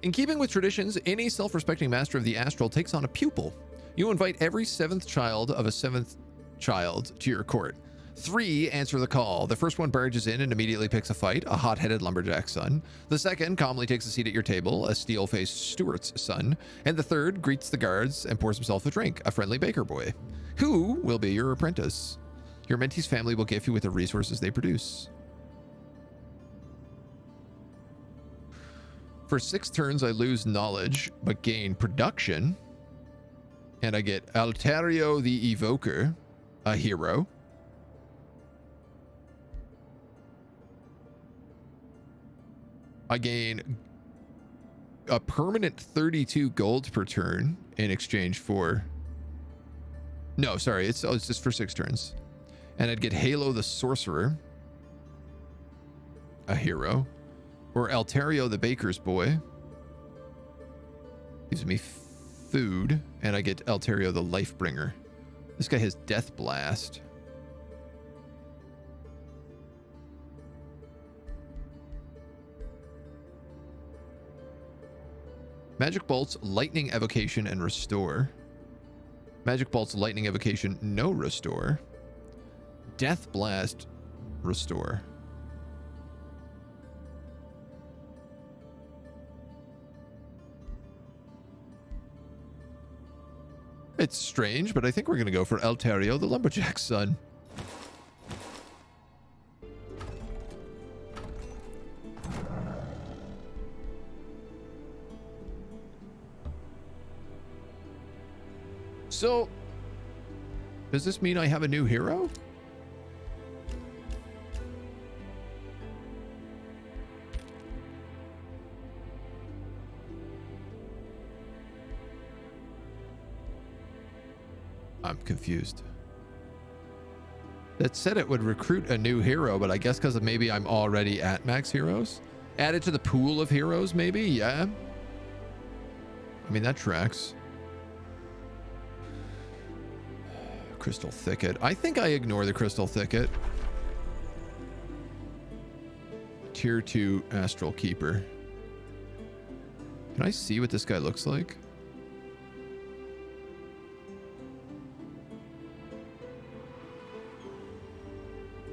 In keeping with traditions, any self-respecting master of the astral takes on a pupil. You invite every 7th child of a 7th child to your court. 3 answer the call. The first one barges in and immediately picks a fight, a hot-headed lumberjack son. The second calmly takes a seat at your table, a steel-faced steward's son. And the third greets the guards and pours himself a drink, a friendly baker boy. Who will be your apprentice? Your mentee's family will gift you with the resources they produce. For 6 turns, I lose knowledge, but gain production. And I get Altario the Evoker, a hero. I gain a permanent 32 gold per turn in exchange for... No, sorry, it's just for 6 turns. And I'd get Halo the Sorcerer, a hero. Or Altario the Baker's Boy. Gives me food. And I get Altario the Lifebringer. This guy has Death Blast. Magic Bolts, Lightning Evocation, and Restore. Magic Bolts, Lightning Evocation, no Restore. Death Blast, Restore. It's strange, but I think we're going to go for Altario, the Lumberjack's son. So, does this mean I have a new hero? I'm confused. It said it would recruit a new hero, but I guess because maybe I'm already at max heroes? Added to the pool of heroes, maybe? Yeah. I mean, that tracks. Crystal Thicket. I think I ignore the Crystal Thicket. Tier 2 Astral Keeper. Can I see what this guy looks like?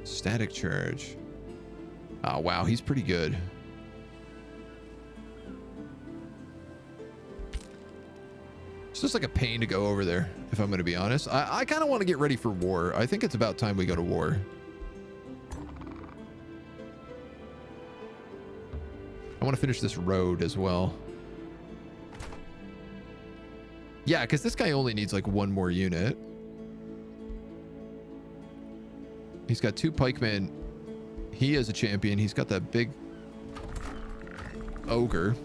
Static charge. Oh, wow. He's pretty good. It's just like a pain to go over there, if I'm going to be honest. I kind of want to get ready for war. I think it's about time we go to war. I want to finish this road as well. Yeah, because this guy only needs like 1 more unit. He's got 2 pikemen. He is a champion. He's got that big ogre.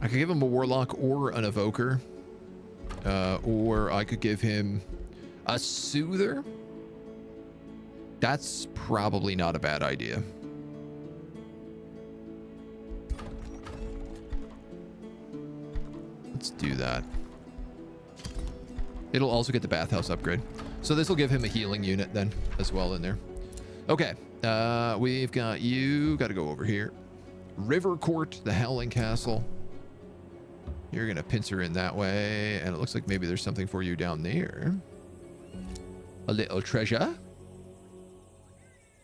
I could give him a warlock or an evoker. Or I could give him a soother. That's probably not a bad idea. Let's do that. It'll also get the bathhouse upgrade. So this will give him a healing unit then as well in there. Okay. We've got you. Got to go over here. River Court, the Howling Castle. You're going to pincer in that way. And it looks like maybe there's something for you down there. A little treasure.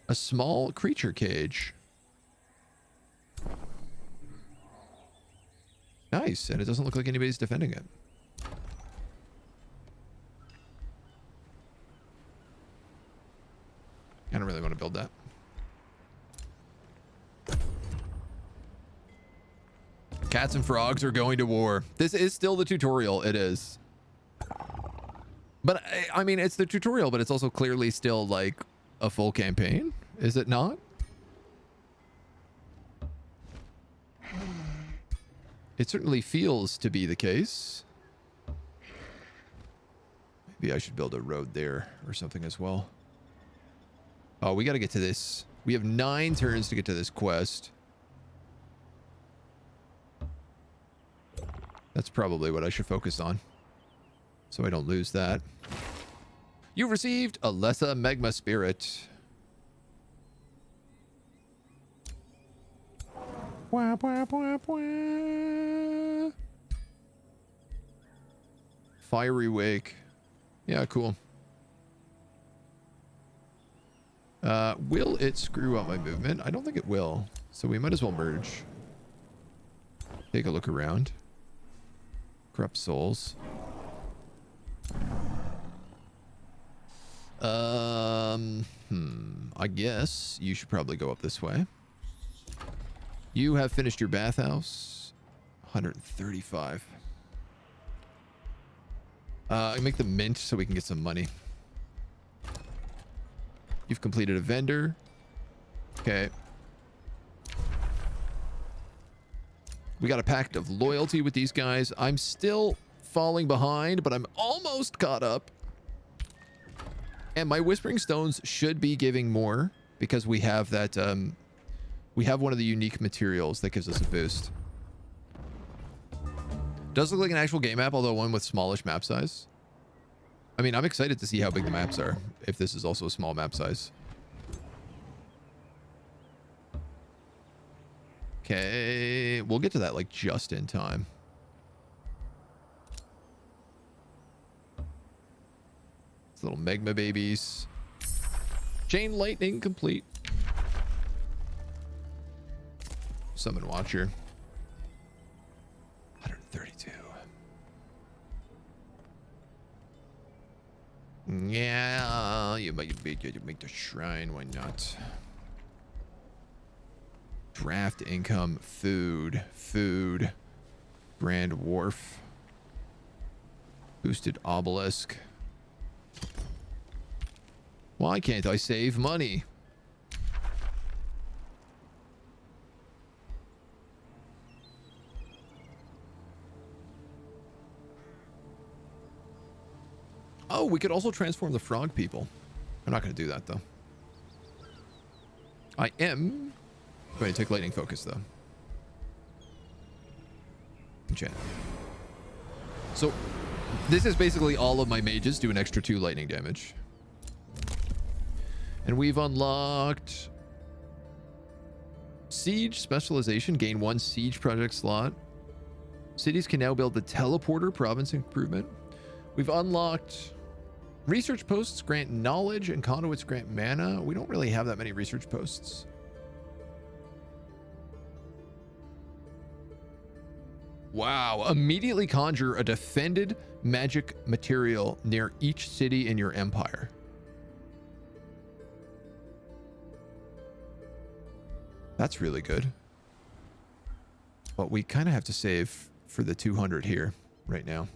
A small creature cage. Nice. And it doesn't look like anybody's defending it. I don't really want to build that. Cats and frogs are going to war. This is still the tutorial. It is. But I mean, it's the tutorial, but it's also clearly still like a full campaign. Is it not? It certainly feels to be the case. Maybe I should build a road there or something as well. Oh, we got to get to this. We have 9 turns to get to this quest. That's probably what I should focus on, so I don't lose that. You've received a Lessa Magma Spirit. Wah, wah, wah, wah. Fiery wake. Yeah, cool. Will it screw up my movement? I don't think it will. So we might as well merge. Take a look around. Corrupt souls. I guess you should probably go up this way. You have finished your bathhouse. 135. I make the mint so we can get some money. You've completed a vendor. Okay. We got a pact of loyalty with these guys. I'm still falling behind, but I'm almost caught up. And my Whispering Stones should be giving more because we have that, we have one of the unique materials that gives us a boost. Does look like an actual game map, although one with smallish map size. I mean, I'm excited to see how big the maps are, if this is also a small map size. Okay, we'll get to that like just in time. These little magma babies. Chain lightning complete. Summon Watcher. 132. Yeah, you make the shrine, why not? Draft income, food, Grand Wharf, boosted obelisk. Why can't I save money? Oh, we could also transform the frog people. I'm not going to do that, though. I am going to take lightning focus, though. Enchant. So, this is basically all of my mages do an extra 2 lightning damage. And we've unlocked Siege Specialization. Gain 1 Siege project slot. Cities can now build the Teleporter Province Improvement. We've unlocked Research Posts grant knowledge and Conduits grant mana. We don't really have that many research posts. Wow. Immediately conjure a defended magic material near each city in your empire. That's really good. But we kind of have to save for the 200 here right now.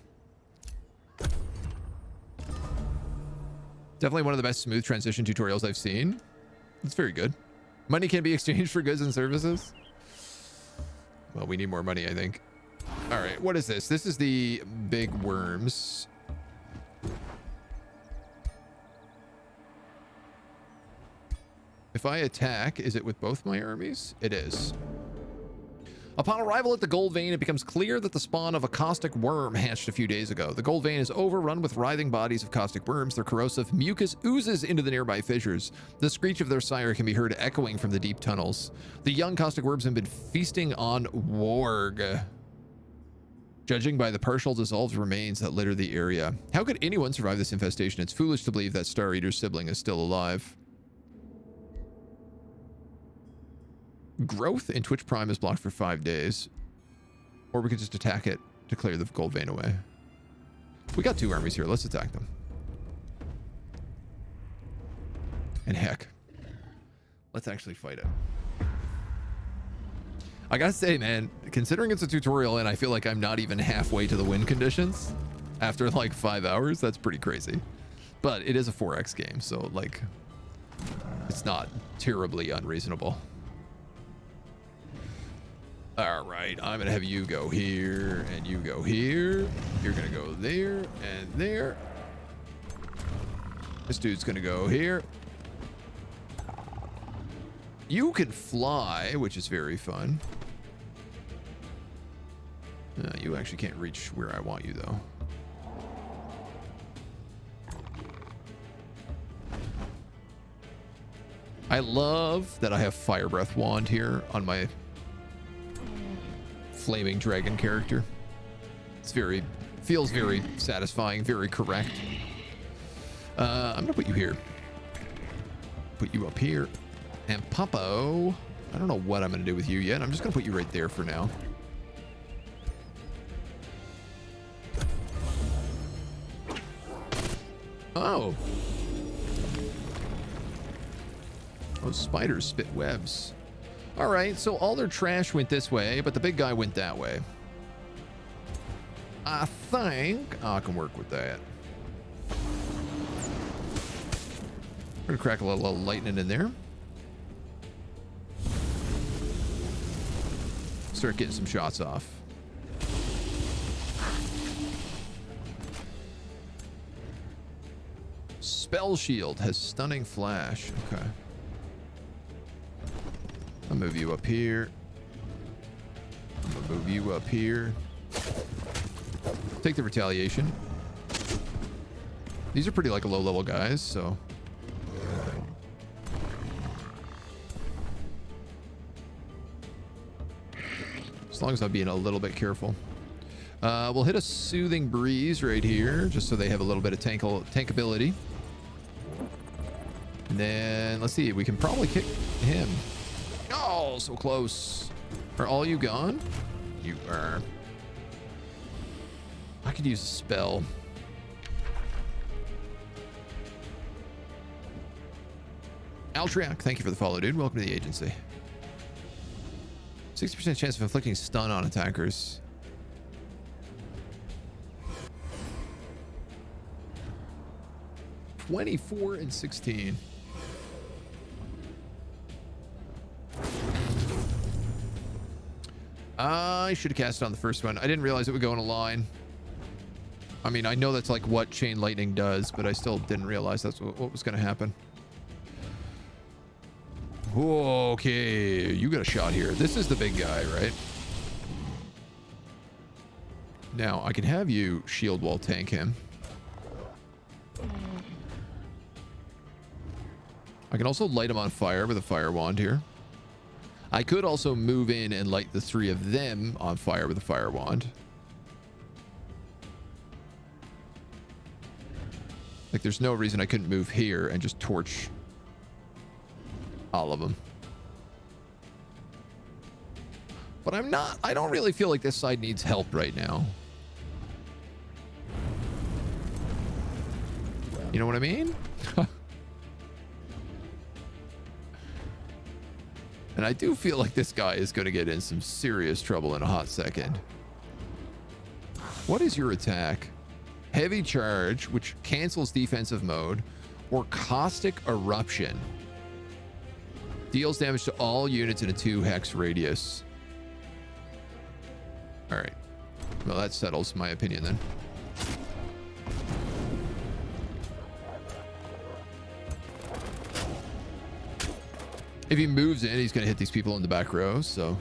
Definitely one of the best smooth transition tutorials I've seen. It's very good. Money can be exchanged for goods and services. Well, we need more money, I think. All right, what is this? This is the big worms. If I attack, is it with both my armies? It is. Upon arrival at the gold vein, it becomes clear that the spawn of a caustic worm hatched a few days ago. The gold vein is overrun with writhing bodies of caustic worms. Their corrosive mucus oozes into the nearby fissures. The screech of their sire can be heard echoing from the deep tunnels. The young caustic worms have been feasting on warg, judging by the partial dissolved remains that litter the area. How could anyone survive this infestation? It's foolish to believe that Star Eater's sibling is still alive. Growth in Twitch Prime is blocked for 5 days. Or we could just attack it to clear the gold vein away. We got 2 armies here. Let's attack them. And heck, let's actually fight it. I gotta say, man, considering it's a tutorial and I feel like I'm not even halfway to the win conditions after like 5 hours, that's pretty crazy. But it is a 4x game, so like, it's not terribly unreasonable. All right, I'm gonna have you go here and you go here. You're gonna go there and there. This dude's gonna go here. You can fly, which is very fun. You actually can't reach where I want you, though. I love that I have Fire Breath Wand here on my flaming dragon character. It's feels very satisfying, very correct. I'm gonna put you here. Put you up here. And Popo, I don't know what I'm gonna do with you yet. I'm just gonna put you right there for now. Oh. Those spiders spit webs. All right, so all their trash went this way, but the big guy went that way. I think I can work with that. We're gonna crack a little lightning in there. Start getting some shots off. Spell shield has stunning flash. Okay. I'll move you up here. I'm gonna move you up here. Take the retaliation. These are pretty like low level guys, so. As long as I'm being a little bit careful. We'll hit a soothing breeze right here, just so they have a little bit of tankability. And then, let's see, we can probably kick him. Oh, so close. Are all you gone? You are. I could use a spell. Altriac, thank you for the follow, dude. Welcome to the agency. 60% chance of inflicting stun on attackers. (24 and 16). I should have cast it on the first one. I didn't realize it would go in a line. I mean, I know that's like what chain lightning does, but I still didn't realize that's what was going to happen. Okay, you got a shot here. This is the big guy, right? Now, I can have you shield wall tank him. I can also light him on fire with a fire wand here. I could also move in and light the three of them on fire with a fire wand. Like, there's no reason I couldn't move here and just torch all of them. But I don't really feel like this side needs help right now. You know what I mean? And I do feel like this guy is going to get in some serious trouble in a hot second. What is your attack? Heavy charge, which cancels defensive mode, or caustic eruption. Deals damage to all units in a 2 hex radius. All right. Well, that settles my opinion then. If he moves in, he's going to hit these people in the back row, so.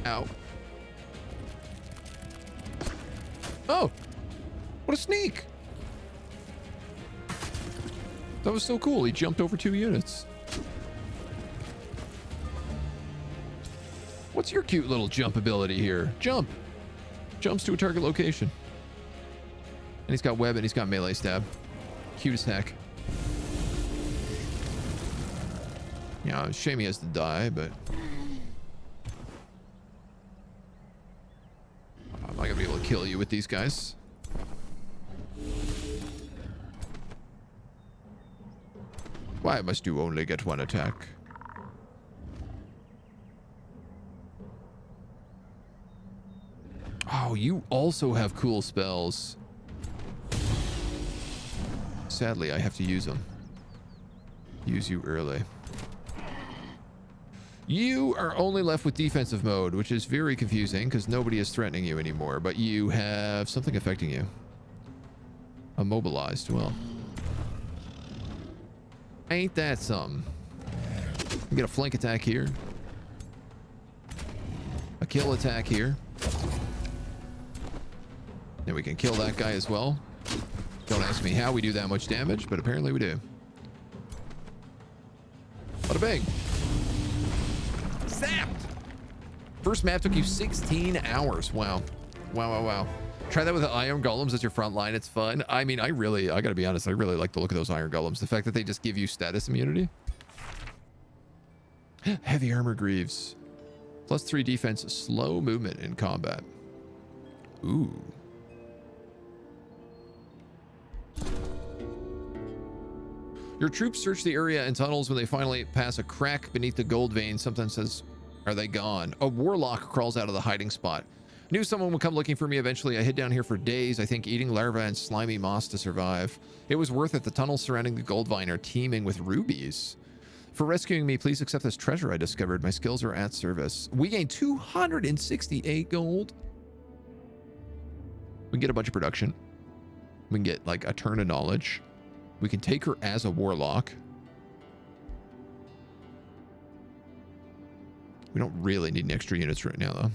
Ow. Oh! What a sneak! That was so cool. He jumped over 2 units. What's your cute little jump ability here? Jump! Jumps to a target location. And he's got web and he's got melee stab. Cute as heck. Yeah, shame he has to die, but... I'm not gonna be able to kill you with these guys. Why must you only get 1 attack? Oh, you also have cool spells. Sadly, I have to use them. Use you early. You are only left with defensive mode, which is very confusing because nobody is threatening you anymore, but you have something affecting you. Immobilized. Well, ain't that something? We get a flank attack here. A kill attack here. Then we can kill that guy as well. Don't ask me how we do that much damage, but apparently we do. Bada bang. snapped. First map took you 16 hours. Wow. Wow. Try that with the iron golems as your front line. It's fun. I mean, I gotta be honest, I really like the look of those iron golems. The fact that they just give you status immunity. Heavy armor greaves. +3 defense, slow movement in combat. Ooh. Your troops search the area and tunnels. When they finally pass a crack beneath the gold vein, something says, are they gone? A warlock crawls out of the hiding spot. Knew someone would come looking for me eventually. I hid down here for days, I think eating larvae and slimy moss to survive. It was worth it. The tunnels surrounding the gold vine are teeming with rubies. For rescuing me, please accept this treasure I discovered. My skills are at service. We gain 268 gold. We can get a bunch of production. We can get like a turn of knowledge. We can take her as a warlock. We don't really need any extra units right now, though.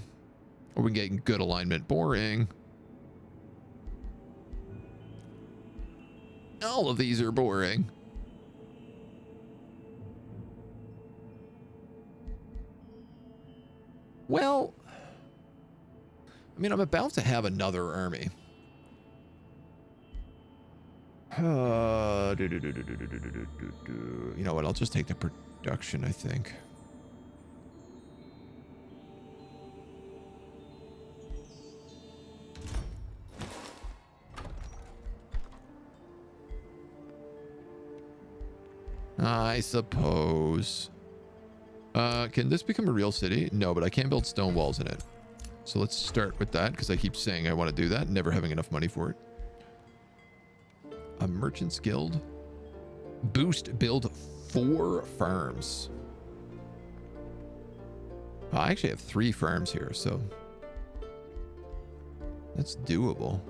Or we can get good alignment. Boring. All of these are boring. Well, I mean, I'm about to have another army. You know what? I'll just take the production, I think. I suppose. Can this become a real city? No, but I can't build stone walls in it. So let's start with that, because I keep saying I want to do that, never having enough money for it. A merchant's guild. Boost, build 4 farms. I actually have 3 farms here, so that's doable.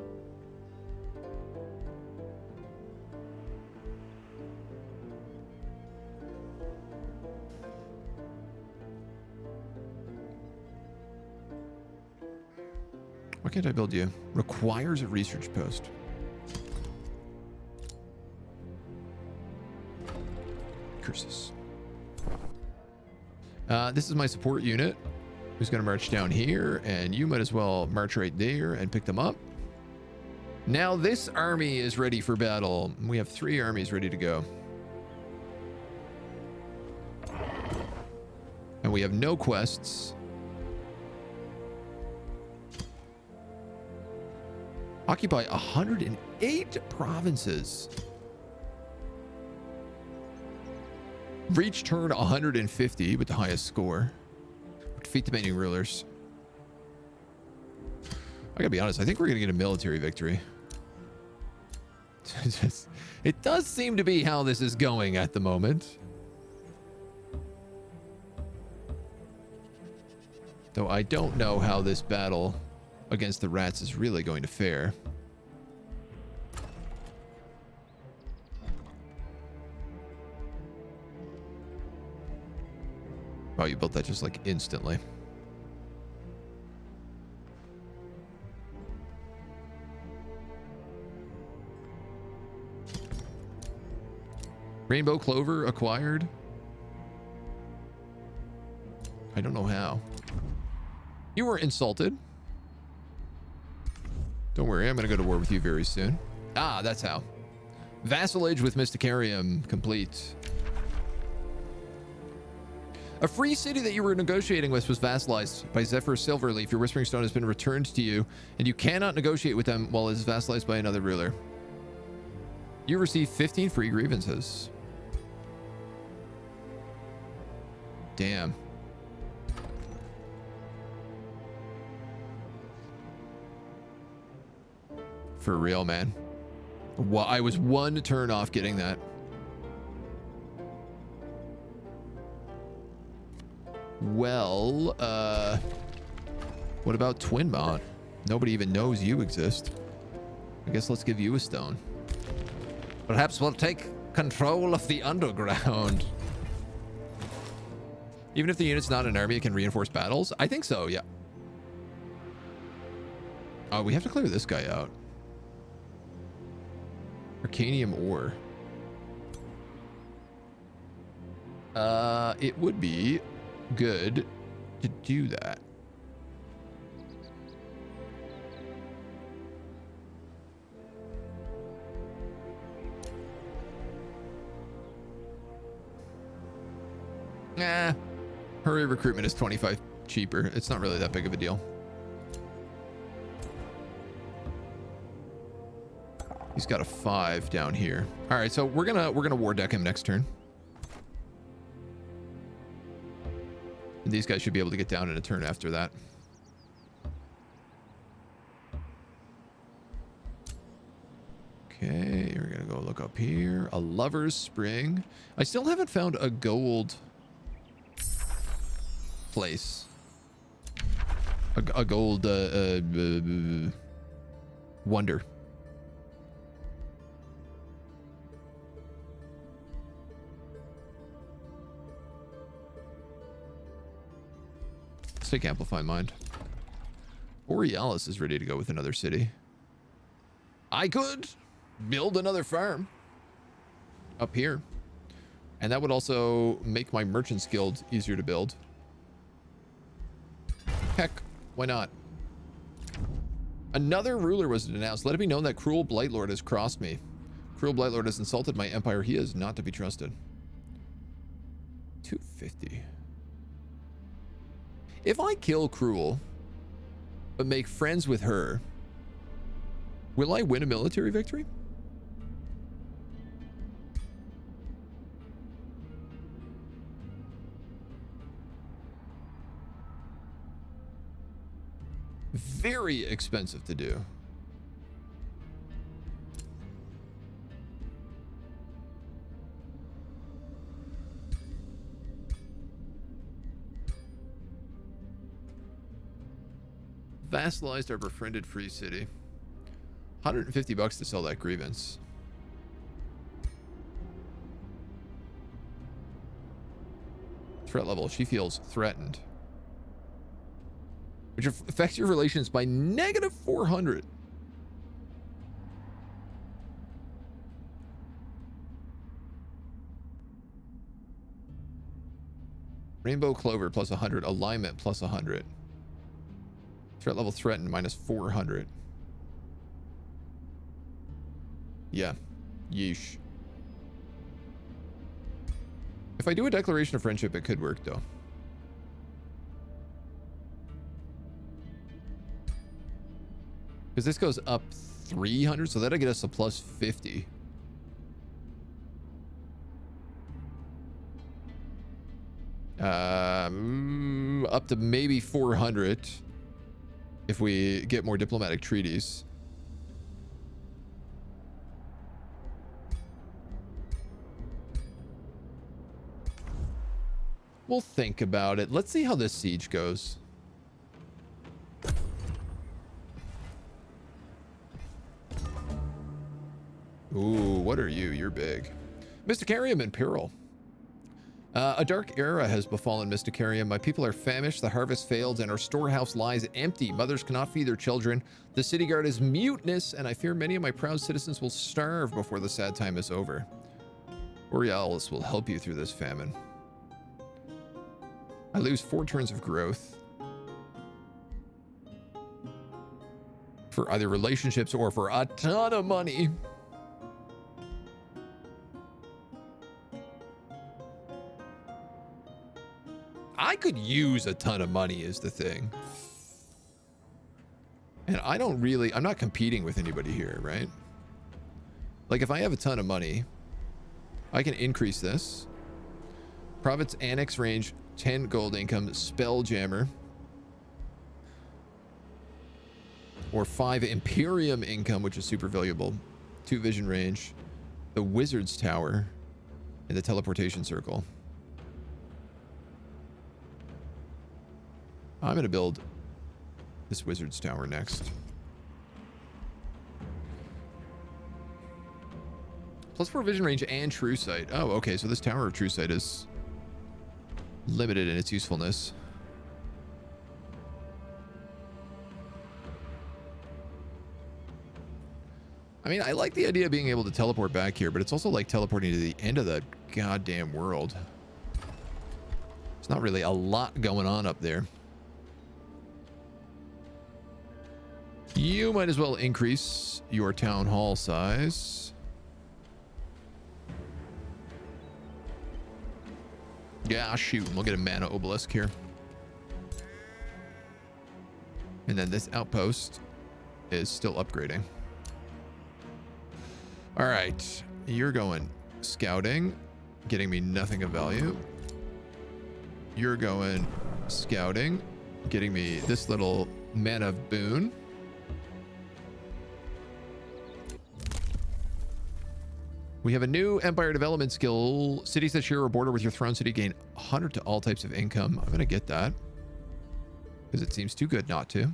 Why can't I build you? Requires a research post. Curses. This is my support unit, who's going to march down here, and you might as well march right there and pick them up. Now this army is ready for battle. We have 3 armies ready to go. And we have no quests. Occupy 108 provinces. Reach turn 150 with the highest score. Defeat the many rulers. I gotta be honest, I think we're gonna get a military victory. It does seem to be how this is going at the moment. Though I don't know how this battle against the rats is really going to fare. Wow, you built that just like instantly. Rainbow clover acquired. I don't know how. You were insulted. Don't worry, I'm going to go to war with you very soon. Ah, that's how. Vassalage with Mysticarium complete. A free city that you were negotiating with was vassalized by Zephyr Silverleaf. Your Whispering Stone has been returned to you, and you cannot negotiate with them while it is vassalized by another ruler. You receive 15 free grievances. Damn. For real, man. Well, I was 1 turn off getting that. Well, what about Twinmont? Nobody even knows you exist. I guess let's give you a stone. Perhaps we'll take control of the underground. Even if the unit's not an army, it can reinforce battles? I think so, yeah. Oh, we have to clear this guy out. Arcanium ore. It would be good to do that. Nah, hurry recruitment is 25 cheaper. It's not really that big of a deal. He's got a 5 down here. All right, so we're gonna war deck him next turn. And these guys should be able to get down in a turn after that. Okay, we're gonna go look up here. A Lover's Spring. I still haven't found a gold place. A gold wonder. Let's take Amplify Mind. Borealis is ready to go with another city. I could build another farm up here. And that would also make my Merchants Guild easier to build. Heck, why not? Another ruler was announced. Let it be known that Cruel Blightlord has crossed me. Cruel Blightlord has insulted my empire. He is not to be trusted. 250. If I kill Cruel, but make friends with her, will I win a military victory? Very expensive to do. Vassalized our befriended free city. 150 bucks to sell that grievance. Threat level. She feels threatened. Which affects your relations by negative 400. Rainbow Clover plus 100. Alignment plus 100. Threat level threatened minus 400. Yeah. Yeesh. If I do a declaration of friendship, it could work though. Because this goes up 300, so that'll get us a plus 50. Up to maybe 400 if we get more diplomatic treaties. We'll think about it. Let's see how this siege goes. Ooh, what are you? You're big. Mysticarium in peril. A dark era has befallen Mysticarium. My people are famished, the harvest failed, and our storehouse lies empty. Mothers cannot feed their children. The city guard is mutinous, and I fear many of my proud citizens will starve before the sad time is over. Borealis will help you through this famine. I lose 4 turns of growth for either relationships or for a ton of money. I could use a ton of money is the thing. And I'm not competing with anybody here, right? Like if I have a ton of money, I can increase this. Province Annex range, 10 gold income, Spelljammer. Or 5 Imperium income, which is super valuable. 2 vision range, the Wizard's Tower, and the Teleportation Circle. I'm going to build this Wizard's Tower next. Plus 4 vision range and True Sight. Oh, okay. So this Tower of True Sight is limited in its usefulness. I mean, I like the idea of being able to teleport back here, but it's also like teleporting to the end of the goddamn world. There's not really a lot going on up there. You might as well increase your town hall size. Yeah, shoot. We'll get a mana obelisk here. And then this outpost is still upgrading. All right. You're going scouting, getting me nothing of value. You're going scouting, getting me this little mana boon. We have a new empire development skill. Cities that share a border with your throne city gain 100 to all types of income. I'm going to get that because it seems too good not to.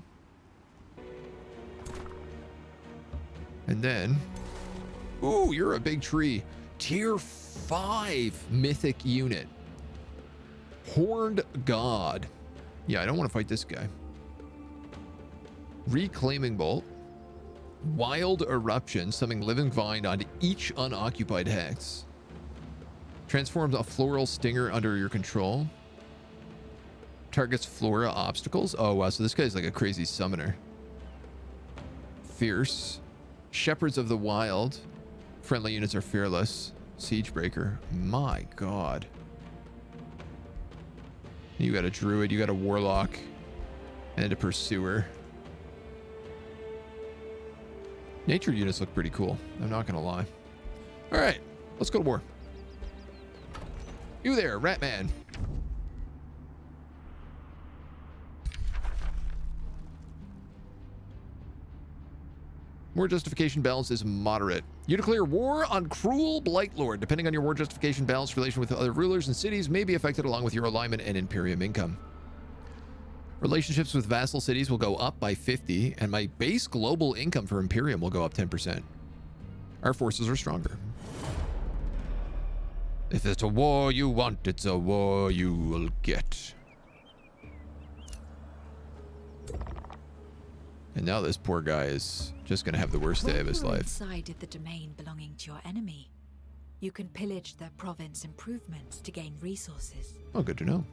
And then, ooh, you're a big tree. Tier 5 mythic unit. Horned God. Yeah, I don't want to fight this guy. Reclaiming Bolt. Wild Eruption, summon Living Vine onto each unoccupied hex. Transforms a floral stinger under your control. Targets flora obstacles. Oh, wow. So this guy's like a crazy summoner. Fierce. Shepherds of the Wild. Friendly units are fearless. Siegebreaker. My God. You got a druid, you got a warlock, and a pursuer. Nature units look pretty cool. I'm not going to lie. All right, let's go to war. You there, Ratman. War justification balance is moderate. You declare war on cruel Blight Lord. Depending on your war justification balance, relation with other rulers and cities may be affected along with your alignment and Imperium income. Relationships with vassal cities will go up by 50, and my base global income for Imperium will go up 10%. Our forces are stronger. If it's a war you want, it's a war you will get. And now this poor guy is just going to have the worst day of his life. Inside the domain belonging to your enemy, you can pillage their province improvements to gain resources. Oh, good to know.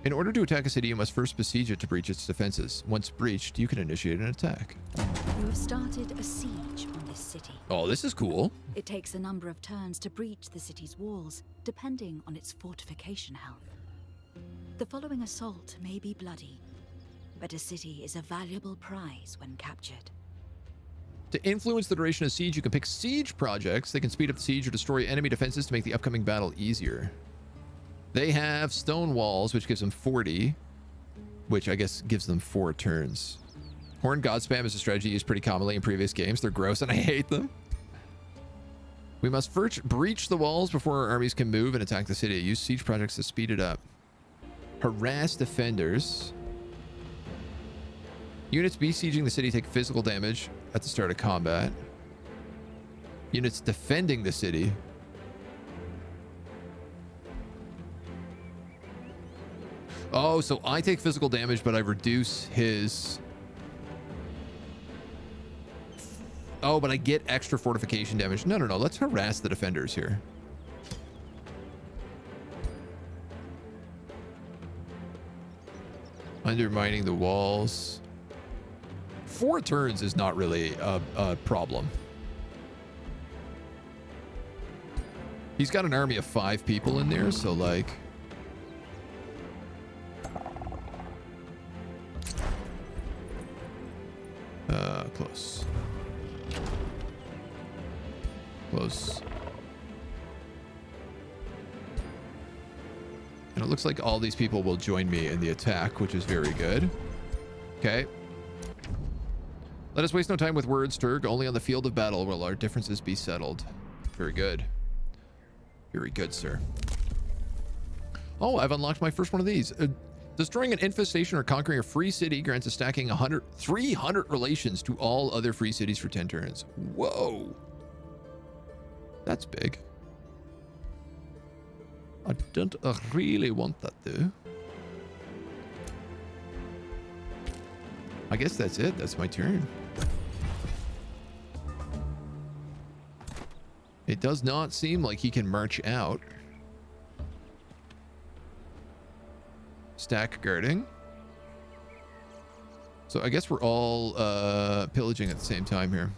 In order to attack a city, you must first besiege it to breach its defenses. Once breached, you can initiate an attack. You have started a siege on this city. Oh, this is cool. It takes a number of turns to breach the city's walls, depending on its fortification health. The following assault may be bloody, but a city is a valuable prize when captured. To influence the duration of siege, you can pick siege projects. They can speed up the siege or destroy enemy defenses to make the upcoming battle easier. They have stone walls, which gives them 40, which I guess gives them 4 turns. Horned God spam is a strategy used pretty commonly in previous games. They're gross and I hate them. We must first breach the walls before our armies can move and attack the city. Use siege projects to speed it up. Harass defenders. Units besieging the city take physical damage at the start of combat. Units defending the city. Oh, so I take physical damage, but I reduce his... Oh, but I get extra fortification damage. No, no, no. Let's harass the defenders here. Undermining the walls. 4 turns is not really a problem. He's got an army of 5 people in there, so like... Close. Close. And it looks like all these people will join me in the attack, which is very good. Okay. Let us waste no time with words, Turg. Only on the field of battle will our differences be settled. Very good. Very good, sir. Oh, I've unlocked my first one of these. Destroying an infestation or conquering a free city grants a stacking 300 relations to all other free cities for 10 turns. Whoa. That's big. I don't really want that, though. I guess that's it. That's my turn. It does not seem like he can march out. Stack guarding. So I guess we're all pillaging at the same time here.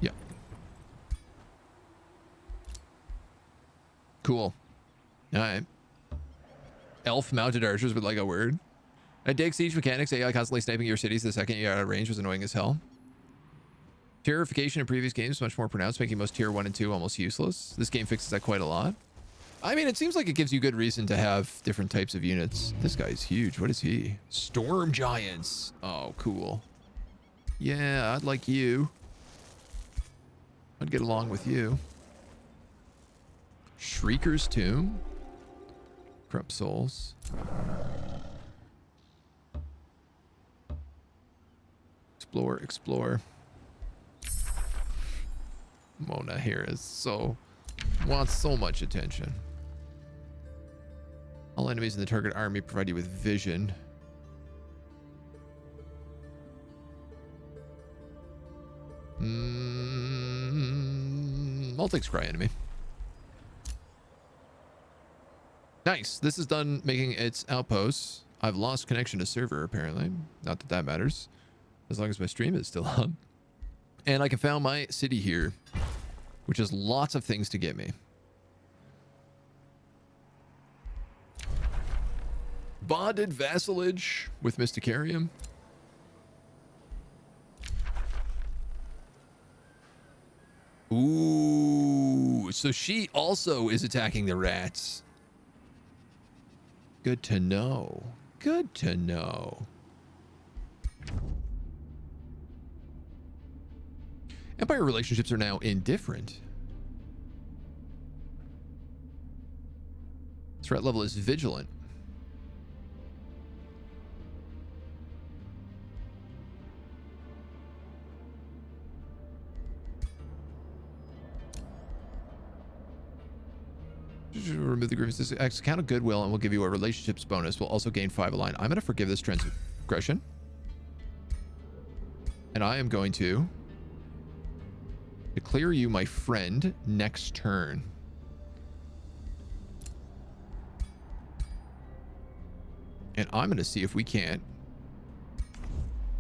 Yeah. Cool. All right. Elf mounted archers would like a word. I dig siege mechanics. AI constantly sniping your cities the second you're out of range was annoying as hell. Terrification in previous games much more pronounced, making most tier 1 and 2 almost useless. This game fixes that quite a lot. I mean, it seems like it gives you good reason to have different types of units. This guy's huge. What is he? Storm giants. Oh, cool. Yeah, I'd like you. I'd get along with you. Shrieker's Tomb. Corrupt souls. Explore. Mona here wants so much attention. All enemies in the target army provide you with vision. I'll take Scry enemy. Nice. This is done making its outposts. I've lost connection to server, apparently. Not that that matters. As long as my stream is still on. And I can found my city here, which has lots of things to get me. Bonded vassalage with Mysticarium. Ooh, so she also is attacking the rats. Good to know. Good to know. Empire relationships are now indifferent. Threat level is vigilant. Remove the grievances. Count of goodwill and we'll give you a relationships bonus. We'll also gain 5 align. I'm going to forgive this transgression. And I am going to declare you my friend next turn. And I'm going to see if we can't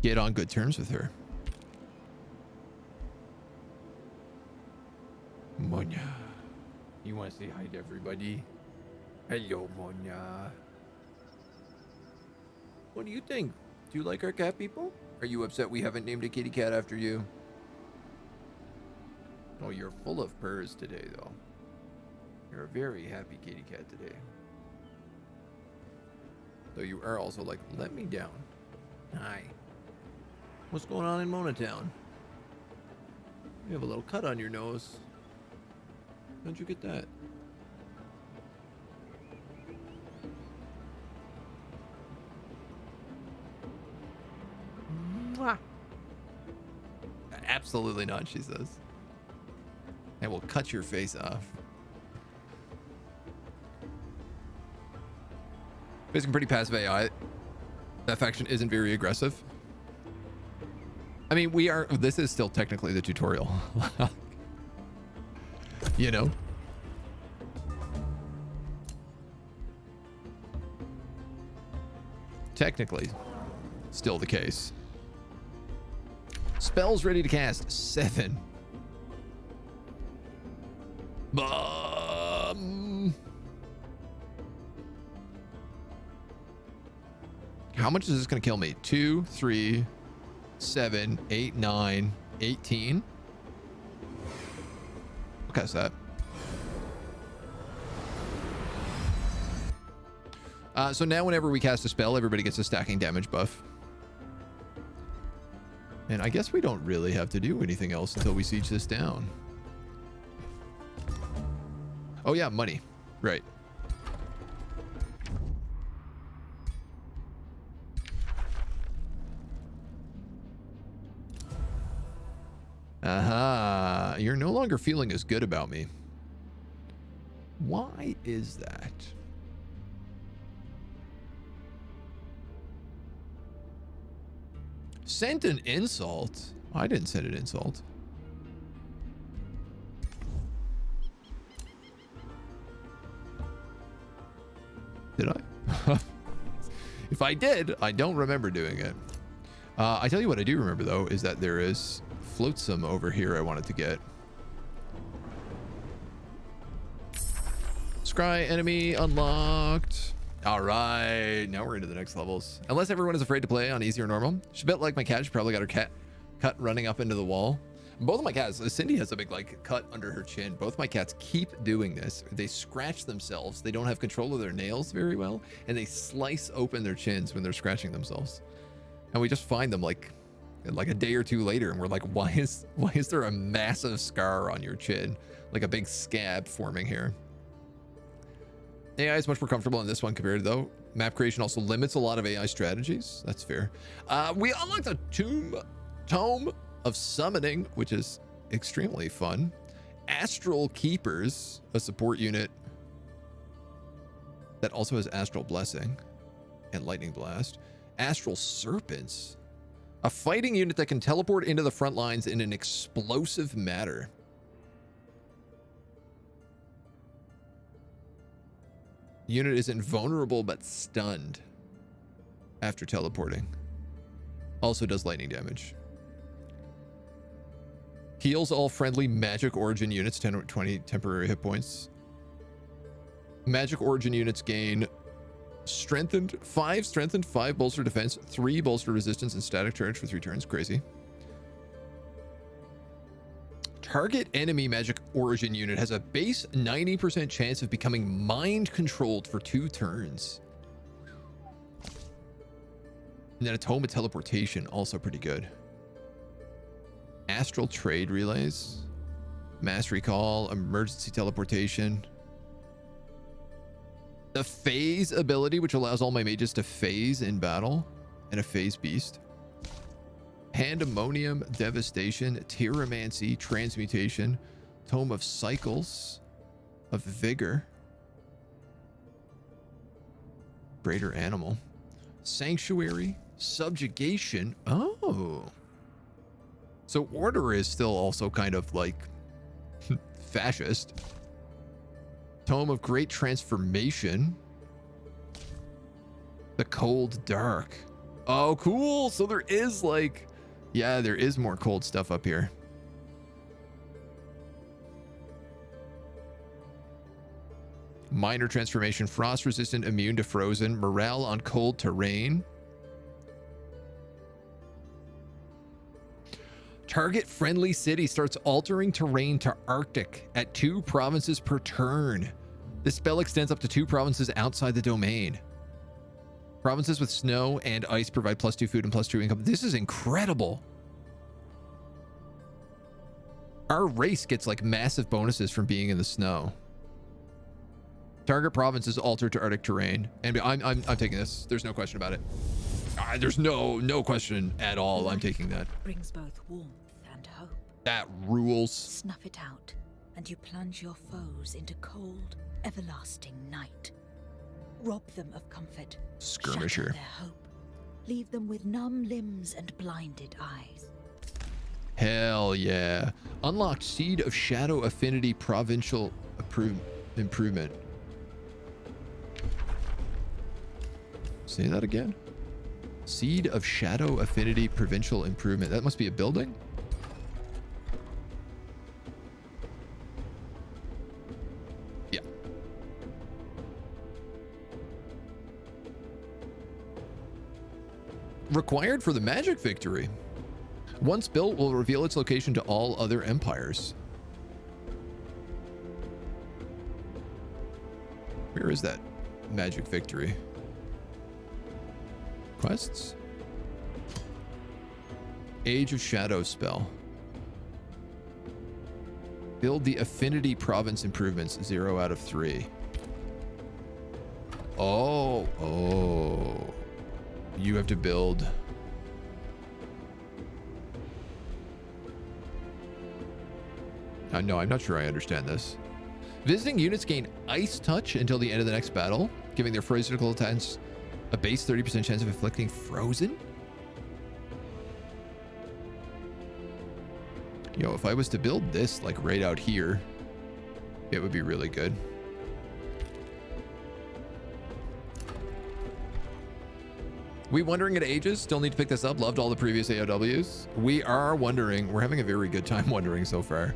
get on good terms with her. Monya. You want to say hi to everybody? Hello, Monya. What do you think? Do you like our cat people? Are you upset we haven't named a kitty cat after you? Oh, you're full of purrs today, though. You're a very happy kitty cat today. Though you are also like, let me down. Hi. What's going on in Mona Town? You have a little cut on your nose. How'd you get that? Mwah. Absolutely not, she says. I will cut your face off. Basically pretty passive AI. That faction isn't very aggressive. I mean, this is still technically the tutorial. You know? Technically, still the case. Spells ready to cast, 7. How much is this going to kill me? 2, 3, 7, 8, 9, 18. What is that? So now whenever we cast a spell, everybody gets a stacking damage buff. And I guess we don't really have to do anything else until we siege this down. Oh yeah, money. Right. Aha. You're no longer feeling as good about me. Why is that? Sent an insult? I didn't send an insult. Did I? If I did, I don't remember doing it. I tell you what I do remember, though, is that there is flotsam over here I wanted to get. Scry enemy unlocked. All right, now we're into the next levels. Unless everyone is afraid to play on easy or normal. She's a bit like my cat. She probably got her cut running up into the wall. Both of my cats, Cindy has a big like cut under her chin. Both my cats keep doing this. They scratch themselves. They don't have control of their nails very well, and they slice open their chins when they're scratching themselves. And we just find them like a day or two later, and we're like, why is there a massive scar on your chin, like a big scab forming here? AI is much more comfortable in this one compared to, though. Map creation also limits a lot of AI strategies. That's fair. We unlocked a tome of summoning, which is extremely fun. Astral Keepers, a support unit that also has Astral Blessing and Lightning Blast. Astral Serpents, a fighting unit that can teleport into the front lines in an explosive manner. Unit is invulnerable but stunned after teleporting. Also does lightning damage. Heals all friendly magic origin units, 10 or 20 temporary hit points. Magic origin units gain strengthened, 5 bolster defense, 3 bolster resistance, and static charge for 3 turns. Crazy. Target enemy magic origin unit has a base 90% chance of becoming mind controlled for 2 turns. And then a tome of teleportation, also pretty good. Astral trade relays, mass recall, emergency teleportation. The phase ability, which allows all my mages to phase in battle, and a phase beast. Pandemonium, devastation, tyromancy, transmutation, tome of cycles, of vigor, greater animal, sanctuary, subjugation. Oh, so order is still also kind of like fascist. Tome of great transformation, the cold dark. Oh, cool. So there is like, yeah, there is more cold stuff up here. Minor transformation, frost resistant, immune to frozen, morale on cold terrain. Target friendly city starts altering terrain to Arctic at 2 provinces per turn. This spell extends up to 2 provinces outside the domain. Provinces with snow and ice provide +2 food and +2 income. This is incredible. Our race gets like massive bonuses from being in the snow. Target province is altered to Arctic terrain, and I'm taking this. There's no question about it. There's no question at all. I'm taking that. Brings both warmth and hope. That rules. Snuff it out, and you plunge your foes into cold, everlasting night. Rob them of comfort. Skirmisher. Shatter their hope. Leave them with numb limbs and blinded eyes. Hell yeah. Unlocked Seed of Shadow Affinity Provincial Improvement. Say that again. Seed of Shadow Affinity Provincial Improvement. That must be a building? Yeah. Required for the magic victory. Once built, will reveal its location to all other empires. Where is that magic victory? Quests? Age of Shadow spell. Build the Affinity Province improvements, 0 out of 3. Oh. You have to build. No, I'm not sure I understand this. Visiting units gain Ice Touch until the end of the next battle, giving their physical attacks a base 30% chance of inflicting frozen? Yo, if I was to build this like right out here, it would be really good. We Wondering at Ages, still need to pick this up. Loved all the previous AOWs. We are wondering. We're having a very good time wondering so far.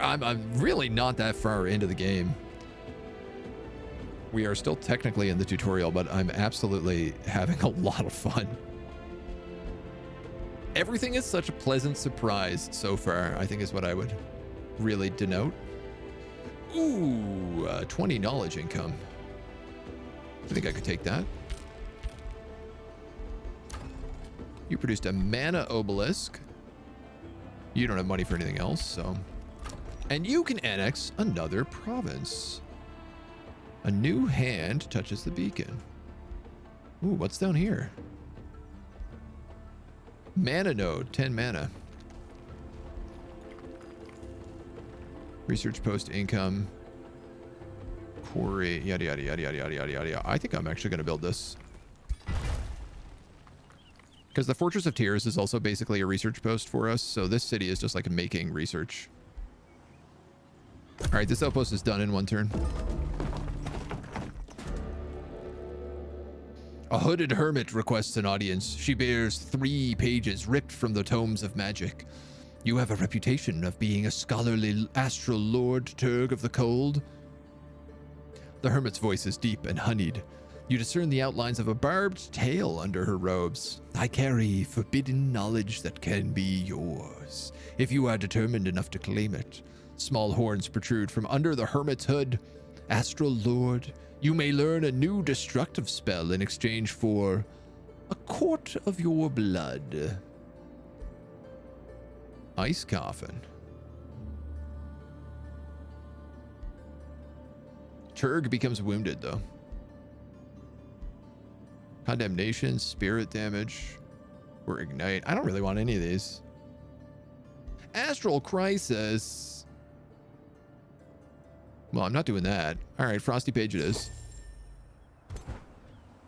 I'm really not that far into the game. We are still technically in the tutorial, but I'm absolutely having a lot of fun. Everything is such a pleasant surprise so far, I think is what I would really denote. Ooh, 20 knowledge income. I think I could take that. You produced a mana obelisk. You don't have money for anything else, so. And you can annex another province. A new hand touches the beacon. Ooh, what's down here? Mana node, 10 mana. Research post income. Quarry, yada, yada, yada, yada, yada, yada, yada. I think I'm actually going to build this. Because the Fortress of Tears is also basically a research post for us. So this city is just like making research. All right, this outpost is done in one turn. A hooded hermit requests an audience. She bears 3 pages ripped from the tomes of magic. You have a reputation of being a scholarly astral lord, Turg of the Cold. The hermit's voice is deep and honeyed. You discern the outlines of a barbed tail under her robes. I carry forbidden knowledge that can be yours, if you are determined enough to claim it. Small horns protrude from under the hermit's hood. Astral Lord, you may learn a new destructive spell in exchange for a quart of your blood. Ice coffin. Turg becomes wounded, though. Condemnation, spirit damage, or ignite. I don't really want any of these. Astral crisis. Well, I'm not doing that. All right, Frosty Page it is.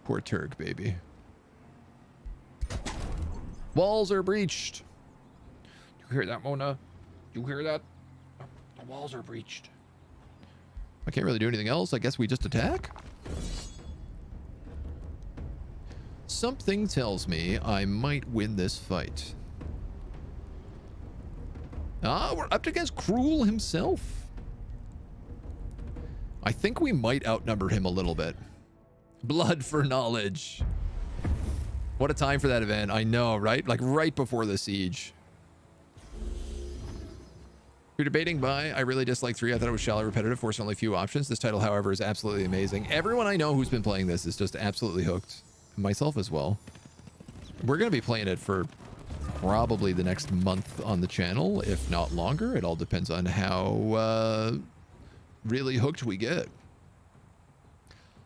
Poor Turg, baby. Walls are breached. You hear that, Mona? You hear that? The walls are breached. I can't really do anything else. I guess we just attack? Something tells me I might win this fight. Ah, we're up against Cruel himself. I think we might outnumber him a little bit. Blood for knowledge. What a time for that event. I know, right? Like right before the siege. You're debating by, I really dislike 3. I thought it was shallow, repetitive, forced only few options. This title, however, is absolutely amazing. Everyone I know who's been playing this is just absolutely hooked. Myself as well. We're going to be playing it for probably the next month on the channel, if not longer. It all depends on how really hooked we get.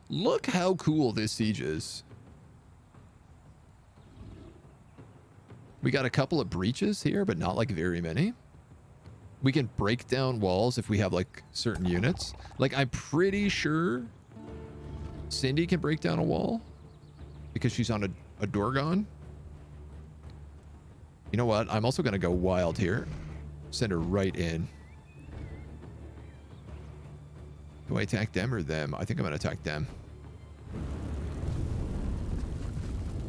Look how cool this siege is. We got a couple of breaches here, but not like very many. We can break down walls if we have like certain units. Like I'm pretty sure Cindy can break down a wall because she's on a Dorgon. You know what? I'm also going to go wild here. Send her right in. Do I attack them or them? I think I'm going to attack them.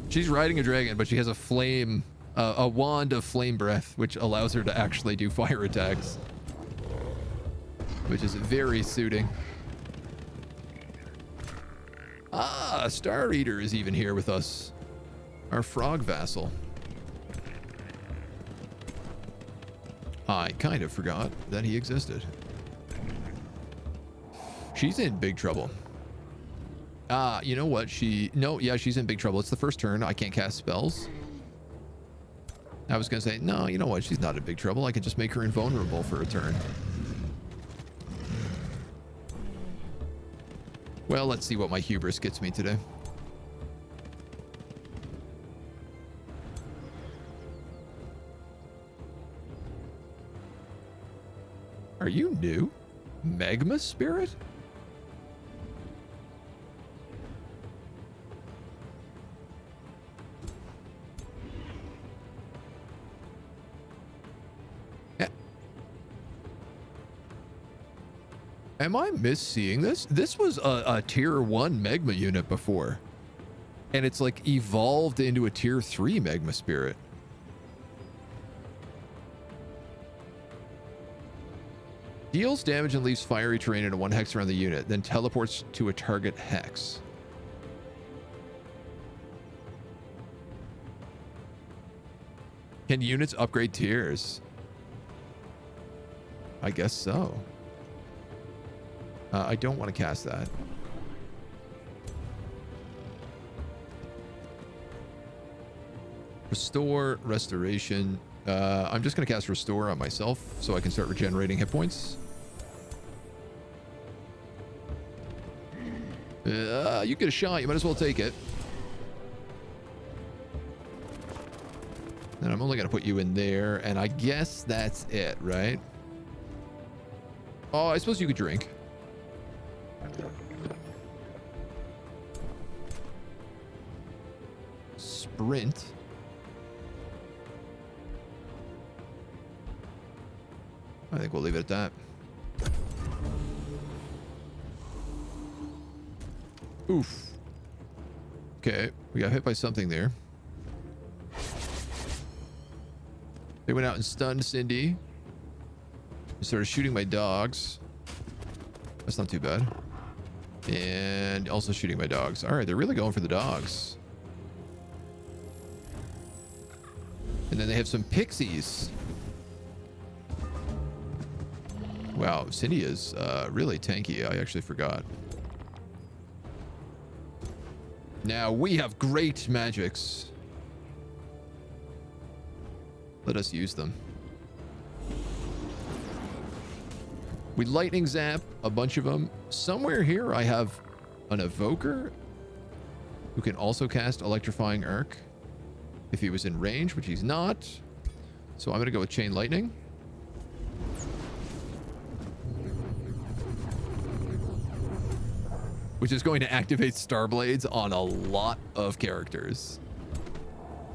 She's riding a dragon, but she has a flame, a wand of flame breath, which allows her to actually do fire attacks, which is very suiting. Ah, Star Eater is even here with us. Our frog vassal. I kind of forgot that he existed. She's in big trouble. You know what? Yeah, she's in big trouble. It's the first turn. I can't cast spells. I was going to say, no, you know what? She's not in big trouble. I could just make her invulnerable for a turn. Well, let's see what my hubris gets me today. Are you new? Magma Spirit? Am I misseeing this? This was a tier 1 magma unit before. And it's like evolved into a tier 3 magma spirit. Deals damage and leaves fiery terrain in a 1 hex around the unit, then teleports to a target hex. Can units upgrade tiers? I guess so. I don't want to cast that. Restore, restoration. I'm just going to cast restore on myself so I can start regenerating hit points. You get a shot. You might as well take it. And I'm only going to put you in there. And I guess that's it, right? Oh, I suppose you could drink. Sprint. I think we'll leave it at that. Oof. Okay, we got hit by something there. They went out and stunned Cindy. And started shooting my dogs. That's not too bad. And also shooting my dogs. All right, they're really going for the dogs. And then they have some pixies. Wow, Cindy is really tanky. I actually forgot. Now we have great magics. Let us use them. We lightning zap a bunch of them. Somewhere here I have an evoker who can also cast electrifying arc if he was in range, which he's not. So I'm going to go with chain lightning. Which is going to activate Starblades on a lot of characters.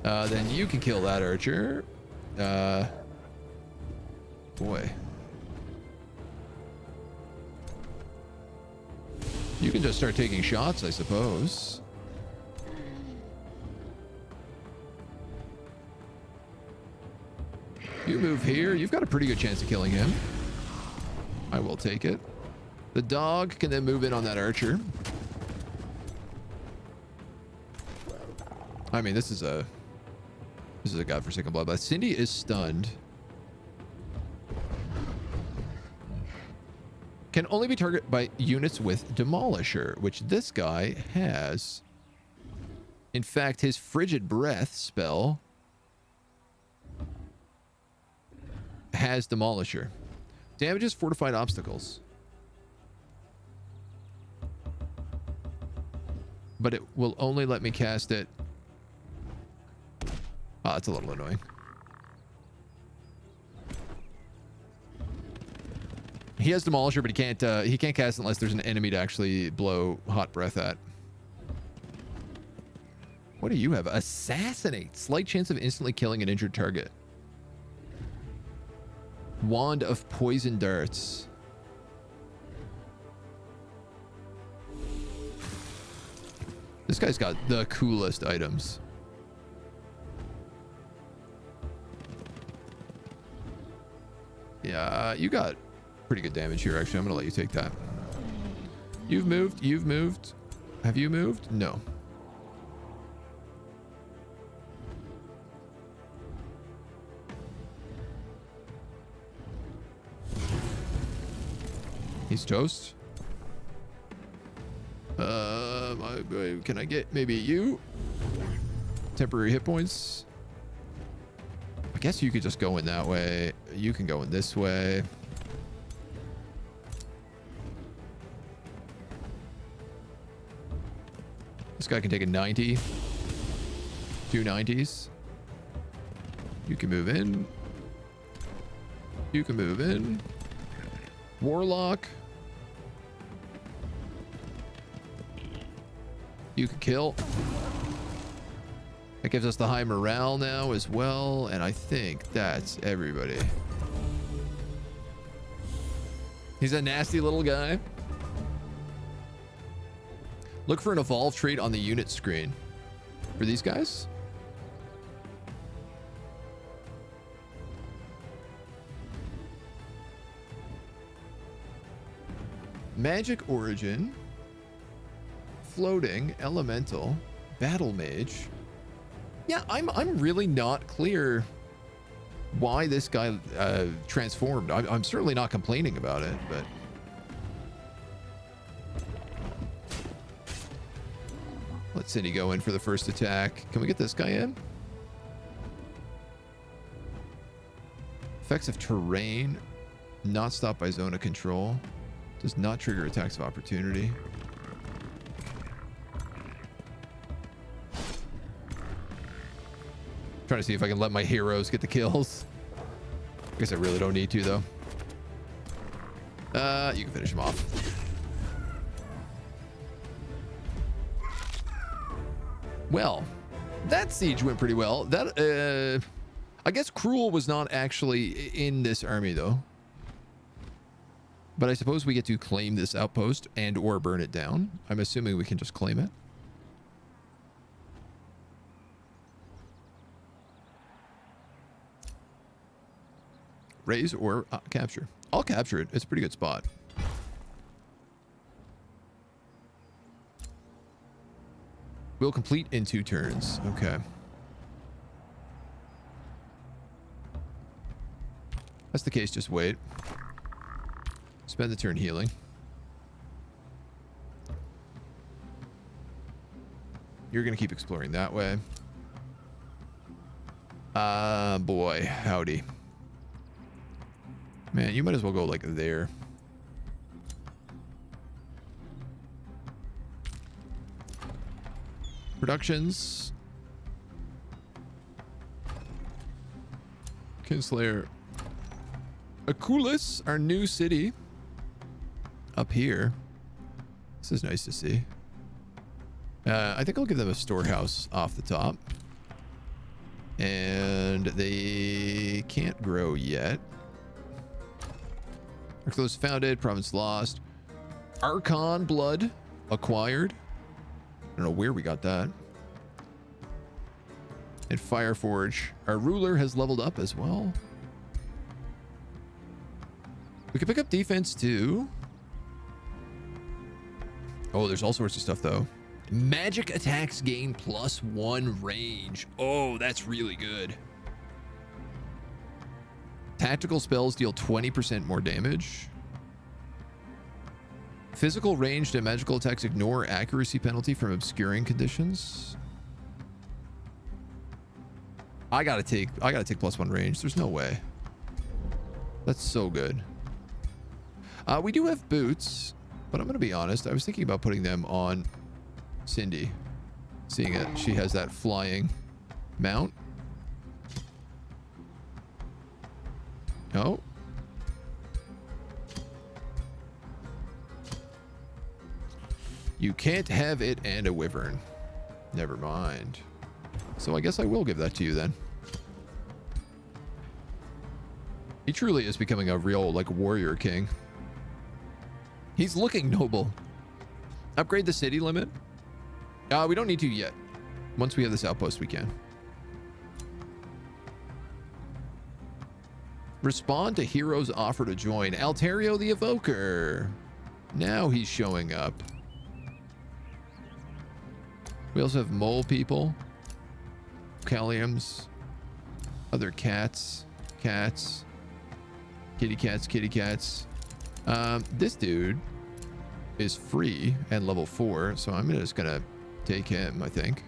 Then you can kill that archer. Boy. You can just start taking shots, I suppose. You move here. You've got a pretty good chance of killing him. I will take it. The dog can then move in on that archer. I mean, this is a godforsaken bloodbath. Cindy is stunned. Can only be targeted by units with Demolisher, which this guy has. In fact, his Frigid Breath spell has Demolisher. Damages fortified obstacles. But it will only let me cast it. Ah, it's a little annoying. He has Demolisher, but he can't cast it unless there's an enemy to actually blow hot breath at. What do you have? Assassinate. Slight chance of instantly killing an injured target. Wand of Poison Darts. This guy's got the coolest items. Yeah, you got pretty good damage here, actually. I'm going to let you take that. You've moved. You've moved. Have you moved? No. He's toast. Can I get maybe you? Temporary hit points. I guess you could just go in that way. You can go in this way. This guy can take a 90. 2 90s. You can move in. You can move in. Warlock. You can kill. That gives us the high morale now as well. And I think that's everybody. He's a nasty little guy. Look for an evolve trait on the unit screen. for these guys. Magic origin, floating, elemental, battle mage. Yeah, I'm really not clear why this guy transformed. I'm certainly not complaining about it, but let Cindy go in for the first attack. Can we get this guy in? Effects of terrain, not stopped by zone of control. Does not trigger attacks of opportunity. Trying to see if I can let my heroes get the kills. I guess I really don't need to, though. You can finish him off. Well, that siege went pretty well. That, I guess Cruel was not actually in this army, though. But I suppose we get to claim this outpost and or burn it down. I'm assuming we can just claim it. Raise or capture. I'll capture it. It's a pretty good spot. We'll complete in 2 turns. Okay. That's the case. Just wait. Spend the turn healing. You're going to keep exploring that way. Boy, howdy. Man, you might as well go like there. Productions. Kinslayer. Akulis, our new city. Up here. This is nice to see. I think I'll give them a storehouse off the top. And they can't grow yet. Arclos founded, province lost. Archon blood acquired. I don't know where we got that. And Fireforge. Our ruler has leveled up as well. We can pick up defense too. Oh, there's all sorts of stuff though. Magic attacks gain +1 range. Oh, that's really good. Tactical spells deal 20% more damage. Physical ranged and magical attacks ignore accuracy penalty from obscuring conditions. I gotta take +1 range. There's no way. That's so good. We do have boots, but I'm gonna be honest. I was thinking about putting them on Cindy, seeing it. She has that flying mount. Oh. You can't have it and a wyvern. Never mind. So I guess I will give that to you then. He truly is becoming a real, like, warrior king. He's looking noble. Upgrade the city limit. We don't need to yet. Once we have this outpost, we can. Respond to heroes offer to join. Altario the Evoker. Now he's showing up. We also have mole people. Calliums. Other cats. Cats. Kitty cats, kitty cats. This dude is free and level 4, so I'm just gonna take him, I think.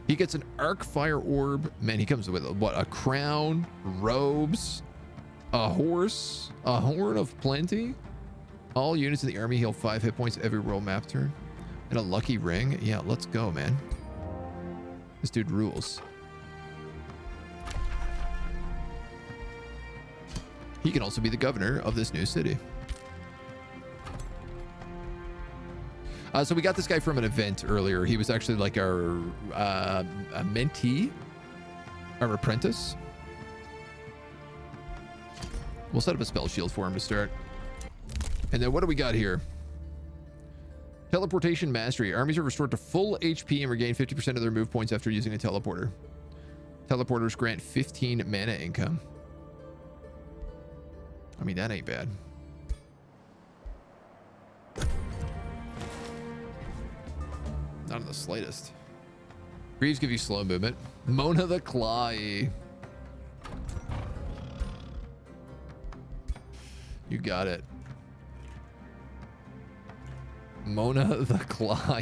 He gets an arc fire orb. Man, he comes with what? A crown, robes, a horse, a horn of plenty. All units in the army heal 5 hit points every roll map turn. And a lucky ring. Yeah, let's go, man. This dude rules. He can also be the governor of this new city. So we got this guy from an event earlier. He was actually like our a mentee, our apprentice. We'll set up a spell shield for him to start. And then what do we got here? Teleportation mastery. Armies are restored to full HP and regain 50% of their move points after using a teleporter. Teleporters grant 15 mana income. I mean, that ain't bad. Not in the slightest. Greaves give you slow movement. Mona the Claw. You got it. Mona the Claw.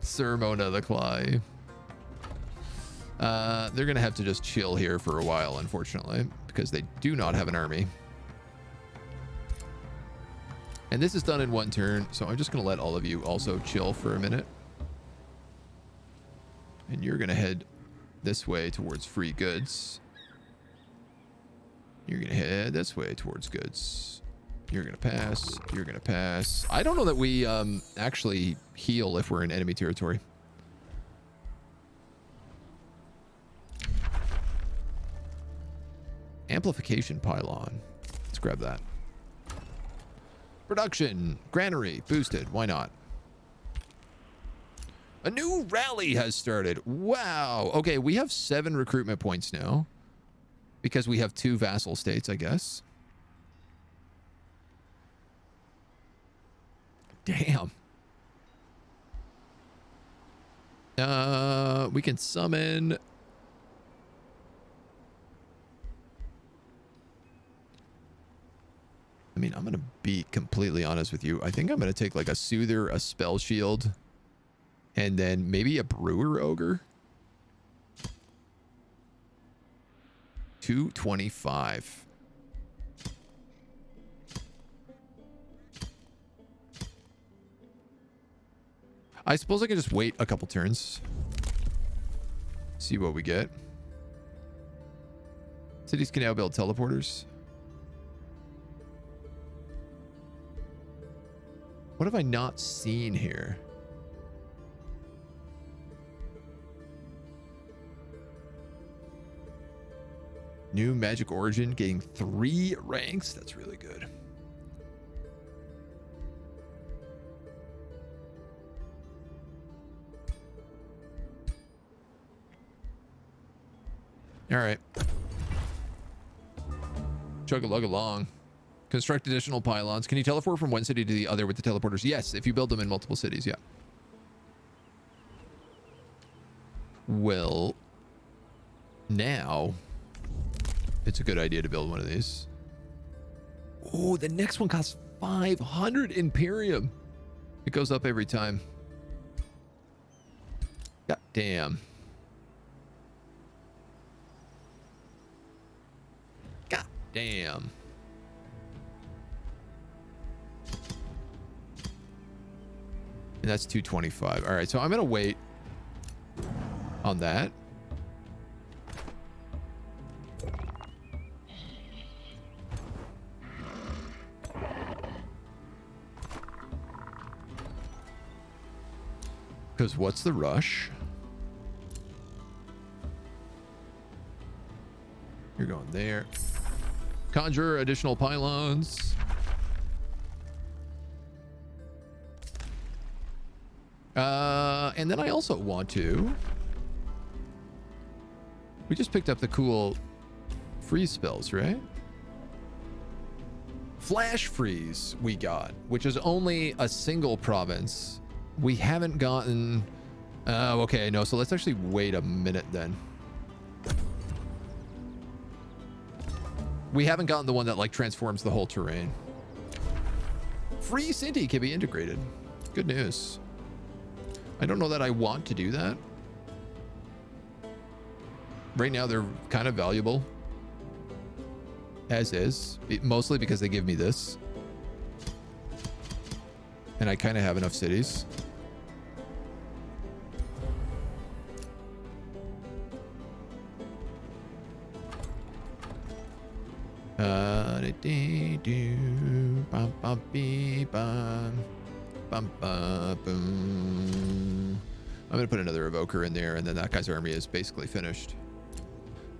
Sir Mona the Claw. They're going to have to just chill here for a while, unfortunately, because they do not have an army. And this is done in one turn, so I'm just going to let all of you also chill for a minute. And you're going to head this way towards free goods. You're going to head this way towards goods. You're going to pass. You're going to pass. I don't know that we actually heal if we're in enemy territory. Amplification pylon. Let's grab that. Production. Granary. Boosted. Why not? A new rally has started. Wow. Okay, we have 7 recruitment points now. Because we have 2 vassal states, I guess. Damn. We can summon... I mean, I'm going to be completely honest with you. I think I'm going to take like a Soother, a Spell Shield, and then maybe a Brewer Ogre. 225. I suppose I can just wait a couple turns. See what we get. Cities can now build teleporters. What have I not seen here? New magic origin getting 3 ranks. That's really good. All right. Chug-a-lug along. Construct additional pylons. Can you teleport from one city to the other with the teleporters? Yes, if you build them in multiple cities, yeah. Well, now it's a good idea to build one of these. Oh, the next one costs 500 Imperium. It goes up every time. God damn. God damn. And that's 225. All right, so I'm going to wait on that. Because what's the rush? You're going there. Conjure additional pylons. And then I also want to... We just picked up the cool freeze spells, right? Flash freeze we got, which is only a single province. We haven't gotten... okay, no, so let's actually wait a minute then. We haven't gotten the one that like transforms the whole terrain. Free Sinti can be integrated. Good news. I don't know that I want to do that. Right now they're kind of valuable. As is. Mostly because they give me this. And I kind of have enough cities. I'm gonna put another evoker in there, and then that guy's army is basically finished,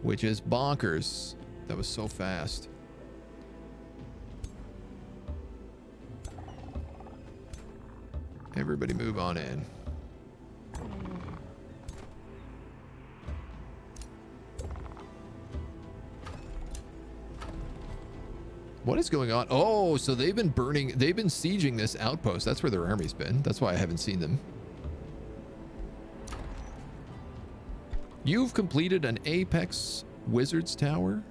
which is bonkers. That was so fast. Everybody move on in. What is going on? Oh, so they've been sieging this outpost. That's where their army's been. That's why I haven't seen them. You've completed an Apex Wizard's Tower,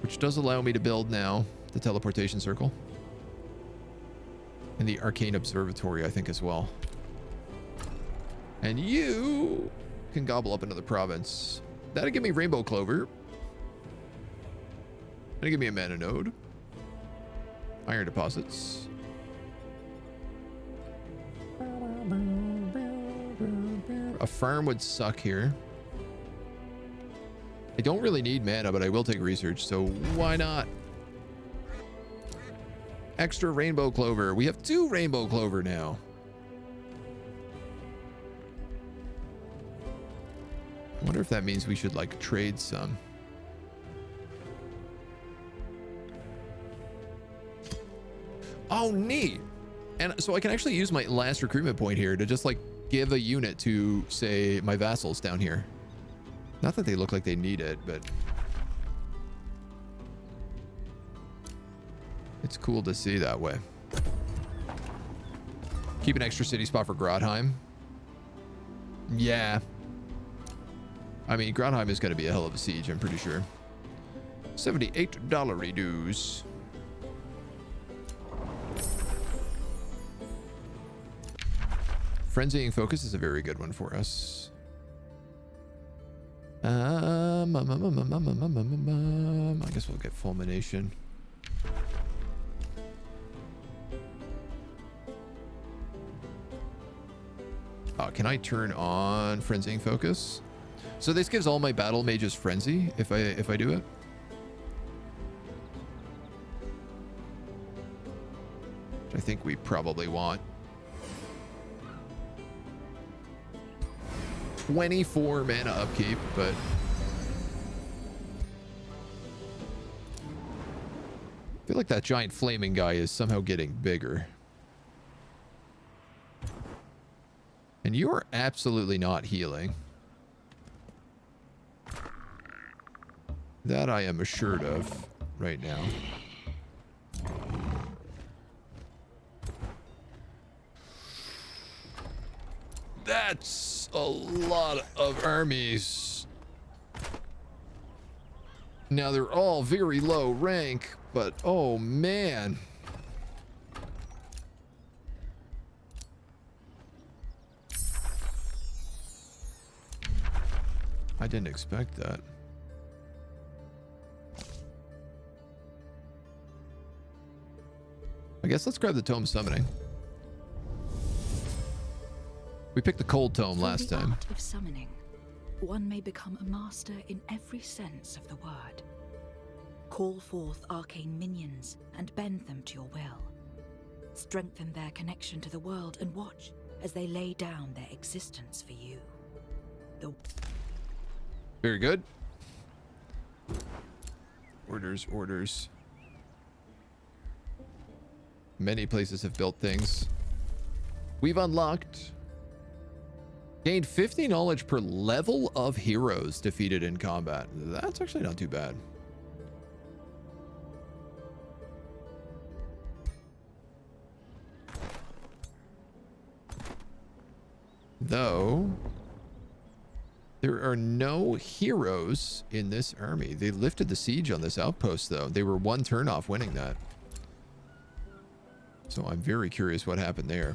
which does allow me to build now the teleportation circle. And the Arcane Observatory, I think, as well. And you can gobble up another province. That'll give me Rainbow Clover. That'll give me a mana node. Iron deposits. A farm would suck here. I don't really need mana, but I will take research, so why not? Extra rainbow clover. We have 2 rainbow clover now. I wonder if that means we should like trade some. Oh, neat. And so I can actually use my last recruitment point here to just like give a unit to, say, my vassals down here. Not that they look like they need it, but it's cool to see that way. Keep an extra city spot for Grotheim. Yeah. I mean, Grotheim is going to be a hell of a siege, I'm pretty sure. $78 dues. Frenzying Focus is a very good one for us. I guess we'll get Fulmination. Can I turn on Frenzying Focus? So this gives all my battle mages Frenzy if I do it. Which I think we probably want. 24 mana upkeep, but I feel like that giant flaming guy is somehow getting bigger. And you are absolutely not healing. That I am assured of right now. That's a lot of armies. Now they're all very low rank, but oh man. I didn't expect that. I guess let's grab the Tome Summoning. We picked the Cold Tome last time. Through the art of summoning, one may become a master in every sense of the word. Call forth arcane minions and bend them to your will. Strengthen their connection to the world and watch as they lay down their existence for you. Very good. Orders, orders. Many places have built things. We've unlocked. Gained 50 knowledge per level of heroes defeated in combat. That's actually not too bad. Though, there are no heroes in this army. They lifted the siege on this outpost, though. They were 1 turn off winning that. So I'm very curious what happened there.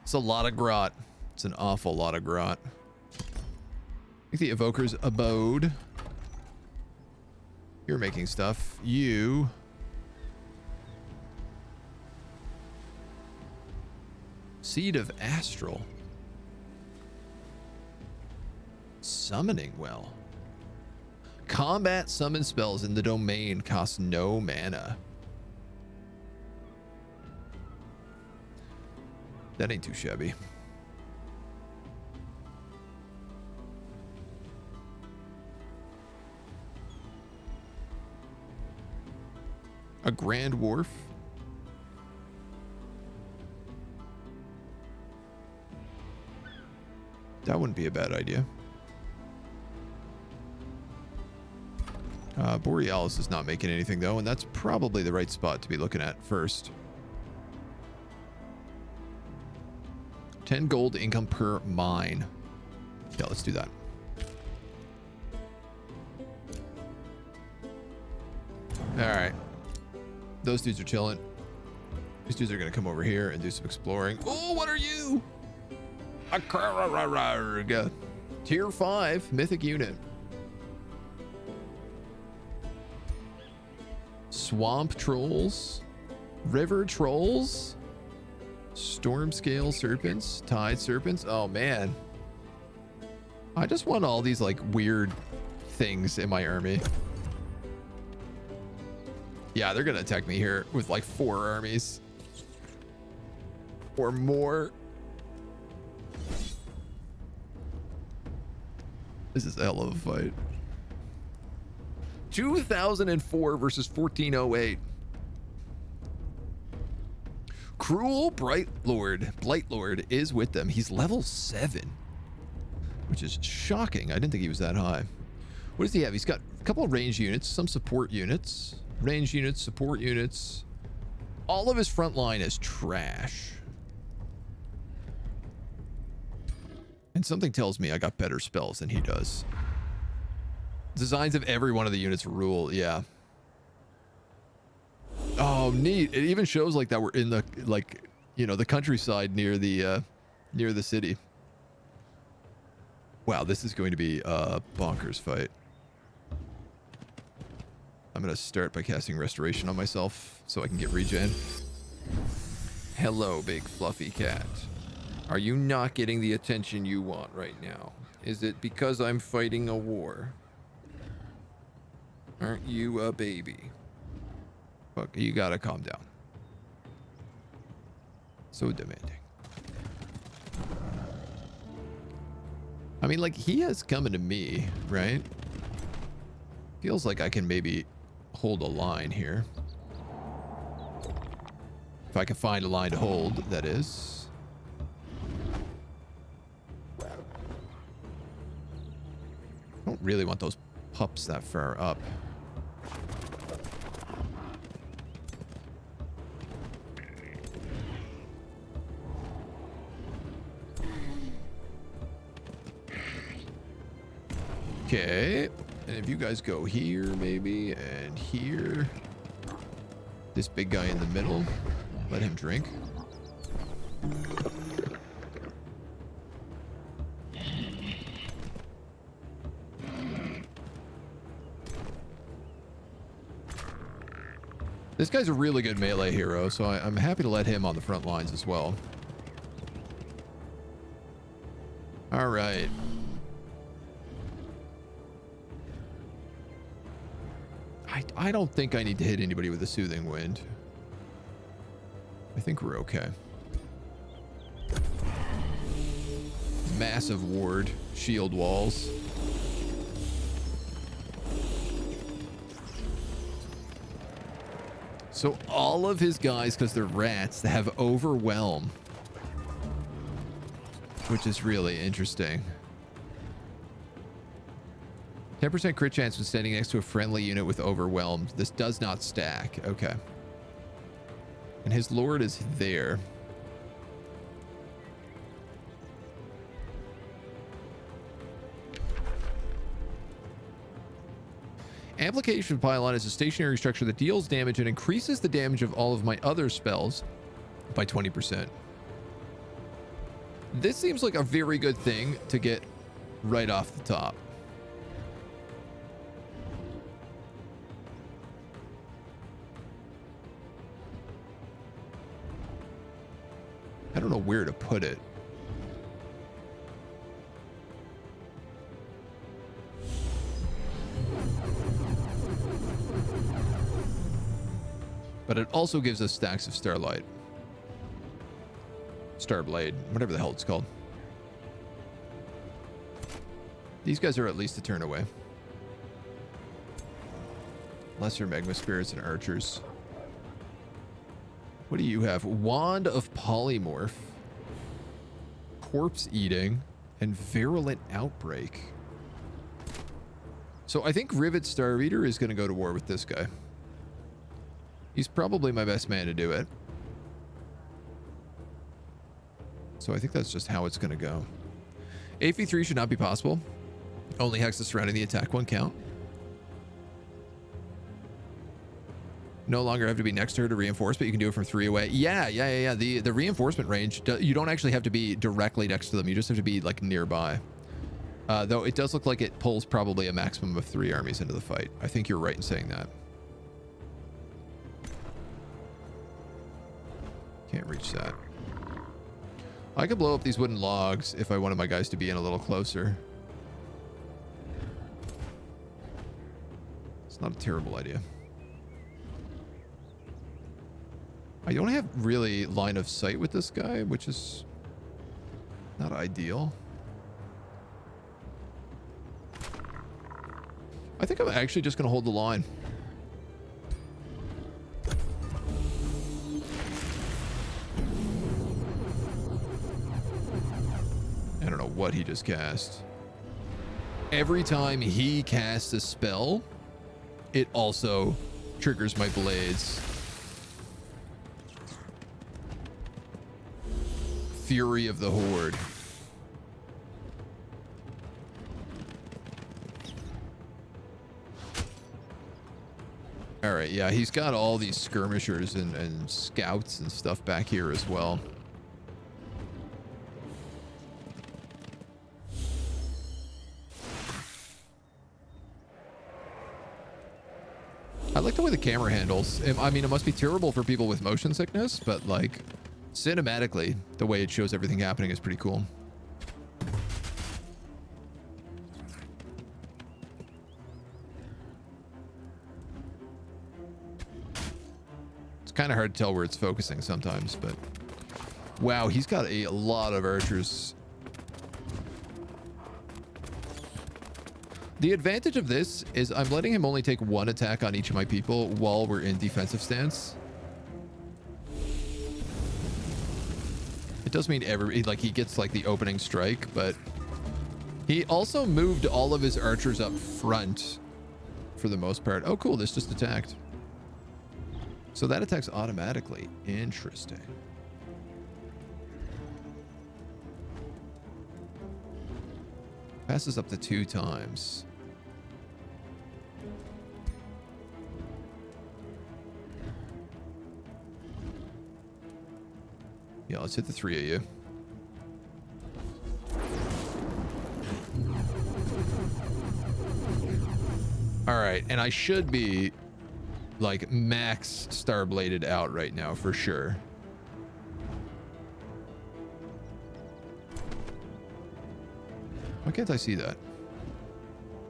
It's a lot of grot. It's an awful lot of grot. I think the Evoker's Abode. You're making stuff. You. Seed of Astral. Summoning Well. Combat summon spells in the domain cost no mana. That ain't too shabby. A Grand Wharf. That wouldn't be a bad idea. Borealis is not making anything though, and that's probably the right spot to be looking at first. 10 gold income per mine. Yeah, let's do that. All right. Those dudes are chilling. These dudes are going to come over here and do some exploring. Oh, what are you? A Tier 5 mythic unit. Swamp trolls. River trolls. Storm scale serpents. Tide serpents. Oh, man. I just want all these, like, weird things in my army. Yeah, they're gonna attack me here with like 4 armies or more. This is a hell of a fight. 2004 versus 1408. Cruel Blight Lord is with them. He's level 7, which is shocking. I didn't think he was that high. What does he have? He's got a couple of range units, some support units. Range units, support units. All of his front line is trash. And something tells me I got better spells than he does. Designs of every one of the units rule, yeah. Oh, neat. It even shows like that we're in the, like, you know, the countryside near the city. Wow, this is going to be a bonkers fight. I'm going to start by casting Restoration on myself so I can get regen. Hello, big fluffy cat. Are you not getting the attention you want right now? Is it because I'm fighting a war? Aren't you a baby? Fuck, you gotta calm down. So demanding. I mean, like, he is coming to me, right? Feels like I can maybe hold a line here. If I can find a line to hold, that is. I don't really want those pups that far up. Okay. And if you guys go here, maybe, and here. This big guy in the middle. Let him drink. This guy's a really good melee hero, so I'm happy to let him on the front lines as well. All right. I don't think I need to hit anybody with a Soothing Wind. I think we're okay. Massive ward, shield walls. So all of his guys, because they're rats, they have Overwhelm, which is really interesting. 10% crit chance when standing next to a friendly unit with Overwhelmed. This does not stack. Okay. And his lord is there. Amplification Pylon is a stationary structure that deals damage and increases the damage of all of my other spells by 20%. This seems like a very good thing to get right off the top. I don't know where to put it. But it also gives us stacks of Starlight. Starblade, whatever the hell it's called. These guys are at least a turn away. Lesser Magma Spirits and Archers. What do you have? Wand of Polymorph. Corpse Eating. and virulent outbreak. So I think Rivet Star Reader is going to go to war with this guy. He's probably my best man to do it. So I think that's just how it's going to go. AV3 should not be possible. Only hexes surrounding the attack one count. No longer have to be next to her to reinforce, but you can do it from 3 away. Yeah. The reinforcement range, you don't actually have to be directly next to them. You just have to be like nearby. Though it does look like it pulls probably a maximum of 3 armies into the fight. I think you're right in saying that. Can't reach that. I could blow up these wooden logs if I wanted my guys to be in a little closer. It's not a terrible idea. I don't have really line of sight with this guy, which is not ideal. I think I'm actually just going to hold the line. I don't know what he just cast. Every time he casts a spell, it also triggers my blades. Fury of the Horde. All right, yeah, he's got all these skirmishers and scouts and stuff back here as well. I like the way the camera handles. I mean, it must be terrible for people with motion sickness, but like cinematically, the way it shows everything happening is pretty cool. It's kind of hard to tell where it's focusing sometimes, but wow, he's got a lot of archers. The advantage of this is I'm letting him only take 1 attack on each of my people while we're in defensive stance. It does mean he gets like the opening strike, but he also moved all of his archers up front for the most part. Oh, cool. This just attacked. So that attacks automatically. Interesting. Passes up to 2 times. Yeah, let's hit the 3 of you. All right, and I should be like max starbladed out right now for sure. Why can't I see that?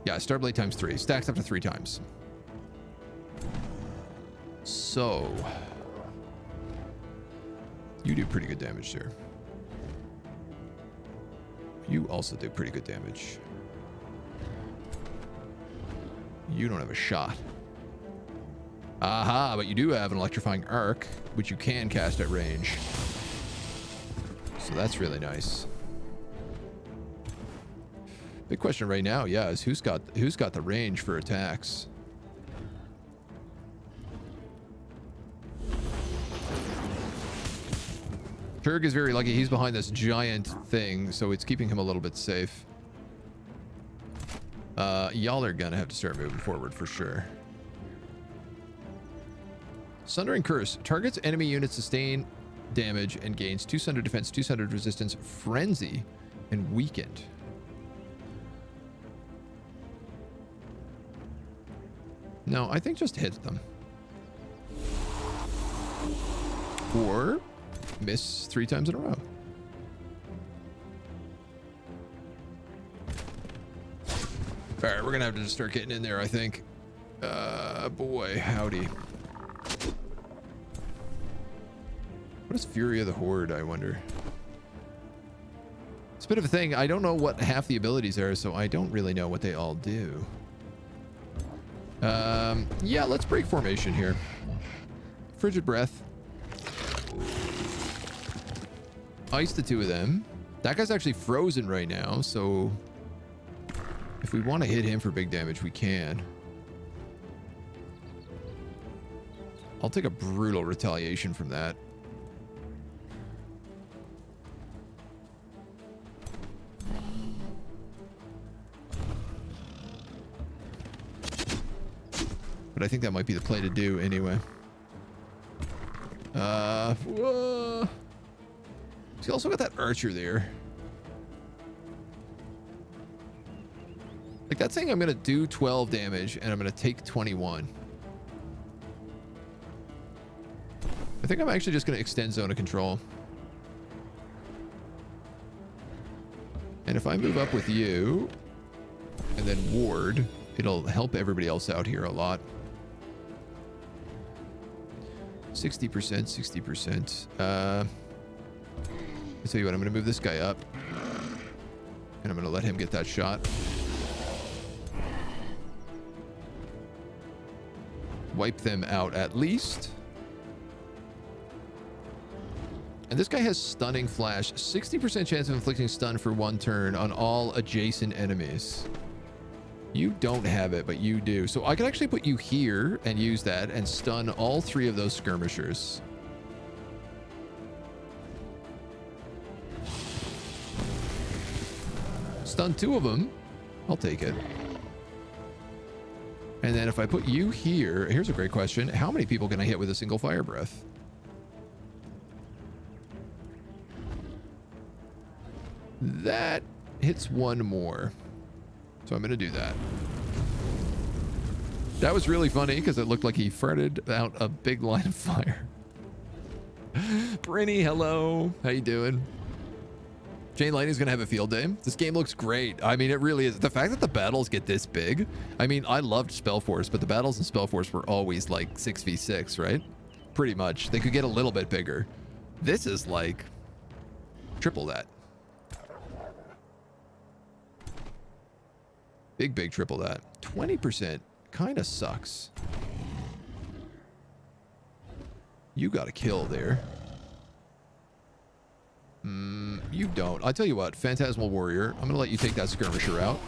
Yeah, starblade times 3. Stacks up to 3 times. So you do pretty good damage there. You also do pretty good damage. You don't have a shot. Aha, but you do have an electrifying arc, which you can cast at range. So that's really nice. Big question right now, yeah, is who's got the range for attacks? Turg is very lucky. He's behind this giant thing, so it's keeping him a little bit safe. Y'all are gonna have to start moving forward for sure. Sundering Curse. Targets enemy units sustain damage and gains 2 sundered defense, 2 sundered resistance, frenzy, and weakened. No, I think just hit them. Or miss 3 times in a row. All right, we're gonna have to just start getting in there, I think. Boy, howdy. What is Fury of the Horde, I wonder? It's a bit of a thing. I don't know what half the abilities are, so I don't really know what they all do. Yeah, let's break formation here. Frigid Breath. Ice the 2 of them. That guy's actually frozen right now, so if we want to hit him for big damage, we can. I'll take a brutal retaliation from that. But I think that might be the play to do anyway. Whoa. He's also got that archer there. Like, that's saying I'm going to do 12 damage and I'm going to take 21. I think I'm actually just going to extend zone of control. And if I move up with you and then ward, it'll help everybody else out here a lot. 60%, 60%. I'll tell you what, I'm going to move this guy up. And I'm going to let him get that shot. Wipe them out at least. And this guy has stunning flash. 60% chance of inflicting stun for 1 turn on all adjacent enemies. You don't have it, but you do. So I could actually put you here and use that and stun all 3 of those skirmishers. Stun 2 of them. I'll take it. And then if I put you here, here's a great question. How many people can I hit with a single fire breath? That hits 1 more. So I'm going to do that. That was really funny because it looked like he farted out a big line of fire. Brinny, hello. How you doing? Chain Lightning's going to have a field day. This game looks great. I mean, it really is. The fact that the battles get this big. I mean, I loved Spellforce, but the battles in Spellforce were always like 6v6, right? Pretty much. They could get a little bit bigger. This is like triple that. Big triple that. 20% kind of sucks. You got a kill there. You don't. I'll tell you what, Phantasmal Warrior, I'm going to let you take that skirmisher out.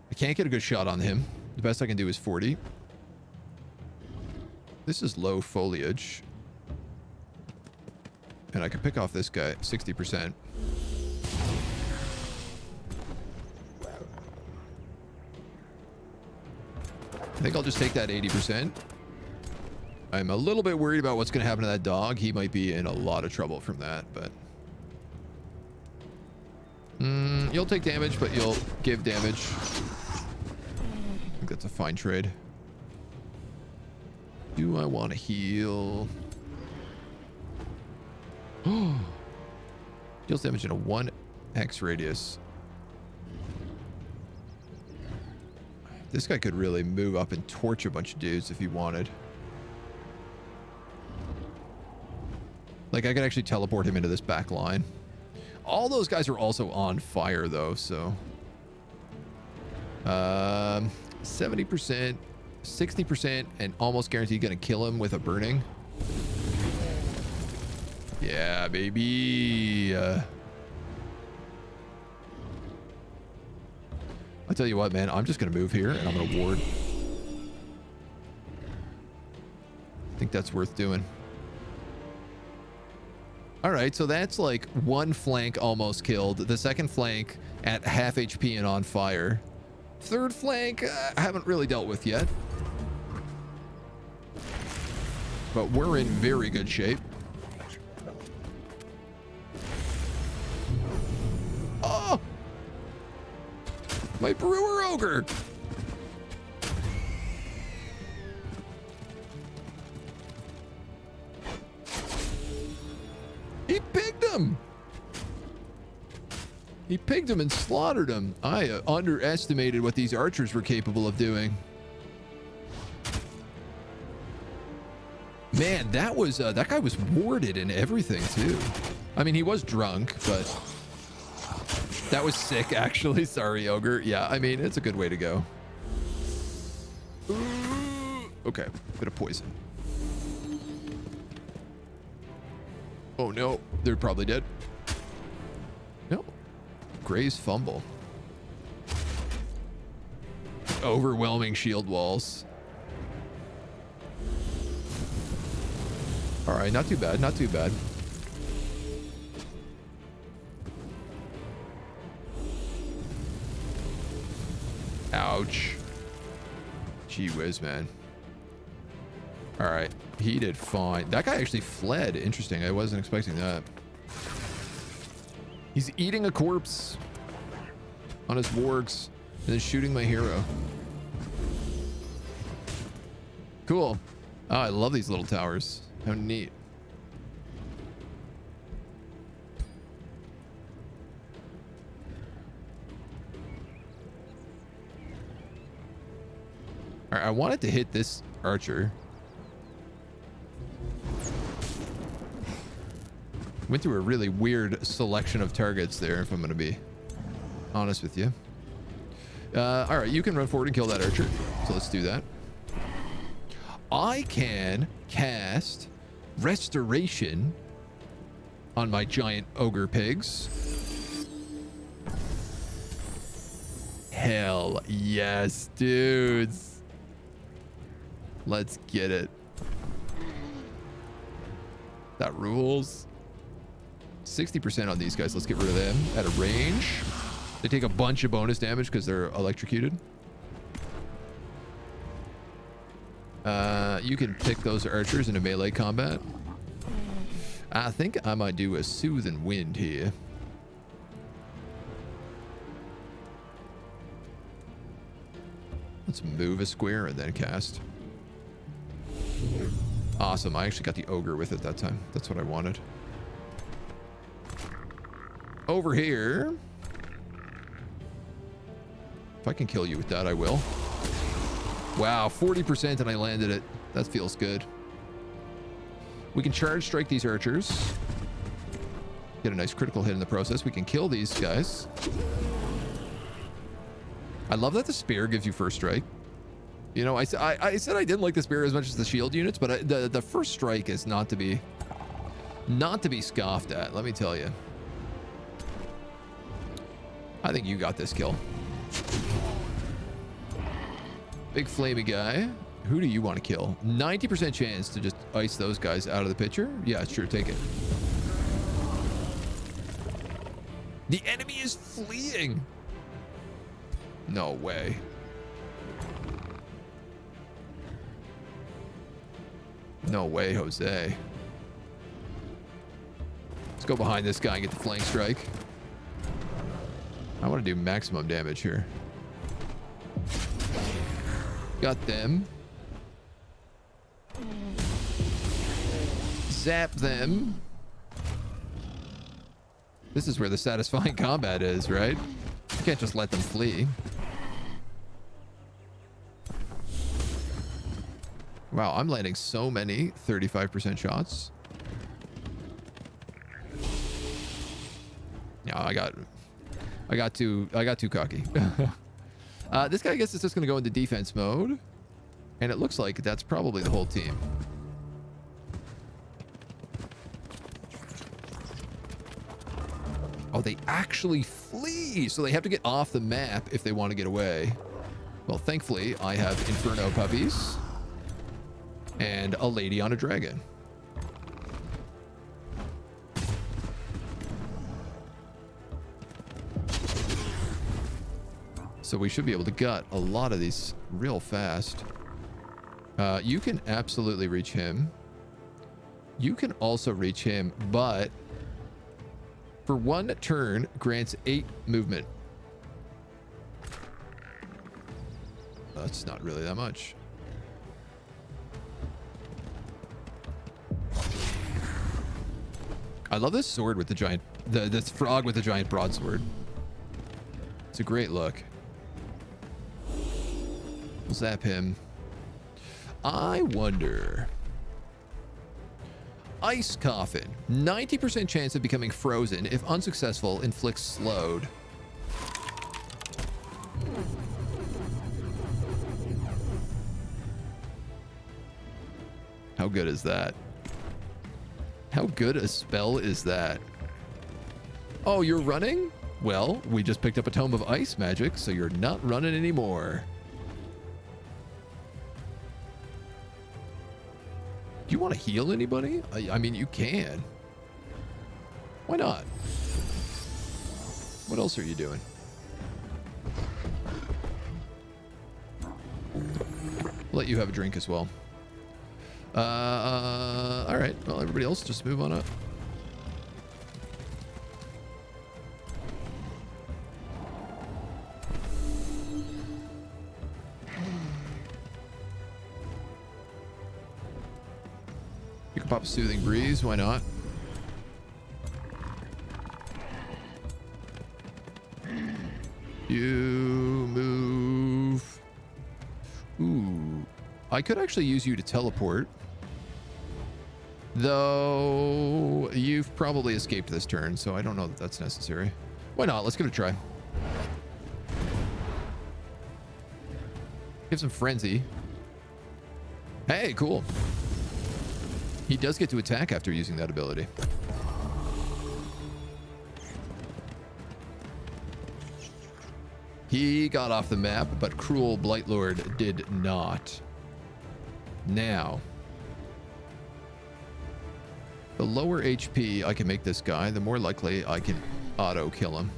I can't get a good shot on him. The best I can do is 40. This is low foliage. And I can pick off this guy 60%. I think I'll just take that 80%. I'm a little bit worried about what's going to happen to that dog. He might be in a lot of trouble from that, but... you'll take damage, but you'll give damage. I think that's a fine trade. Do I want to heal? Deals damage in a 1x radius. This guy could really move up and torch a bunch of dudes if he wanted. Like, I could actually teleport him into this back line. All those guys are also on fire, though, so... 70%, 60%, and almost guaranteed gonna kill him with a burning. Yeah, baby. I'll tell you what, man. I'm just going to move here, and I'm going to ward. I think that's worth doing. All right, so that's like 1 flank almost killed. The second flank at half HP and on fire. Third flank, I haven't really dealt with yet. But we're in very good shape. Oh! My brewer ogre! He pigged him! He pigged him and slaughtered him. I underestimated what these archers were capable of doing. Man, that was that guy was warded and everything too. I mean, he was drunk, but that was sick, actually. Sorry, ogre. Yeah, I mean, it's a good way to go. Ooh. Okay, bit of poison. Oh no, they're probably dead. No. Gray's fumble. Overwhelming shield walls. All right, not too bad, not too bad. Ouch. Gee whiz, man. All right, he did fine. That guy actually fled. Interesting. I wasn't expecting that. He's eating a corpse on his wargs and then shooting my hero. Cool. Oh, I love these little towers. How neat. All right, I wanted to hit this archer. Went through a really weird selection of targets there, if I'm going to be honest with you. All right, you can run forward and kill that archer. So let's do that. I can cast Restoration on my giant ogre pigs. Hell yes, dudes. Let's get it. That rules. 60% on these guys. Let's get rid of them at a range. They take a bunch of bonus damage because they're electrocuted. You can pick those archers into melee combat. I think I might do a Soothing Wind here. Let's move a square and then cast. Awesome. I actually got the ogre with it that time. That's what I wanted. Over here. If I can kill you with that, I will. Wow, 40% and I landed it. That feels good. We can charge strike these archers. Get a nice critical hit in the process. We can kill these guys. I love that the spear gives you first strike. You know, I said I didn't like the spear as much as the shield units, but the first strike is not to be scoffed at, let me tell you. I think you got this kill. Big flamey guy. Who do you want to kill? 90% chance to just ice those guys out of the picture? Yeah, sure, take it. The enemy is fleeing. No way. No way, Jose. Let's go behind this guy and get the flank strike. I want to do maximum damage here. Got them. Zap them. This is where the satisfying combat is, right? You can't just let them flee. Wow, I'm landing so many 35% shots. No, I got too cocky. This guy, I guess, is just going to go into defense mode. And it looks like that's probably the whole team. Oh, they actually flee. So they have to get off the map if they want to get away. Well, thankfully, I have Inferno puppies. And a lady on a dragon. So we should be able to gut a lot of these real fast. You can absolutely reach him. You can also reach him, but for one turn grants 8 movement. That's not really that much. I love this sword with the giant, this frog with the giant broadsword. It's a great look. We'll zap him. I wonder. Ice Coffin. 90% chance of becoming frozen. If unsuccessful, inflicts slowed. How good is that? How How good a spell is that? Oh, you're running? Well, we just picked up a Tome of Ice magic, so you're not running anymore. Do you want to heal anybody? I mean, you can. Why not? What else are you doing? I'll let you have a drink as well. All right. Well, everybody else just move on up. You can pop a Soothing Breeze. Why not? You move. Ooh. I could actually use you to teleport. Though you've probably escaped this turn, so I don't know that that's necessary. Why not? Let's give it a try. Give some frenzy. Hey, cool. He does get to attack after using that ability. He got off the map, but Cruel Blightlord did not. Now, the lower HP I can make this guy, the more likely I can auto kill him.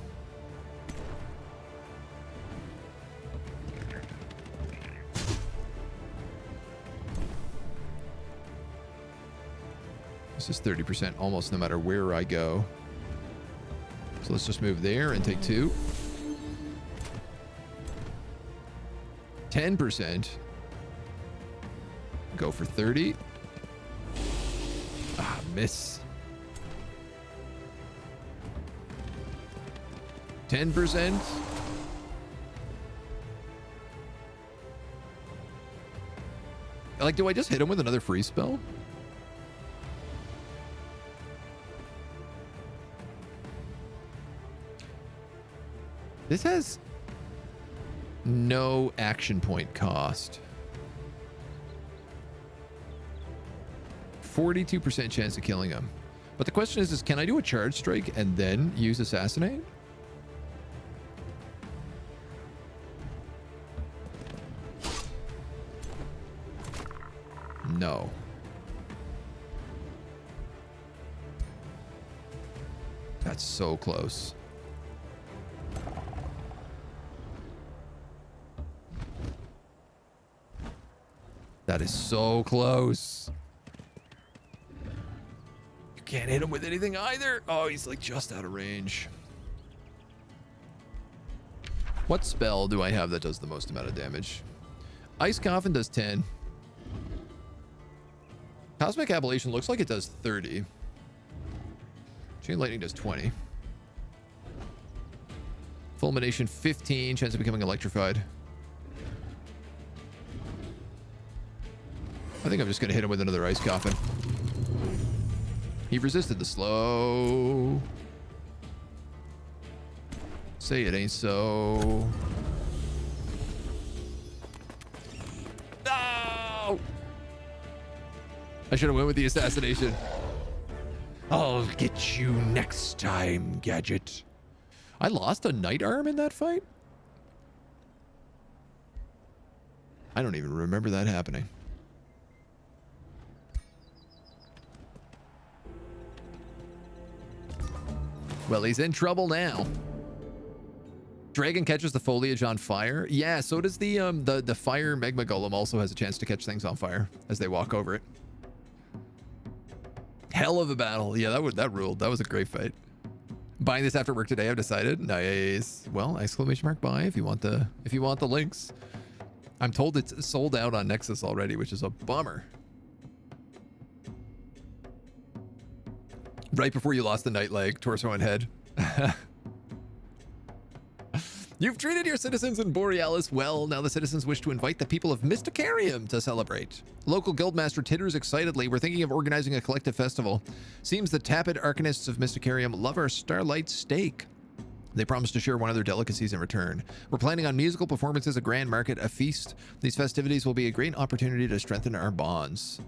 This is 30% almost no matter where I go. So let's just move there and take 2. 10%. Go for 30. Ah, miss. 10%. Like, do I just hit him with another free spell? This has no action point cost. 42% chance of killing him. But the question is can I do a charge strike and then use assassinate? No. That's so close. That is so close. You can't hit him with anything either. Oh, he's like just out of range. What spell do I have that does the most amount of damage? Ice Coffin does 10. Cosmic Ablation looks like it does 30. Chain Lightning does 20. Fulmination 15. Chance of becoming electrified. I think I'm just going to hit him with another Ice Coffin. He resisted the slow. Say it ain't so. No! I should have went with the assassination. I'll get you next time, Gadget. I lost a Knight Arm in that fight? I don't even remember that happening. Well, he's in trouble now. Dragon catches the foliage on fire. Yeah, so does the fire magma golem also has a chance to catch things on fire as they walk over it. Hell of a battle. Yeah, that ruled. That was a great fight. Buying this after work today, I've decided. Nice. Well, !buy if you want the links. I'm told it's sold out on Nexus already, which is a bummer. Right before you lost the night leg, torso and head. You've treated your citizens in Borealis well. Now the citizens wish to invite the people of Mysticarium to celebrate. Local guildmaster titters excitedly. We're thinking of organizing a collective festival. Seems the tepid arcanists of Mysticarium love our starlight steak. They promise to share one of their delicacies in return. We're planning on musical performances, a grand market, a feast. These festivities will be a great opportunity to strengthen our bonds.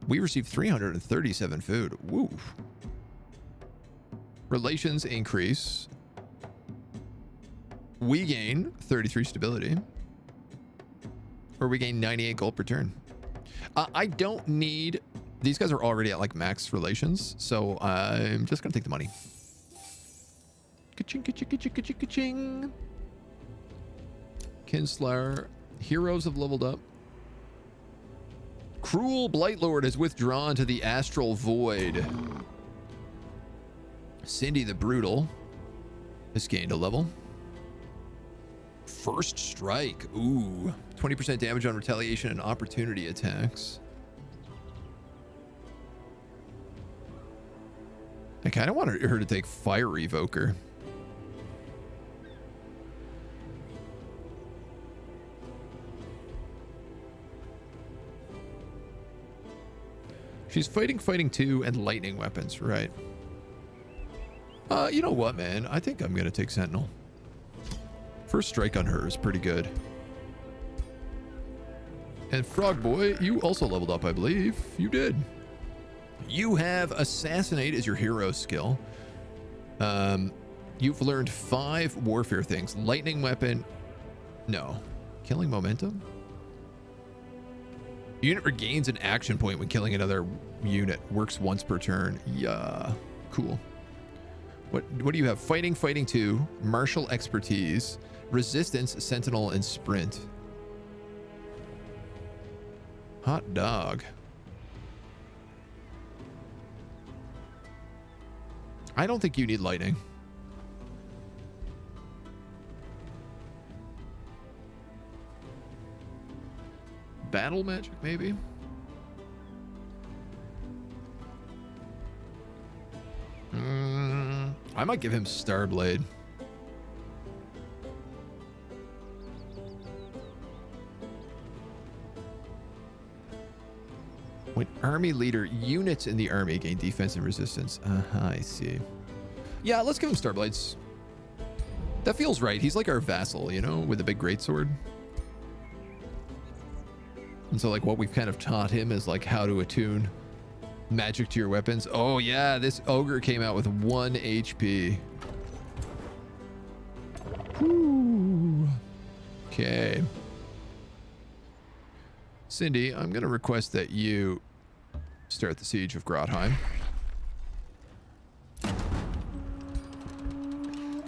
We received 337 food. Woo. Relations increase. We gain 33 stability. Or we gain 98 gold per turn. I don't need... These guys are already at like max relations, so I'm just going to take the money. Ka-ching, ka-ching, ka-ching, ka-ching, ka-ching. Kinslayer. Heroes have leveled up. Cruel Blight Lord has withdrawn to the astral void. Cindy the Brutal has gained a level. First Strike. Ooh. 20% damage on retaliation and opportunity attacks. I kind of wanted her to take Fire Evoker. She's fighting 2, and lightning weapons, right? You know what, man? I think I'm going to take Sentinel. First Strike on her is pretty good. And Frog Boy, you also leveled up, I believe. You did. You have Assassinate as your hero skill. You've learned 5 warfare things. Lightning weapon. No. Killing momentum? Unit regains an action point when killing another unit. Works once per turn. Yeah. Cool. What do you have? Fighting 2. Martial expertise. Resistance, sentinel, and sprint. Hot dog. I don't think you need lightning. Battle magic, maybe? I might give him Starblade. When army leader, units in the army gain defense and resistance. I see. Yeah, let's give him Starblades. That feels right. He's like our vassal, you know, with a big greatsword. And so like what we've kind of taught him is like how to attune magic to your weapons. Oh yeah, this ogre came out with 1 HP. Whew. Okay. Cindy, I'm going to request that you start the siege of Grotheim.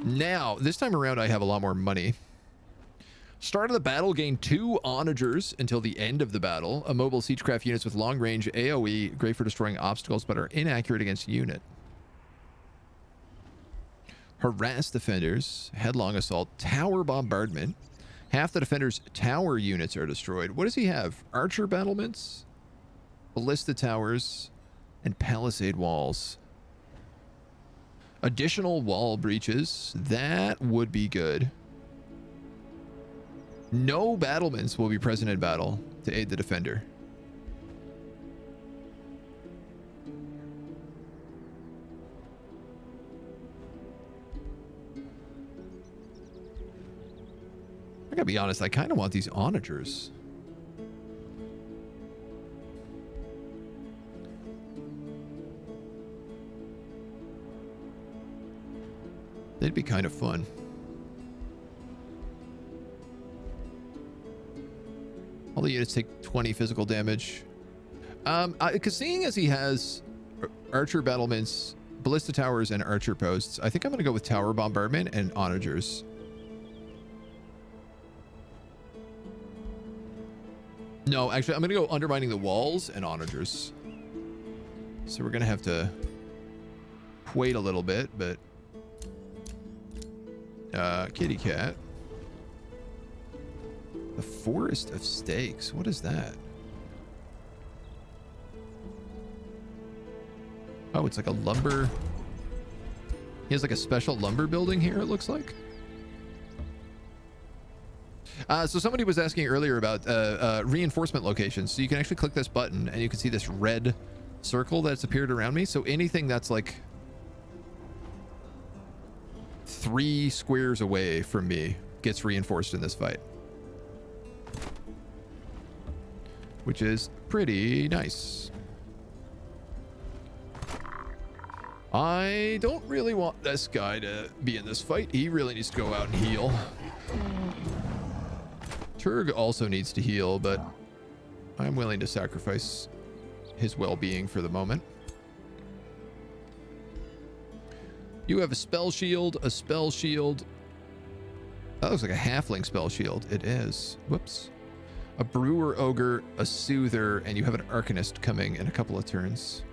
Now, this time around I have a lot more money. Start of the battle, gain 2 onagers until the end of the battle. Immobile siegecraft units with long range AoE, great for destroying obstacles but are inaccurate against unit. Harass defenders, headlong assault, tower bombardment. Half the defender's tower units are destroyed. What does he have? Archer battlements, ballista towers, and palisade walls. Additional wall breaches. That would be good. No battlements will be present in battle to aid the defender. I gotta be honest, I kind of want these onagers. They'd be kind of fun. All the units take 20 physical damage. Because seeing as he has archer battlements, ballista towers, and archer posts, I think I'm going to go with tower bombardment and onagers. No, actually, I'm going to go undermining the walls and onagers. So we're going to have to wait a little bit, but... kitty cat. The Forest of Stakes. What is that? Oh, it's like a lumber... He has like a special lumber building here, it looks like. So somebody was asking earlier about reinforcement locations. So you can actually click this button and you can see this red circle that's appeared around me. So anything that's like 3 squares away from me gets reinforced in this fight. Which is pretty nice. I don't really want this guy to be in this fight. He really needs to go out and heal. Turg also needs to heal, but I'm willing to sacrifice his well-being for the moment. You have a spell shield, a spell shield. That looks like a halfling spell shield. It is. Whoops. A brewer ogre, a soother, and you have an arcanist coming in a couple of turns.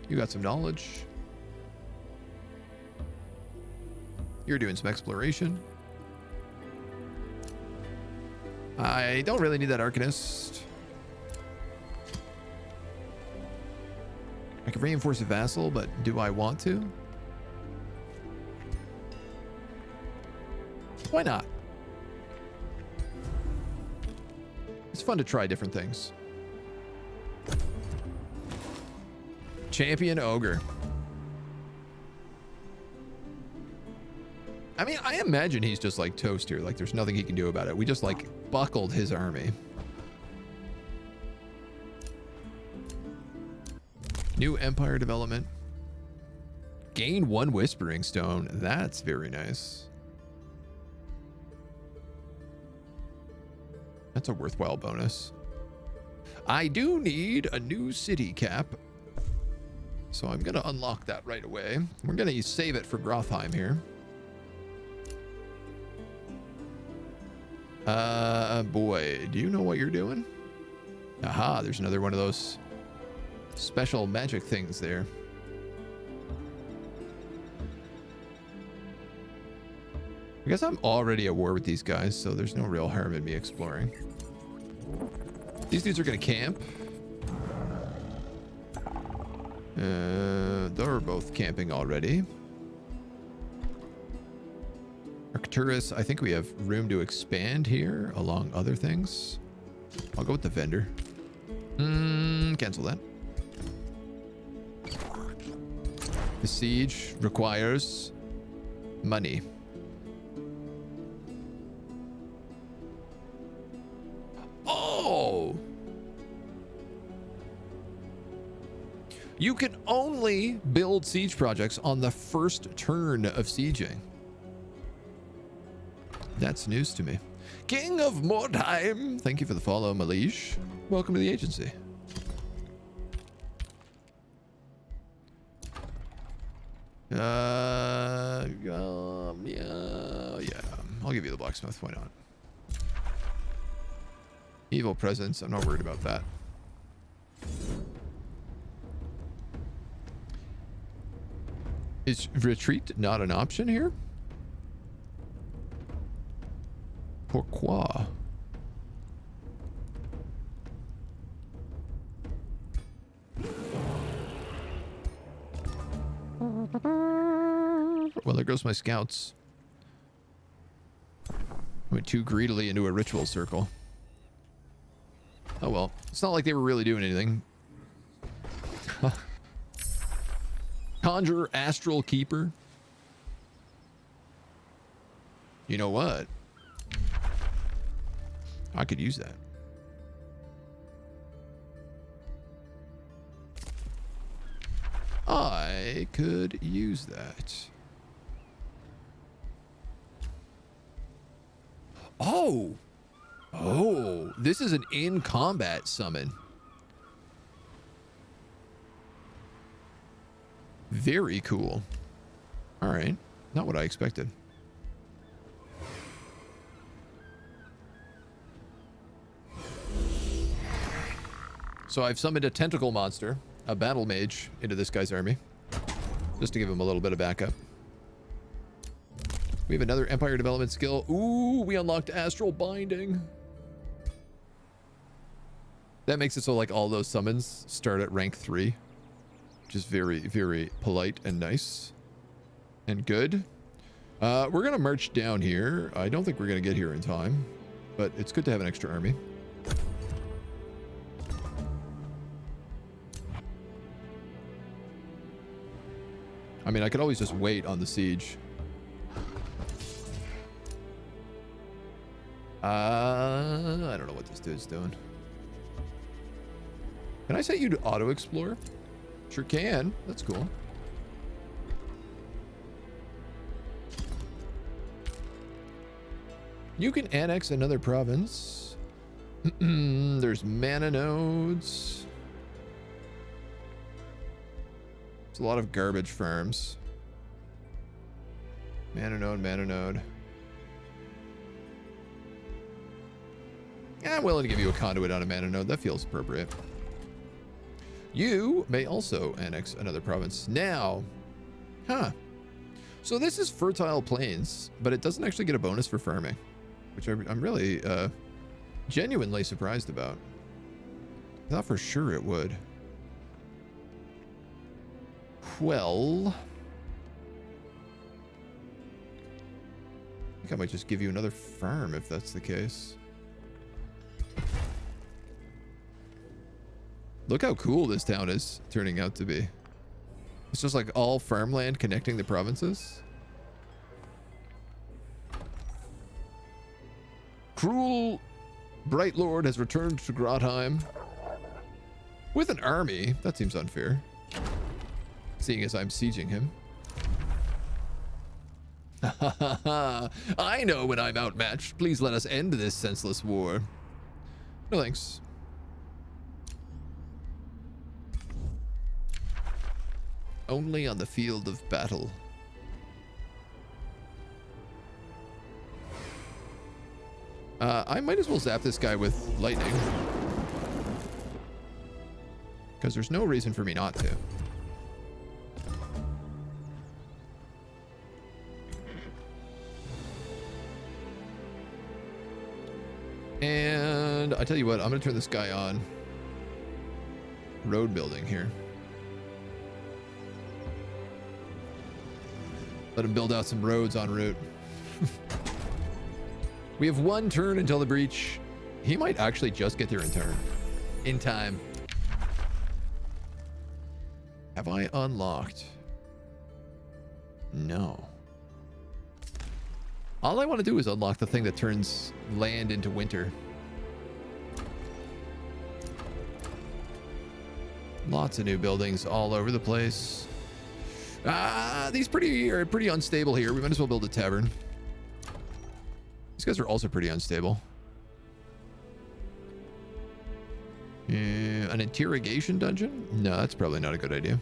You got some knowledge. You're doing some exploration. I don't really need that arcanist. I can reinforce a vassal, but do I want to? Why not? It's fun to try different things. Champion ogre. I mean, I imagine he's just like toast here. Like there's nothing he can do about it. We just like buckled his army. New empire development. Gain 1 whispering stone. That's very nice. That's a worthwhile bonus. I do need a new city cap. So I'm going to unlock that right away. We're going to save it for Grotheim here. Boy, do you know what you're doing? Aha, there's another one of those special magic things there. I guess I'm already at war with these guys, so there's no real harm in me exploring. These dudes are going to camp. They're both camping already. Arcturus, I think we have room to expand here along other things. I'll go with the vendor. Cancel that. The siege requires money. Oh! You can only build siege projects on the first turn of sieging. That's news to me. King of Mordheim, thank you for the follow, Malish. Welcome to the agency. Yeah. I'll give you the blacksmith. Why not? Evil presence. I'm not worried about that. Is retreat not an option here? Pourquoi? Well, there goes my scouts. Went too greedily into a ritual circle. Oh well, it's not like they were really doing anything. Conjure Astral Keeper. You know what? I could use that. I could use that. Oh! Oh, this is an in-combat summon. Very cool. All right. Not what I expected. So I've summoned a tentacle monster, a battle mage, into this guy's army. Just to give him a little bit of backup. We have another empire development skill. Ooh, we unlocked astral binding. That makes it so like all those summons start at rank 3. Which is very, very polite and nice. And good. We're going to march down here. I don't think we're going to get here in time. But it's good to have an extra army. I mean, I could always just wait on the siege. I don't know what this dude's doing. Can I set you to auto-explore? Sure can. That's cool. You can annex another province. There's mana nodes. It's a lot of garbage farms. Mana node, mana node. Yeah, I'm willing to give you a conduit on a mana node. That feels appropriate. You may also annex another province. Now, so this is fertile plains, but it doesn't actually get a bonus for farming, which I'm really genuinely surprised about. I thought for sure it would. Well, I think I might just give you another farm if that's the case. Look how cool this town is turning out to be. It's just like all farmland connecting the provinces. Cruel Bright Lord has returned to Grotheim with an army. That seems unfair, seeing as I'm sieging him. I know when I'm outmatched. Please let us end this senseless war. No thanks. Only on the field of battle. I might as well zap this guy with lightning, because there's no reason for me not to. And I tell you what, I'm going to turn this guy on road building here. Let him build out some roads en route. We have one turn until the breach. He might actually just get there in time. Have I unlocked? No. All I want to do is unlock the thing that turns land into winter. Lots of new buildings all over the place. These are pretty unstable here. We might as well build a tavern. These guys are also pretty unstable. An interrogation dungeon? No, that's probably not a good idea.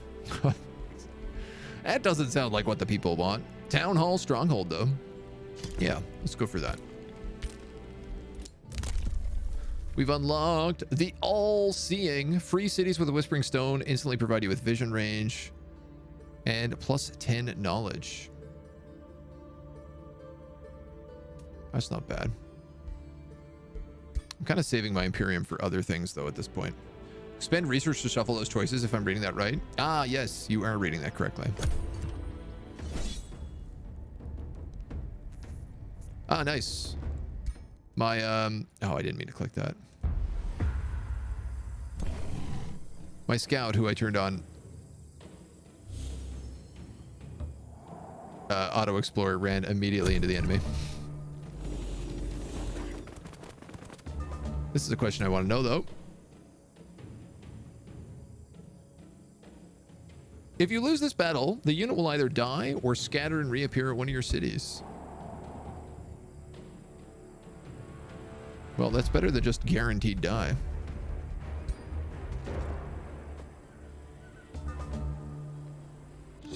That doesn't sound like what the people want. Town Hall Stronghold, though. Yeah, let's go for that. We've unlocked the All-Seeing. Free cities with a Whispering Stone instantly provide you with vision range and plus 10 knowledge. That's not bad. I'm kind of saving my Imperium for other things, though, at this point. Spend research to shuffle those choices, if I'm reading that right. Ah, yes, you are reading that correctly. Ah, nice. My, oh, I didn't mean to click that. My scout, who I turned on Auto Explorer, ran immediately into the enemy. This is a question I want to know, though. If you lose this battle, the unit will either die or scatter and reappear at one of your cities. Well, that's better than just guaranteed die.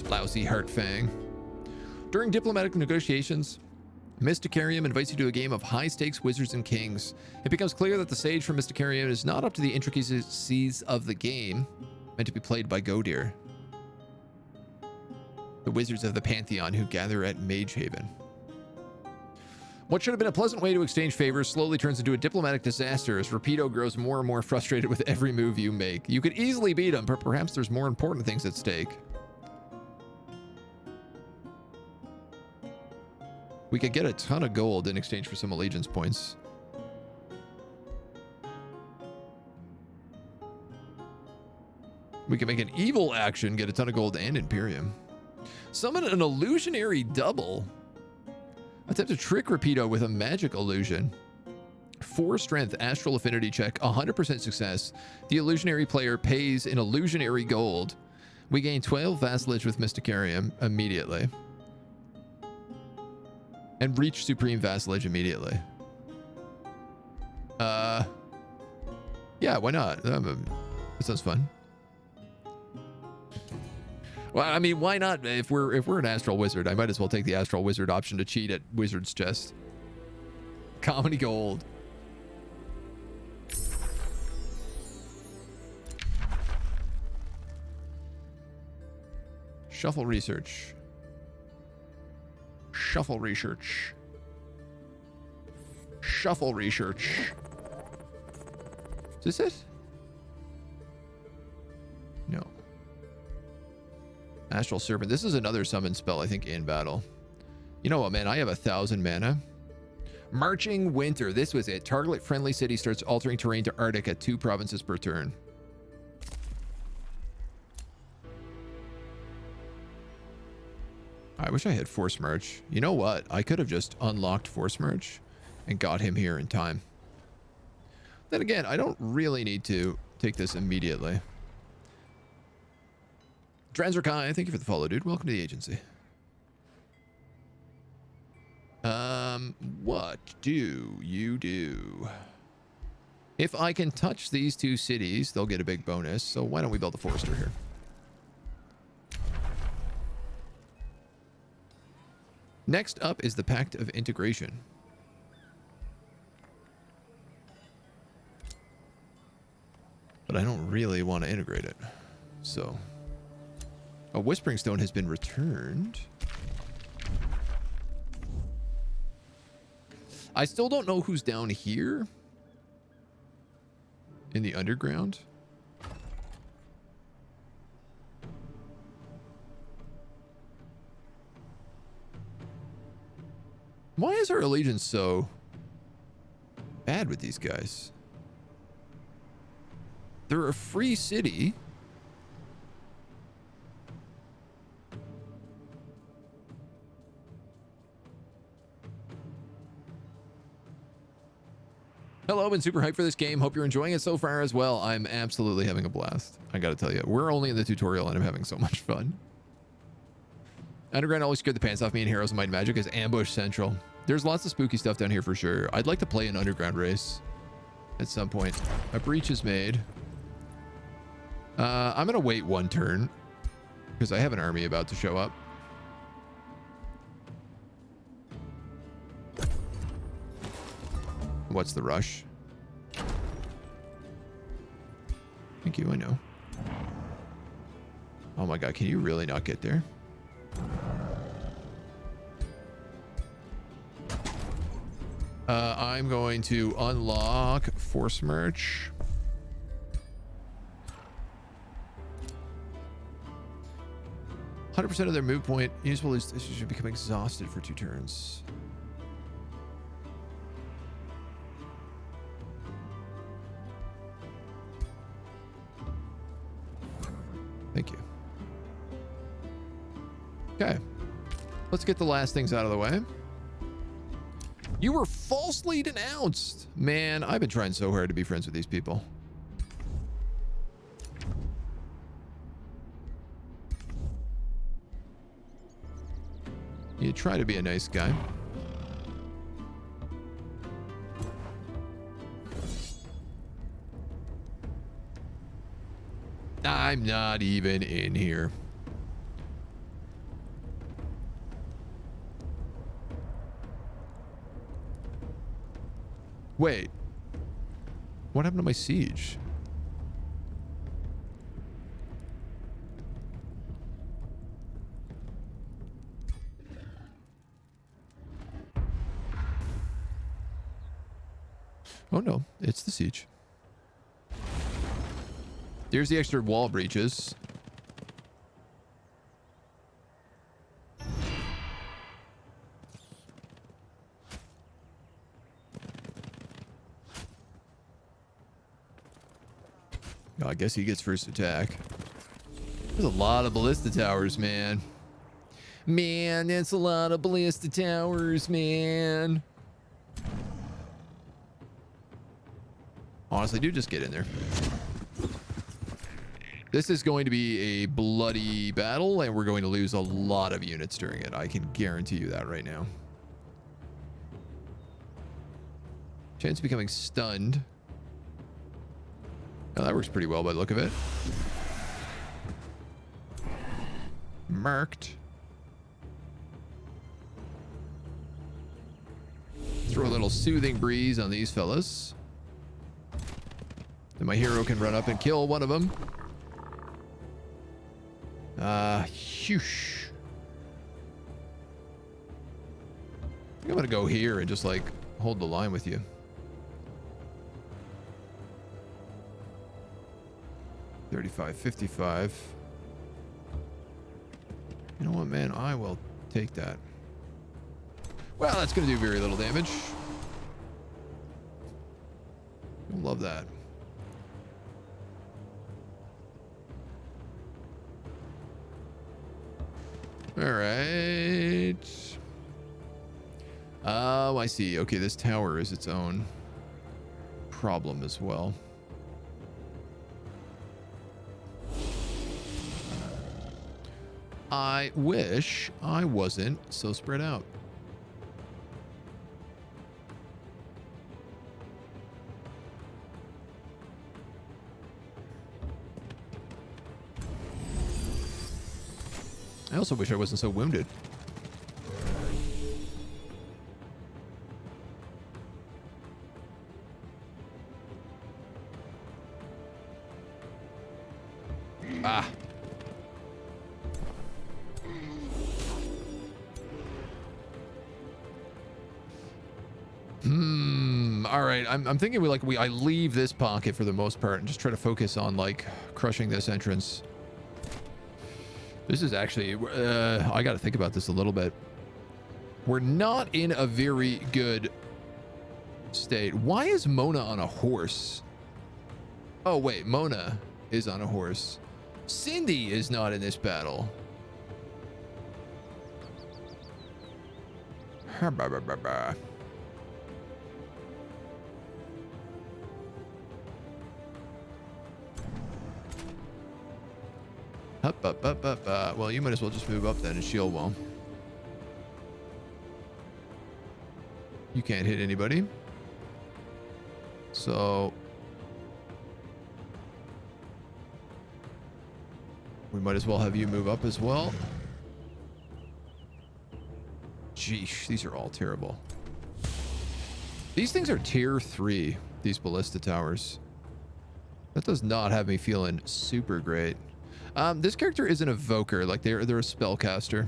Lousy Heartfang. During diplomatic negotiations, Mysticarium invites you to a game of high-stakes Wizards and Kings. It becomes clear that the sage from Mysticarium is not up to the intricacies of the game, meant to be played by Godir, the wizards of the Pantheon who gather at Magehaven. What should have been a pleasant way to exchange favors slowly turns into a diplomatic disaster as Rapido grows more and more frustrated with every move you make. You could easily beat him, but perhaps there's more important things at stake. We could get a ton of gold in exchange for some allegiance points. We can make an evil action, get a ton of gold and Imperium. Summon an illusionary double. Attempt to trick Rapido with a magic illusion. 4 strength astral affinity check, 100% success. The illusionary player pays an illusionary gold. We gain 12 vassalage with Mysticarium immediately. And reach supreme vassalage immediately. Yeah, why not? That sounds fun. Well, I mean, why not? If we're an astral wizard, I might as well take the astral wizard option to cheat at Wizard's Chest. Comedy gold. Shuffle research. Shuffle research. Shuffle research. Is this it? No. Astral Serpent. This is another summon spell, I think, in battle. You know what, man? I have 1,000 mana. Marching Winter. This was it. Target friendly city starts altering terrain to Arctic at 2 provinces per turn. I wish I had Force March. You know what? I could have just unlocked Force March and got him here in time. Then again, I don't really need to take this immediately. Dranzerkai, thank you for the follow, dude. Welcome to the agency. What do you do? If I can touch these 2 cities, they'll get a big bonus. So why don't we build a forester here? Next up is the Pact of Integration. But I don't really want to integrate it. So, a Whispering Stone has been returned. I still don't know who's down here in the underground. Why is our allegiance so bad with these guys? They're a free city. Hello, been super hyped for this game. Hope you're enjoying it so far as well. I'm absolutely having a blast. I gotta tell you, we're only in the tutorial and I'm having so much fun. Underground always scared the pants off me in Heroes of Might and Magic as Ambush Central. There's lots of spooky stuff down here for sure. I'd like to play an underground race at some point. A breach is made. I'm gonna wait 1 turn because I have an army about to show up. What's the rush? Thank you, I know. Oh my god, can you really not get there? I'm going to unlock Force Merch. % of their move point useful is should become exhausted for 2 turns. Thank you. Okay. Let's get the last things out of the way. You were falsely denounced. Man, I've been trying so hard to be friends with these people. You try to be a nice guy. I'm not even in here. Wait. What happened to my siege? Oh no, it's the siege. There's the extra wall breaches. I guess he gets first attack. There's a lot of ballista towers, man. Man, that's a lot of ballista towers, man. Honestly, dude, just get in there. This is going to be a bloody battle, and we're going to lose a lot of units during it. I can guarantee you that right now. Chance of becoming stunned. Oh, that works pretty well by the look of it. Marked. Throw a little soothing breeze on these fellas. Then my hero can run up and kill one of them. Whoosh. I think I'm gonna go here and just like hold the line with you. 35, 55. You know what, man? I will take that. Well, that's gonna do very little damage. You'll love that. All right. Oh, I see. Okay, this tower is its own problem as well. I wish I wasn't so spread out. I also wish I wasn't so wounded. Ah. All right. I'm thinking I leave this pocket for the most part and just try to focus on like crushing this entrance. This is actually, I got to think about this a little bit. We're not in a very good state. Why is Mona on a horse? Oh, wait, Mona is on a horse. Cindy is not in this battle. Up. Well, you might as well just move up then and shield wall. You can't hit anybody. So we might as well have you move up as well. Jeesh, these are all terrible. These things are tier 3, these ballista towers. That does not have me feeling super great. This character is an evoker, like they're a spellcaster.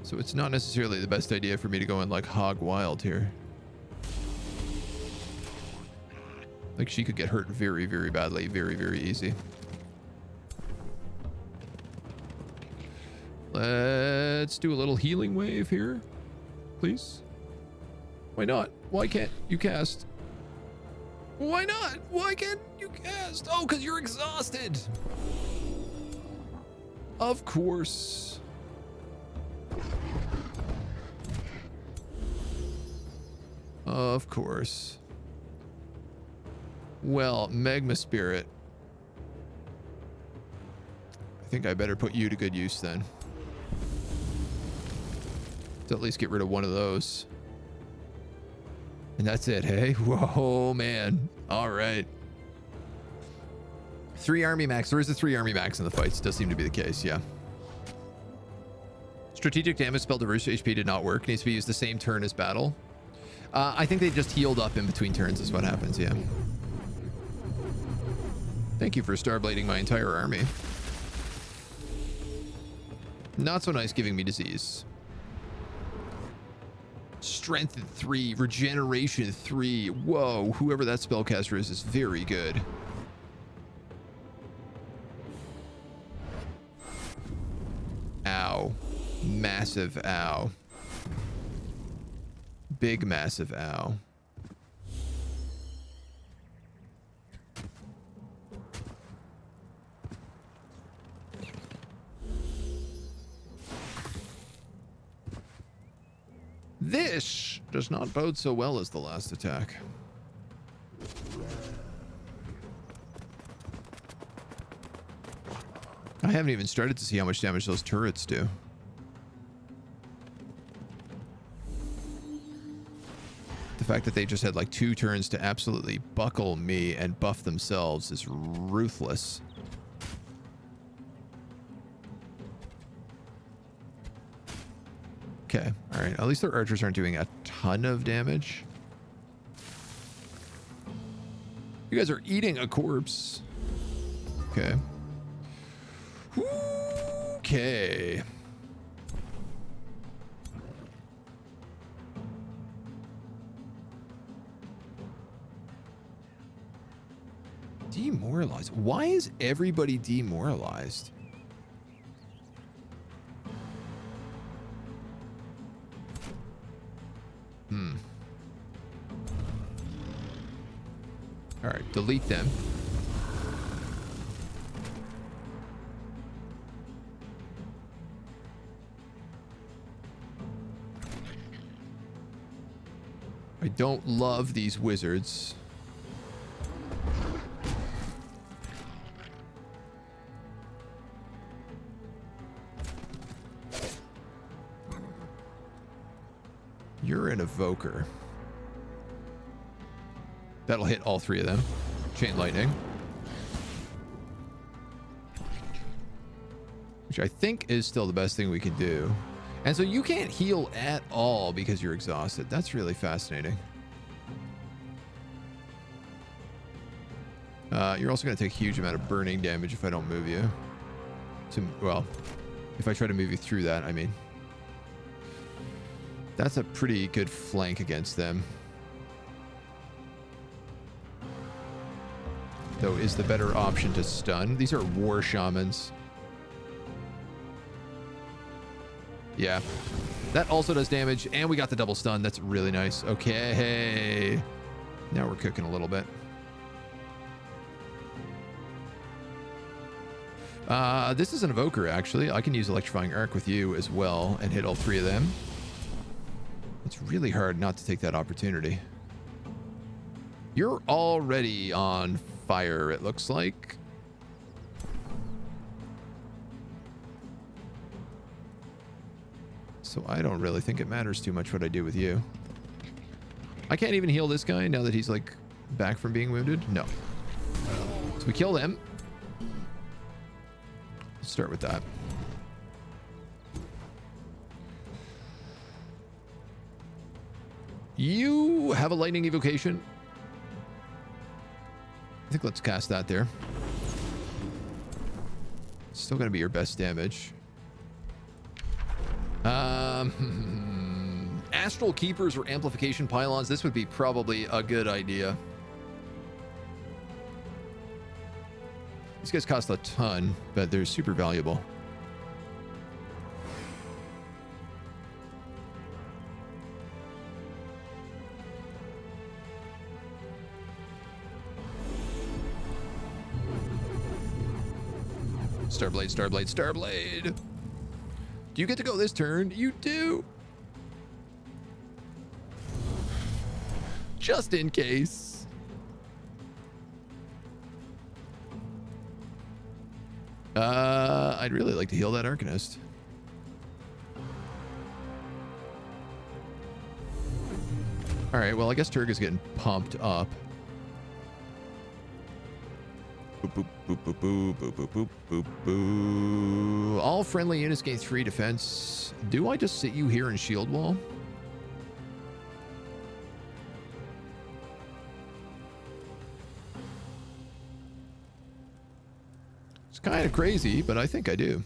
So it's not necessarily the best idea for me to go in like hog wild here. Like she could get hurt very, very badly, very, very easy. Let's do a little healing wave here, please. Why not? Why can't you cast? Why not? Why can't you cast? Oh, because you're exhausted. Of course. Of course. Well, Magma Spirit. I think I better put you to good use then. To at least get rid of one of those. And that's it, hey? Whoa, man. All right. 3 army max. There is a 3 army max in the fights. Does seem to be the case, yeah. Strategic damage spell diverse HP did not work. Needs to be used the same turn as battle. I think they just healed up in between turns is what happens, yeah. Thank you for starblading my entire army. Not so nice giving me disease. Strength 3, regeneration 3. Whoa, whoever that spellcaster is very good. Ow. Massive ow. Big massive ow. This does not bode so well as the last attack. I haven't even started to see how much damage those turrets do. The fact that they just had like 2 turns to absolutely buckle me and buff themselves is ruthless. Okay, all right. At least their archers aren't doing a ton of damage. You guys are eating a corpse. Okay. Okay. Demoralized. Why is everybody demoralized? All right, delete them. I don't love these wizards. You're an evoker. That'll hit all 3 of them. Chain lightning. Which I think is still the best thing we can do. And so you can't heal at all because you're exhausted. That's really fascinating. You're also going to take a huge amount of burning damage if I don't move you. Well, if I try to move you through that, I mean. That's a pretty good flank against them. Though, is the better option to stun? These are war shamans. Yeah. That also does damage, and we got the double stun. That's really nice. Okay. Now we're cooking a little bit. This is an evoker, actually. I can use electrifying arc with you as well and hit all 3 of them. It's really hard not to take that opportunity. You're already on fire, it looks like. So I don't really think it matters too much what I do with you. I can't even heal this guy now that he's like back from being wounded. No. So we kill them. Let's start with that. You have a lightning evocation. I think let's cast that there. Still going to be your best damage. Astral keepers or amplification pylons. This would be probably a good idea. These guys cost a ton, but they're super valuable. Starblade, Starblade, Starblade. Do you get to go this turn? You do. Just in case. I'd really like to heal that Arcanist. All right, well, I guess Turg is getting pumped up. Boop, boop, boop, boop, boop, boop, boop, boop, boop. All friendly units gain 3 defense. Do I just sit you here in shield wall? It's kind of crazy, but I think I do.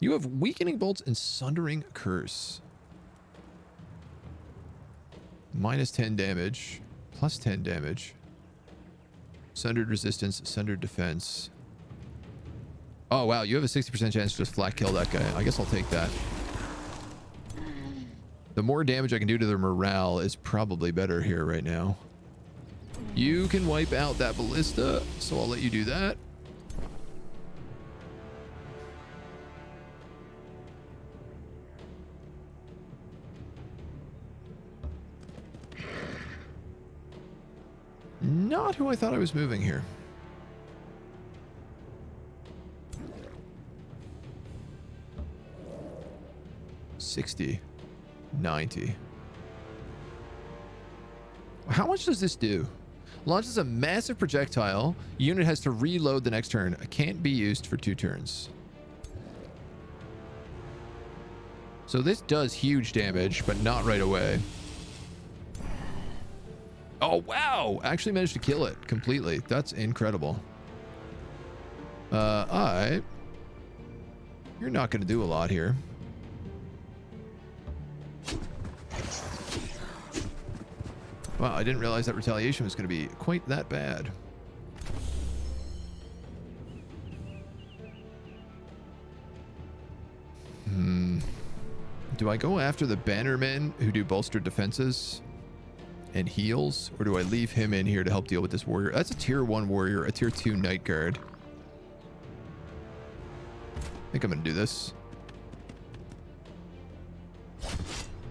You have weakening bolts and sundering curse. Minus 10 damage, plus 10 damage. Sundered resistance, sundered defense. Oh, wow. You have a 60% chance to just flat kill that guy. I guess I'll take that. The more damage I can do to their morale is probably better here right now. You can wipe out that ballista, so I'll let you do that. not who I thought I was moving here. $60, $90. How much does this do? Launches a massive projectile. Unit has to reload the next turn. Can't be used for 2 turns. So this does huge damage, but not right away. Oh, wow. Actually managed to kill it completely. That's incredible. You're not going to do a lot here. Wow, I didn't realize that retaliation was going to be quite that bad. Do I go after the bannermen who do bolstered defenses and heals, or do I leave him in here to help deal with this warrior? That's a tier 1 warrior, a tier 2 night guard. I think I'm going to do this.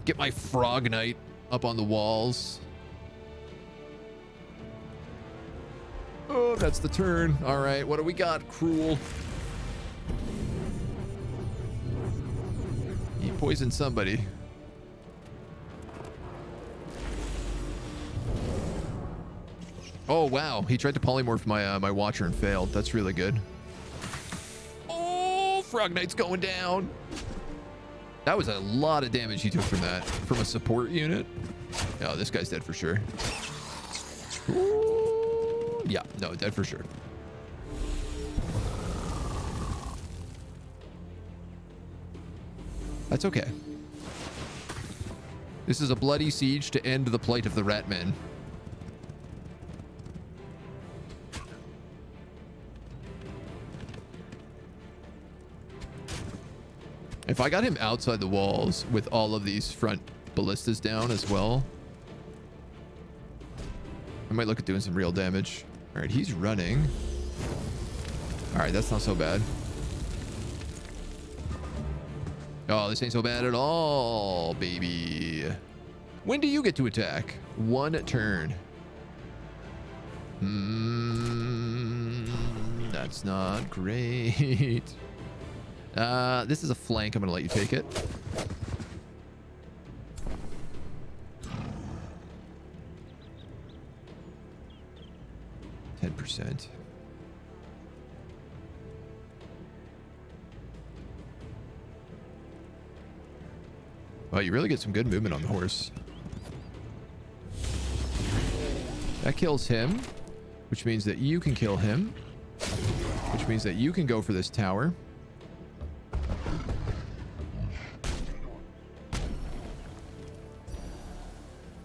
Get my frog knight up on the walls. Oh, that's the turn. All right, what do we got? Cruel. He poisoned somebody. Oh, wow. He tried to polymorph my my watcher and failed. That's really good. Oh, Frog Knight's going down. That was a lot of damage he took from that. From a support unit. Oh, this guy's dead for sure. Ooh, yeah, no, dead for sure. That's okay. This is a bloody siege to end the plight of the Ratmen. If I got him outside the walls with all of these front ballistas down as well, I might look at doing some real damage. All right, he's running. All right, that's not so bad. Oh, this ain't so bad at all, baby. When do you get to attack? 1 turn. That's not great. This is a flank. I'm gonna let you take it. %. Well, you really get some good movement on the horse. That kills him, which means that you can kill him, which means that you can go for this tower.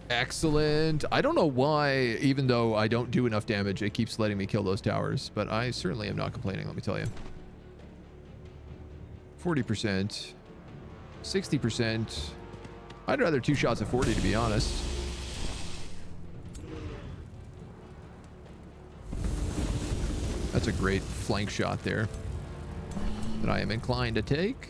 Excellent. I don't know why, even though I don't do enough damage, it keeps letting me kill those towers, but I certainly am not complaining, let me tell you. 40%. 60%. I'd rather 2 shots at 40, to be honest. That's a great flank shot there that I am inclined to take.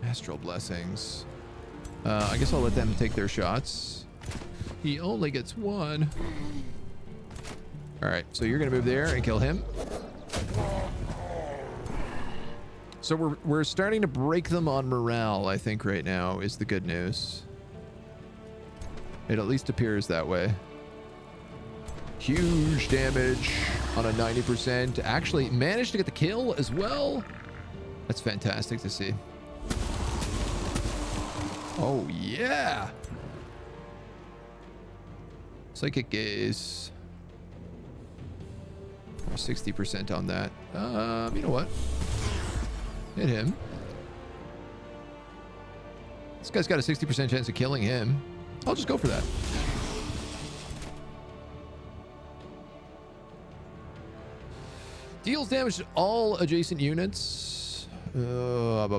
Astral blessings. I guess I'll let them take their shots. He only gets 1. All right, so you're gonna move there and kill him. So we're starting to break them on morale, I think, right now is the good news. It at least appears that way. Huge damage on a 90%. Actually managed to get the kill as well. That's fantastic to see. Oh, yeah. Psychic gaze. 60% on that. You know what? Hit him. This guy's got a 60% chance of killing him. I'll just go for that. Deals damage to all adjacent units. What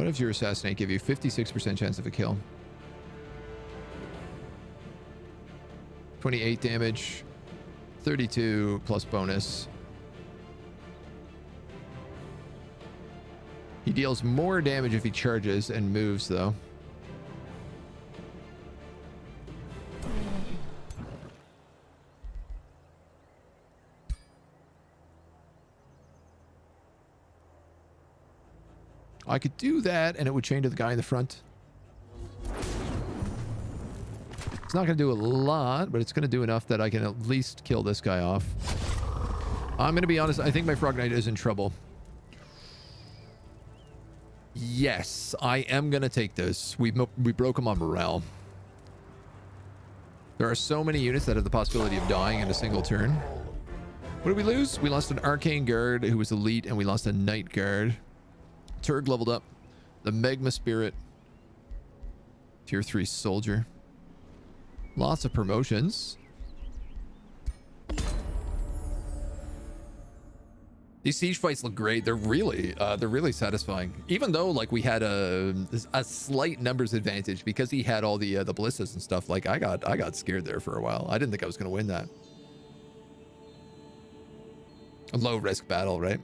if your assassinate give you 56% chance of a kill? 28 damage. 32 plus bonus. He deals more damage if he charges and moves, though. I could do that, and it would chain to the guy in the front. It's not going to do a lot, but it's going to do enough that I can at least kill this guy off. I'm going to be honest. I think my Frog Knight is in trouble. Yes, I am going to take this. We broke him on morale. There are so many units that have the possibility of dying in a single turn. What did we lose? We lost an Arcane Guard who was elite, and we lost a Night Guard. Turg leveled up. The Magma Spirit. Tier 3 Soldier. Lots of promotions. These siege fights look great. They're really satisfying. Even though like we had a slight numbers advantage because he had all the ballistas and stuff. Like I got scared there for a while. I didn't think I was going to win that. A low risk battle, right?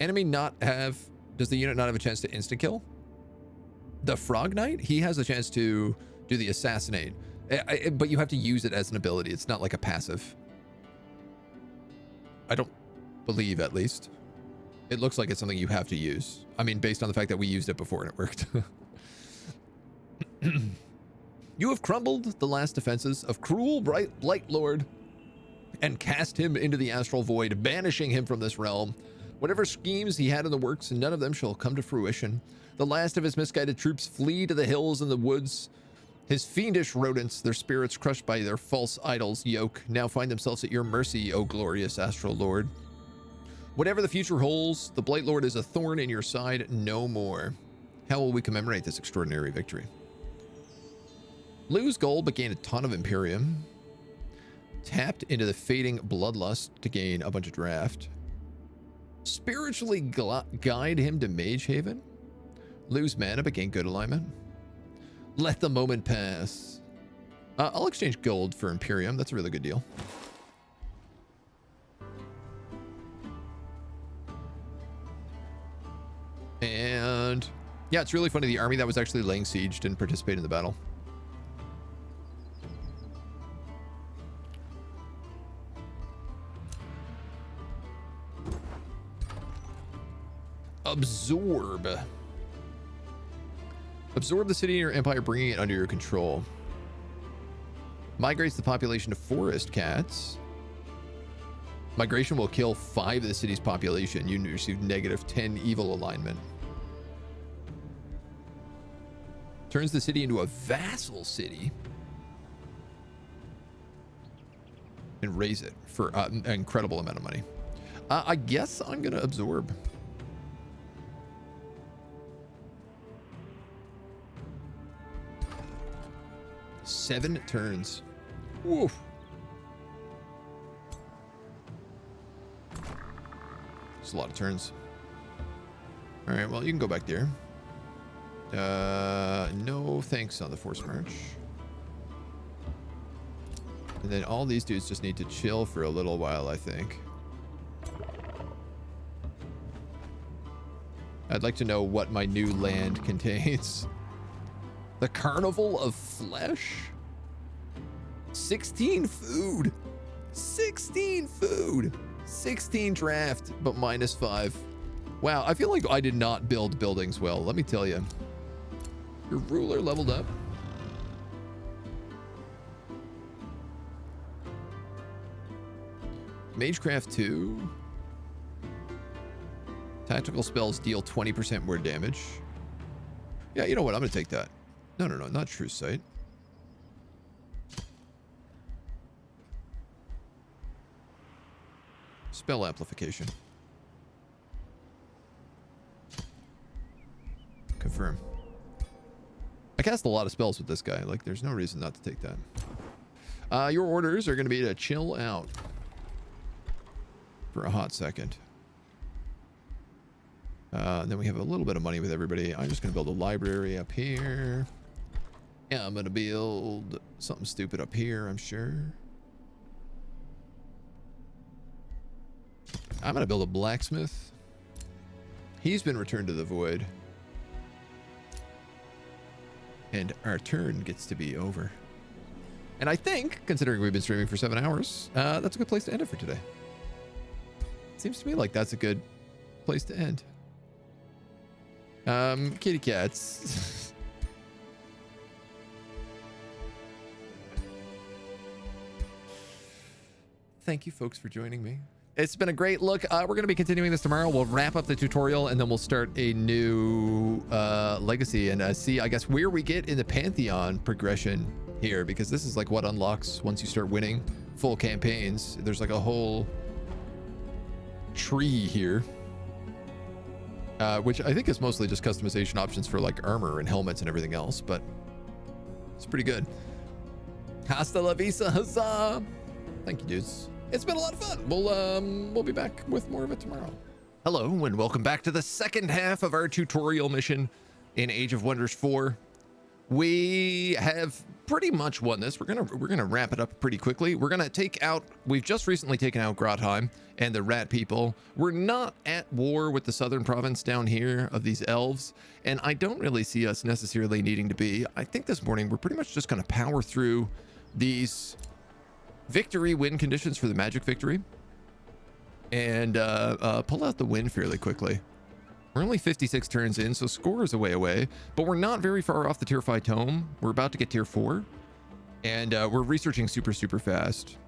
Enemy does the unit not have a chance to insta kill? The Frog Knight, he has a chance to do the assassinate, but you have to use it as an ability. It's not like a passive. I don't believe, at least. It looks like it's something you have to use. I mean, based on the fact that we used it before and it worked. You have crumbled the last defenses of cruel Blight Lord and cast him into the astral void, banishing him from this realm. Whatever schemes he had in the works, none of them shall come to fruition. The last of his misguided troops flee to the hills and the woods. His fiendish rodents, their spirits crushed by their false idols' yoke, now find themselves at your mercy, O glorious astral lord. Whatever the future holds, the Blight Lord is a thorn in your side no more. How will we commemorate this extraordinary victory? Lose gold but gain a ton of Imperium. Tapped into the fading bloodlust to gain a bunch of draft. Spiritually guide him to Mage Haven. Lose mana but gain good alignment. Let the moment pass. I'll exchange gold for Imperium. That's a really good deal. And yeah, it's really funny. The army that was actually laying siege didn't participate in the battle. Absorb. Absorb the city in your empire, bringing it under your control. Migrates the population of forest cats. Migration will kill 5 of the city's population. You receive -10 evil alignment. Turns the city into a vassal city. And raise it for an incredible amount of money. I guess I'm going to absorb. Seven turns. Oof. It's a lot of turns. All right, well, you can go back there. No thanks on the force march. And then all these dudes just need to chill for a little while, I think. I'd like to know what my new land contains. The Carnival of Flesh? 16 food. 16 food. 16 draft, but -5. Wow, I feel like I did not build buildings well, let me tell you. Your ruler leveled up. Magecraft 2. Tactical spells deal 20% more damage. Yeah, you know what? I'm going to take that. No, not True Sight. Spell amplification. Confirm. I cast a lot of spells with this guy. Like, there's no reason not to take that. Your orders are going to be to chill out for a hot second. Then we have a little bit of money with everybody. I'm just going to build a library up here. Yeah, I'm going to build something stupid up here, I'm sure. I'm going to build a blacksmith. He's been returned to the void. And our turn gets to be over. And I think, considering we've been streaming for 7 hours, that's a good place to end it for today. Seems to me like that's a good place to end. Kitty cats. Thank you folks for joining me. It's been a great look. We're going to be continuing this tomorrow. We'll wrap up the tutorial and then we'll start a new legacy and see, I guess, where we get in the Pantheon progression here, because this is like what unlocks once you start winning full campaigns. There's like a whole tree here, which I think is mostly just customization options for like armor and helmets and everything else, but it's pretty good. Hasta la vista, huzzah! Thank you, dudes. It's been a lot of fun. We'll be back with more of it tomorrow. Hello and welcome back to the second half of our tutorial mission in Age of Wonders 4. We have pretty much won this. We're gonna wrap it up pretty quickly. We're gonna take out, we've just recently taken out Grotheim and the rat people. We're not at war with the southern province down here of these elves, and I don't really see us necessarily needing to be. I think this morning we're pretty much just gonna power through these victory win conditions for the magic victory and pull out the win fairly quickly. We're only 56 turns in, so score is a way away, but we're not very far off the tier 5 tome. We're about to get tier 4, and we're researching super fast.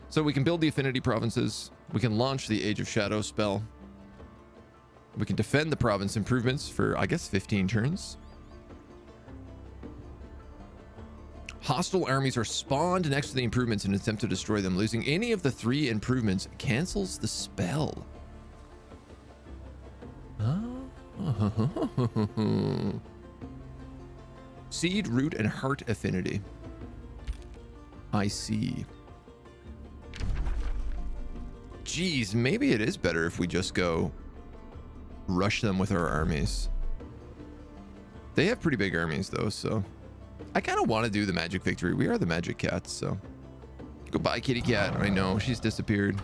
So we can build the affinity provinces, we can launch the Age of Shadow spell, we can defend the province improvements for, I guess, 15 turns. Hostile armies are spawned next to the improvements in an attempt to destroy them. Losing any of the 3 improvements cancels the spell. Seed, root, and heart affinity. I see. Geez, maybe it is better if we just go rush them with our armies. They have pretty big armies though, so I kind of want to do the magic victory. We are the magic cats, so goodbye, kitty cat. I know she's disappeared.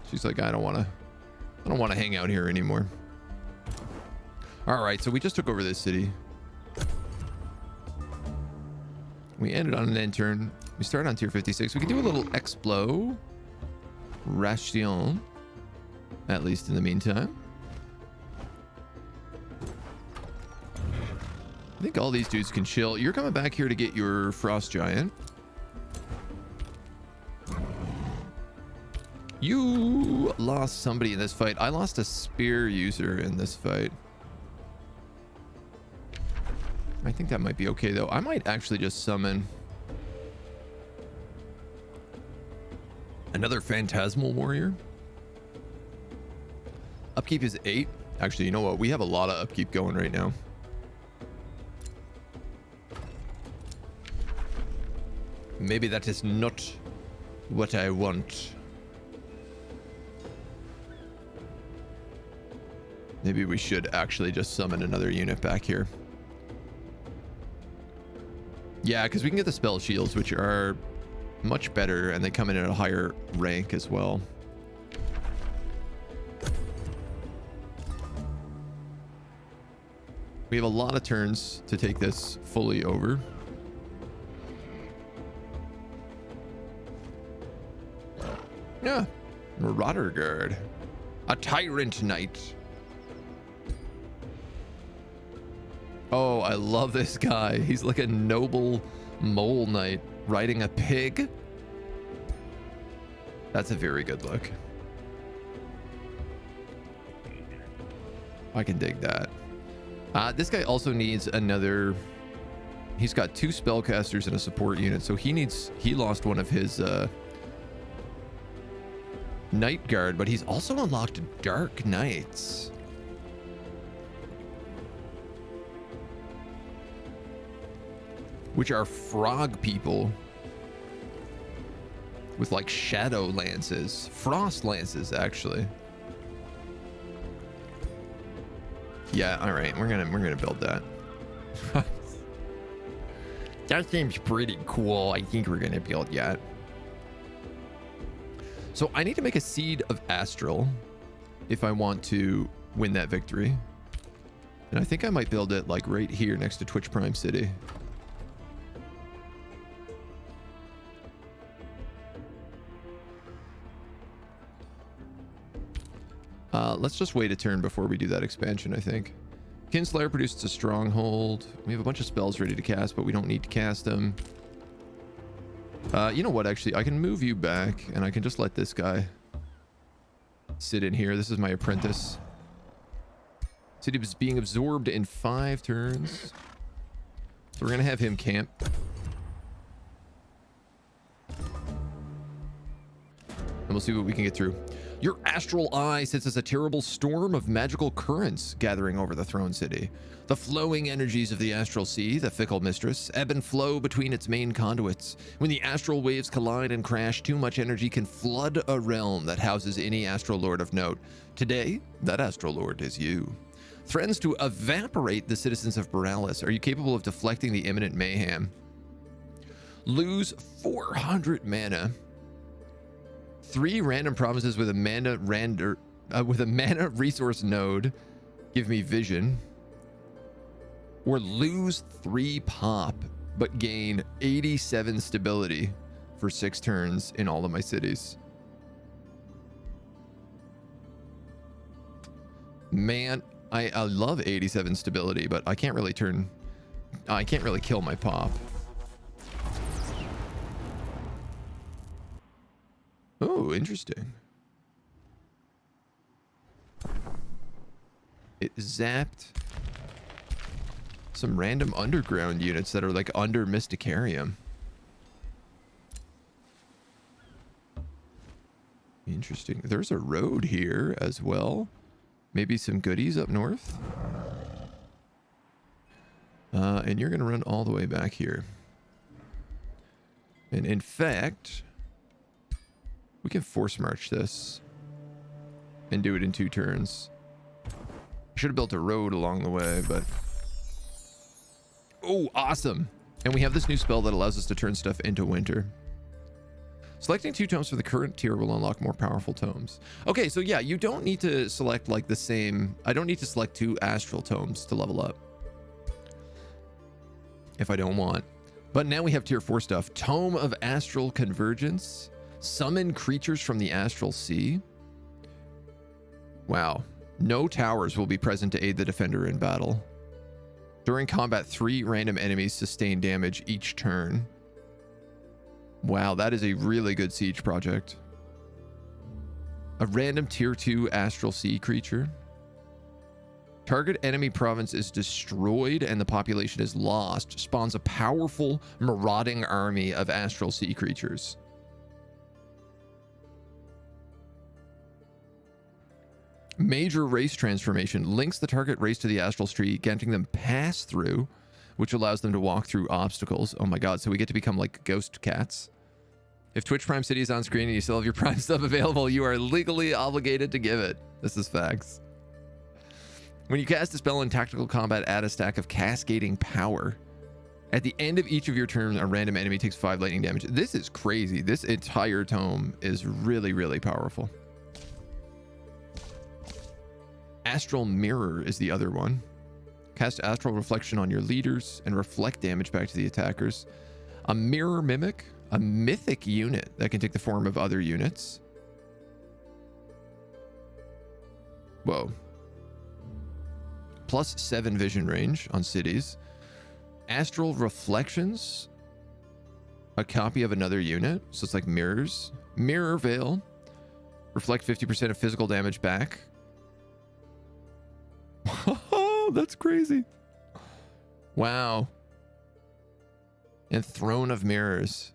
She's like, I don't want to hang out here anymore. All right, so we just took over this city. We ended on an end turn. We started on tier 56. We can do a little exploration, at least in the meantime. I think all these dudes can chill. You're coming back here to get your frost giant. You lost somebody in this fight. I lost a spear user in this fight. I think that might be okay though. I might actually just summon another phantasmal warrior. Upkeep is 8. Actually, you know what? We have a lot of upkeep going right now. Maybe that is not what I want. Maybe we should actually just summon another unit back here. Yeah, because we can get the spell shields, which are much better, and they come in at a higher rank as well. We have a lot of turns to take this fully over. Yeah, Marauder Guard, a tyrant knight. Oh, I love this guy. He's like a noble mole knight riding a pig. That's a very good look. I can dig that. This guy also needs another. He's got 2 spellcasters and a support unit, so he lost one of his Night Guard, but he's also unlocked Dark Knights. Which are frog people with like shadow lances, frost lances actually. Yeah, all right, we're gonna build that. That seems pretty cool. I think we're gonna build that. So I need to make a seed of astral, if I want to win that victory. And I think I might build it like right here next to Twitch Prime City. Let's just wait a turn before we do that expansion, I think. Kinslayer produces a stronghold. We have a bunch of spells ready to cast, but we don't need to cast them. You know what, actually? I can move you back, and I can just let this guy sit in here. This is my apprentice. City is being absorbed in 5 turns. So we're going to have him camp. And we'll see what we can get through. Your astral eye sits as a terrible storm of magical currents gathering over the throne city. The flowing energies of the astral sea, the fickle mistress, ebb and flow between its main conduits. When the astral waves collide and crash, too much energy can flood a realm that houses any astral lord of note. Today, that astral lord is you. Threatens to evaporate the citizens of Borealis. Are you capable of deflecting the imminent mayhem? Lose 400 mana. 3 random provinces with a mana resource node give me vision, or lose 3 pop but gain 87 stability for 6 turns in all of my cities. Man, I love 87 stability, but I can't really kill my pop. Oh, interesting. It zapped some random underground units that are like under Mysticarium. Interesting. There's a road here as well. Maybe some goodies up north. And you're going to run all the way back here. And in fact, we can force march this and do it in 2 turns. Should have built a road along the way, but... Oh, awesome. And we have this new spell that allows us to turn stuff into winter. Selecting 2 tomes for the current tier will unlock more powerful tomes. Okay, so yeah, you don't need to select like the same... I don't need to select 2 astral tomes to level up. If I don't want. But now we have tier 4 stuff. Tome of Astral Convergence. Summon creatures from the astral sea. Wow. No towers will be present to aid the defender in battle. During combat, 3 random enemies sustain damage each turn. Wow, that is a really good siege project. A random tier 2 astral sea creature. Target enemy province is destroyed and the population is lost. Spawns a powerful marauding army of astral sea creatures. Major race transformation links the target race to the astral tree, granting them pass through, which allows them to walk through obstacles. Oh my god, so we get to become like ghost cats. If Twitch Prime City is on screen and you still have your Prime stuff available, you are legally obligated to give it. This is facts. When you cast a spell in tactical combat, add a stack of cascading power. At the end of each of your turns, a random enemy takes 5 lightning damage. This is crazy. This entire tome is really, really powerful. Astral Mirror is the other one. Cast Astral Reflection on your leaders and reflect damage back to the attackers. A Mirror Mimic, a mythic unit that can take the form of other units. Whoa. Plus 7 vision range on cities. Astral Reflections, a copy of another unit. So it's like mirrors. Mirror Veil, reflect 50% of physical damage back. Oh, that's crazy. Wow. And Throne of Mirrors.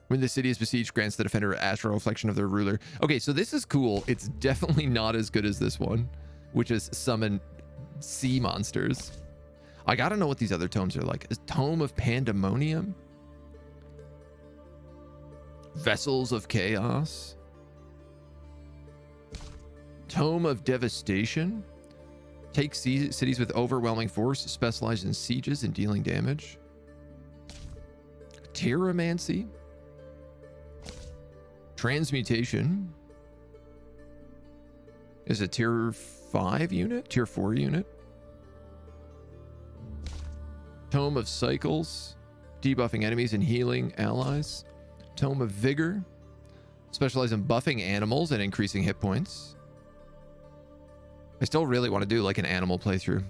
When the city is besieged, grants the defender astral reflection of their ruler. Okay, so this is cool. It's definitely not as good as this one, which is summon sea monsters. I gotta know what these other tomes are like. Is Tome of Pandemonium? Vessels of Chaos? Tome of Devastation. Take cities with overwhelming force, specialize in sieges and dealing damage. Terramancy. Transmutation. Is it tier 5 unit? Tier 4 unit? Tome of Cycles. Debuffing enemies and healing allies. Tome of Vigor. Specialize in buffing animals and increasing hit points. I still really want to do like an animal playthrough.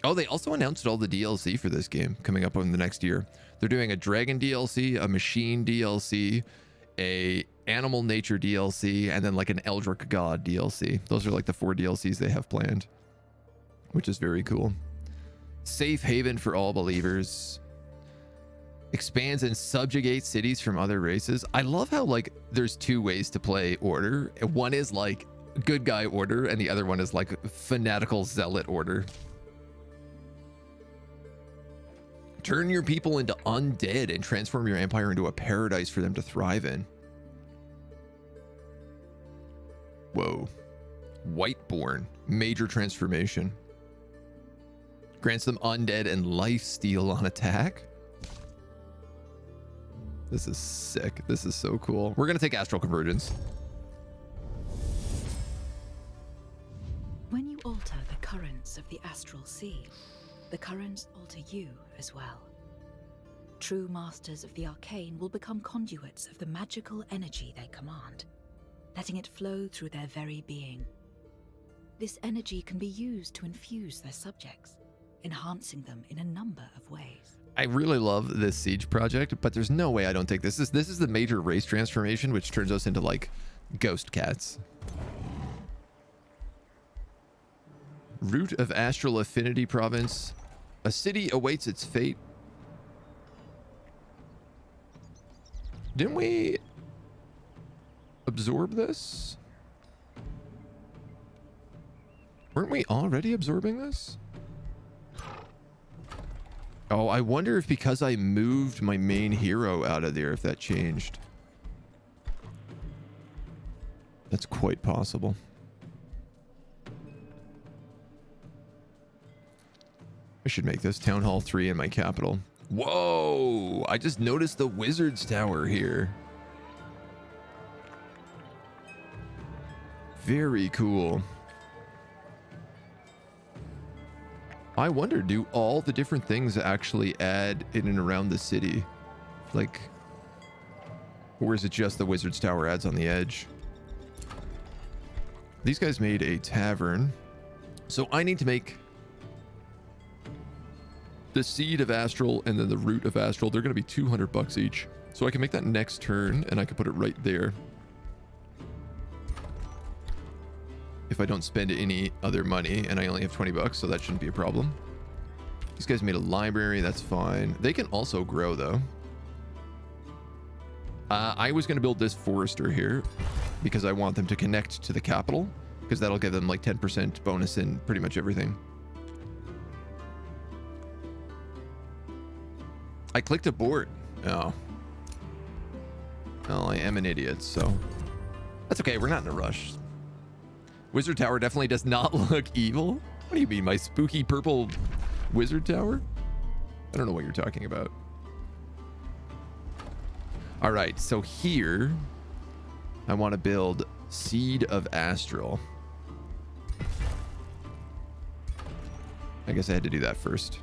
Oh, they also announced all the DLC for this game coming up in the next year. They're doing a dragon DLC, a machine DLC, a animal nature DLC, and then like an Eldritch God DLC. Those are like the 4 DLCs they have planned, which is very cool. Safe haven for all believers. Expands and subjugates cities from other races. I love how like there's 2 ways to play Order. One is like good guy Order, and the other one is like fanatical zealot Order. Turn your people into undead and transform your empire into a paradise for them to thrive in. Whoa. Whiteborn. Major transformation. Grants them undead and lifesteal on attack. This is sick. This is so cool. We're going to take Astral Convergence. When you alter the currents of the astral sea, the currents alter you as well. True masters of the arcane will become conduits of the magical energy they command, letting it flow through their very being. This energy can be used to infuse their subjects, enhancing them in a number of ways. I really love this siege project, but there's no way I don't take this. This is the major race transformation, which turns us into like ghost cats. Root of Astral Affinity Province. A city awaits its fate. Didn't we absorb this? Weren't we already absorbing this? Oh, I wonder if because I moved my main hero out of there, if that changed. That's quite possible. I should make this Town Hall 3 in my capital. Whoa! I just noticed the Wizard's Tower here. Very cool. I wonder, do all the different things actually add in and around the city? Like, or is it just the Wizard's Tower adds on the edge? These guys made a tavern. So I need to make the Seed of Astral and then the Root of Astral. They're going to be 200 bucks each. So I can make that next turn and I can put it right there. If I don't spend any other money, and I only have 20 bucks, so that shouldn't be a problem. These guys made a library, that's fine. They can also grow though. I was going to build this forester here because I want them to connect to the capital, because that'll give them like 10% bonus in pretty much everything. I clicked abort. Oh. Well, I am an idiot, so that's okay. We're not in a rush. Wizard Tower definitely does not look evil. What do you mean, my spooky purple Wizard Tower? I don't know what you're talking about. All right, so here I want to build Seed of Astral. I guess I had to do that first.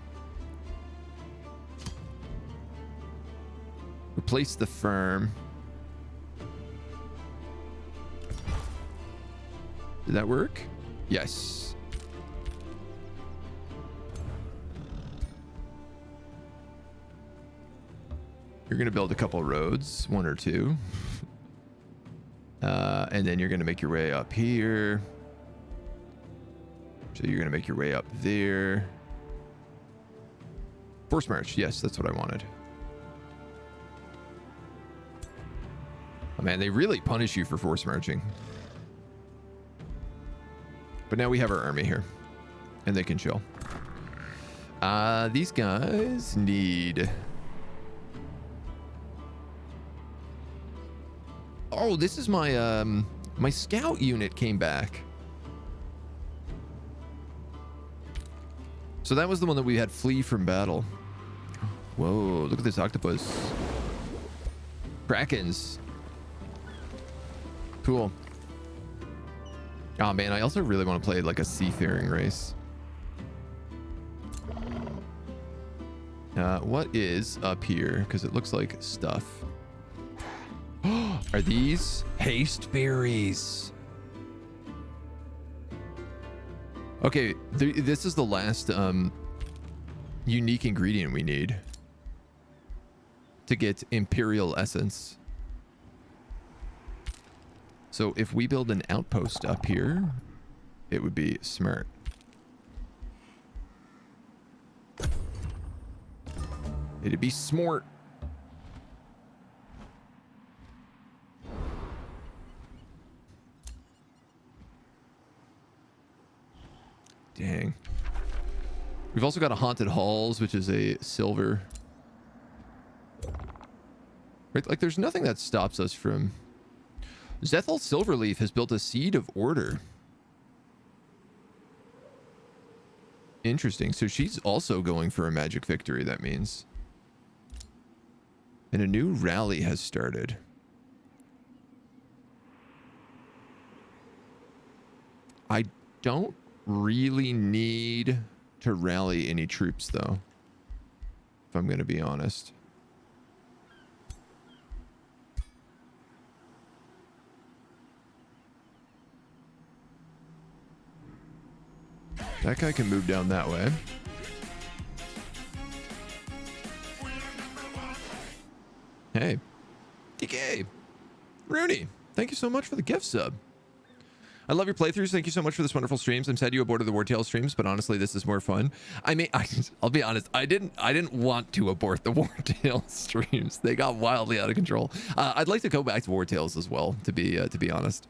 Replace the farm. Did that work? Yes. You're going to build a couple roads, 1 or 2. And then you're going to make your way up here. So you're going to make your way up there. Force march. Yes, that's what I wanted. Oh man, they really punish you for force marching. But now we have our army here, and they can chill. These guys need... Oh, this is my my scout unit came back. So that was the one that we had flee from battle. Whoa, look at this octopus. Krakens. Cool. Oh man, I also really want to play like a seafaring race. What is up here? Because it looks like stuff. Are these haste berries? Okay, this is the last unique ingredient we need to get Imperial Essence. So if we build an outpost up here, it would be smart. It'd be smart. Dang. We've also got a Haunted Halls, which is a silver. Right, like there's nothing that stops us from... Zethel Silverleaf has built a Seed of Order. Interesting. So she's also going for a magic victory, that means. And a new rally has started. I don't really need to rally any troops, though, if I'm going to be honest. That guy can move down that way. Hey, DK, Rooney, thank you so much for the gift sub. I love your playthroughs. Thank you so much for this wonderful streams. I'm sad you aborted the Wartail streams, but honestly, this is more fun. I mean, I'll be honest. I didn't want to abort the Wartail streams. They got wildly out of control. I'd like to go back to Wartails as well, to be honest.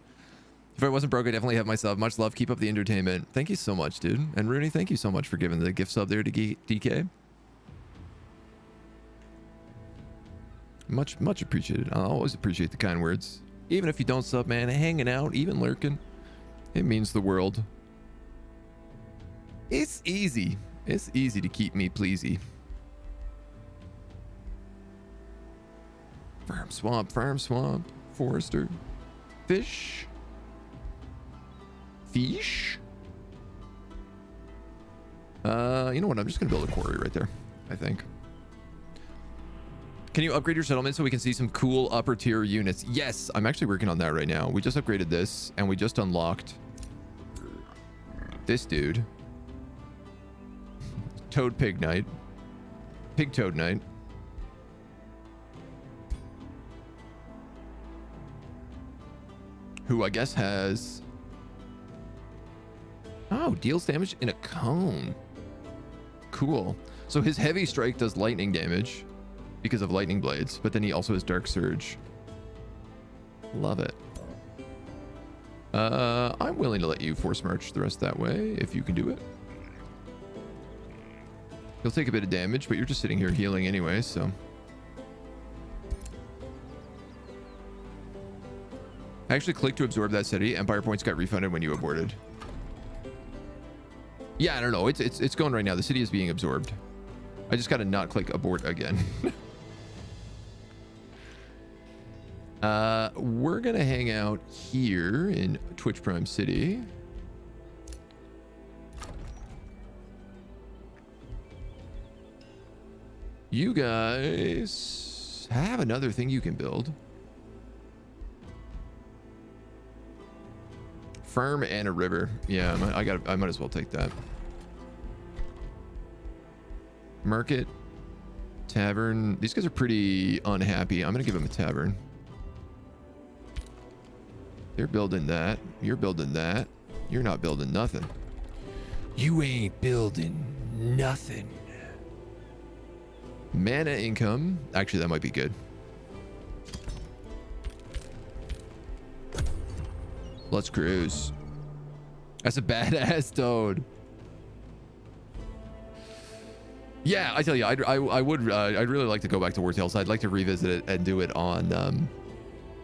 If I wasn't broke, I definitely have my sub. Much love. Keep up the entertainment. Thank you so much, dude. And Rooney, thank you so much for giving the gift sub there to DK. Much appreciated. I always appreciate the kind words. Even if you don't sub, man, hanging out, even lurking, it means the world. It's easy. It's easy to keep me pleasy. Farm swamp, forester, fish. Fish? You know what? I'm just gonna build a quarry right there, I think. Can you upgrade your settlement so we can see some cool upper tier units? Yes, I'm actually working on that right now. We just upgraded this and we just unlocked this dude. Toad Pig Knight. Pig Toad Knight. Who I guess has... Oh, deals damage in a cone. Cool. So his heavy strike does lightning damage because of lightning blades, but then he also has dark surge. Love it. I'm willing to let you force march the rest that way if you can do it. You'll take a bit of damage, but you're just sitting here healing anyway, so. I actually clicked to absorb that city. Empire points got refunded when you aborted. Yeah, I don't know. It's going right now. The city is being absorbed. I just got to not click abort again. We're going to hang out here in Twitch Prime City. You guys have another thing you can build. Farm and a river. Yeah, I might as well take that. Market, tavern. These guys are pretty unhappy. I'm gonna give them a tavern. They're building that. You're building that. You're not building nothing. You ain't building nothing. Mana income. Actually, that might be good. Let's cruise. That's a badass toad. Yeah, I tell you, I'd really like to go back to Wartails. I'd like to revisit it and do it on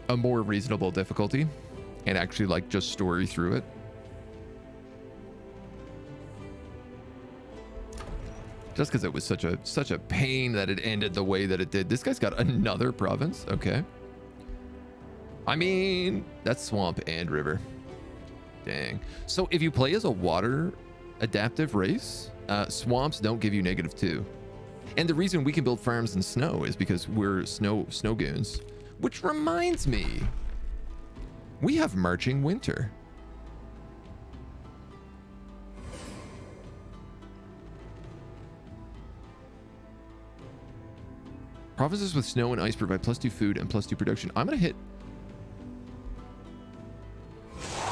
a more reasonable difficulty, and actually like just story through it. Just because it was such a pain that it ended the way that it did. This guy's got another province. Okay. I mean, that's swamp and river. Dang. So if you play as a water adaptive race, swamps don't give you -2. And the reason we can build farms in snow is because we're snow goons. Which reminds me, we have marching winter. Provinces with snow and ice provide +2 food and +2 production. I'm gonna hit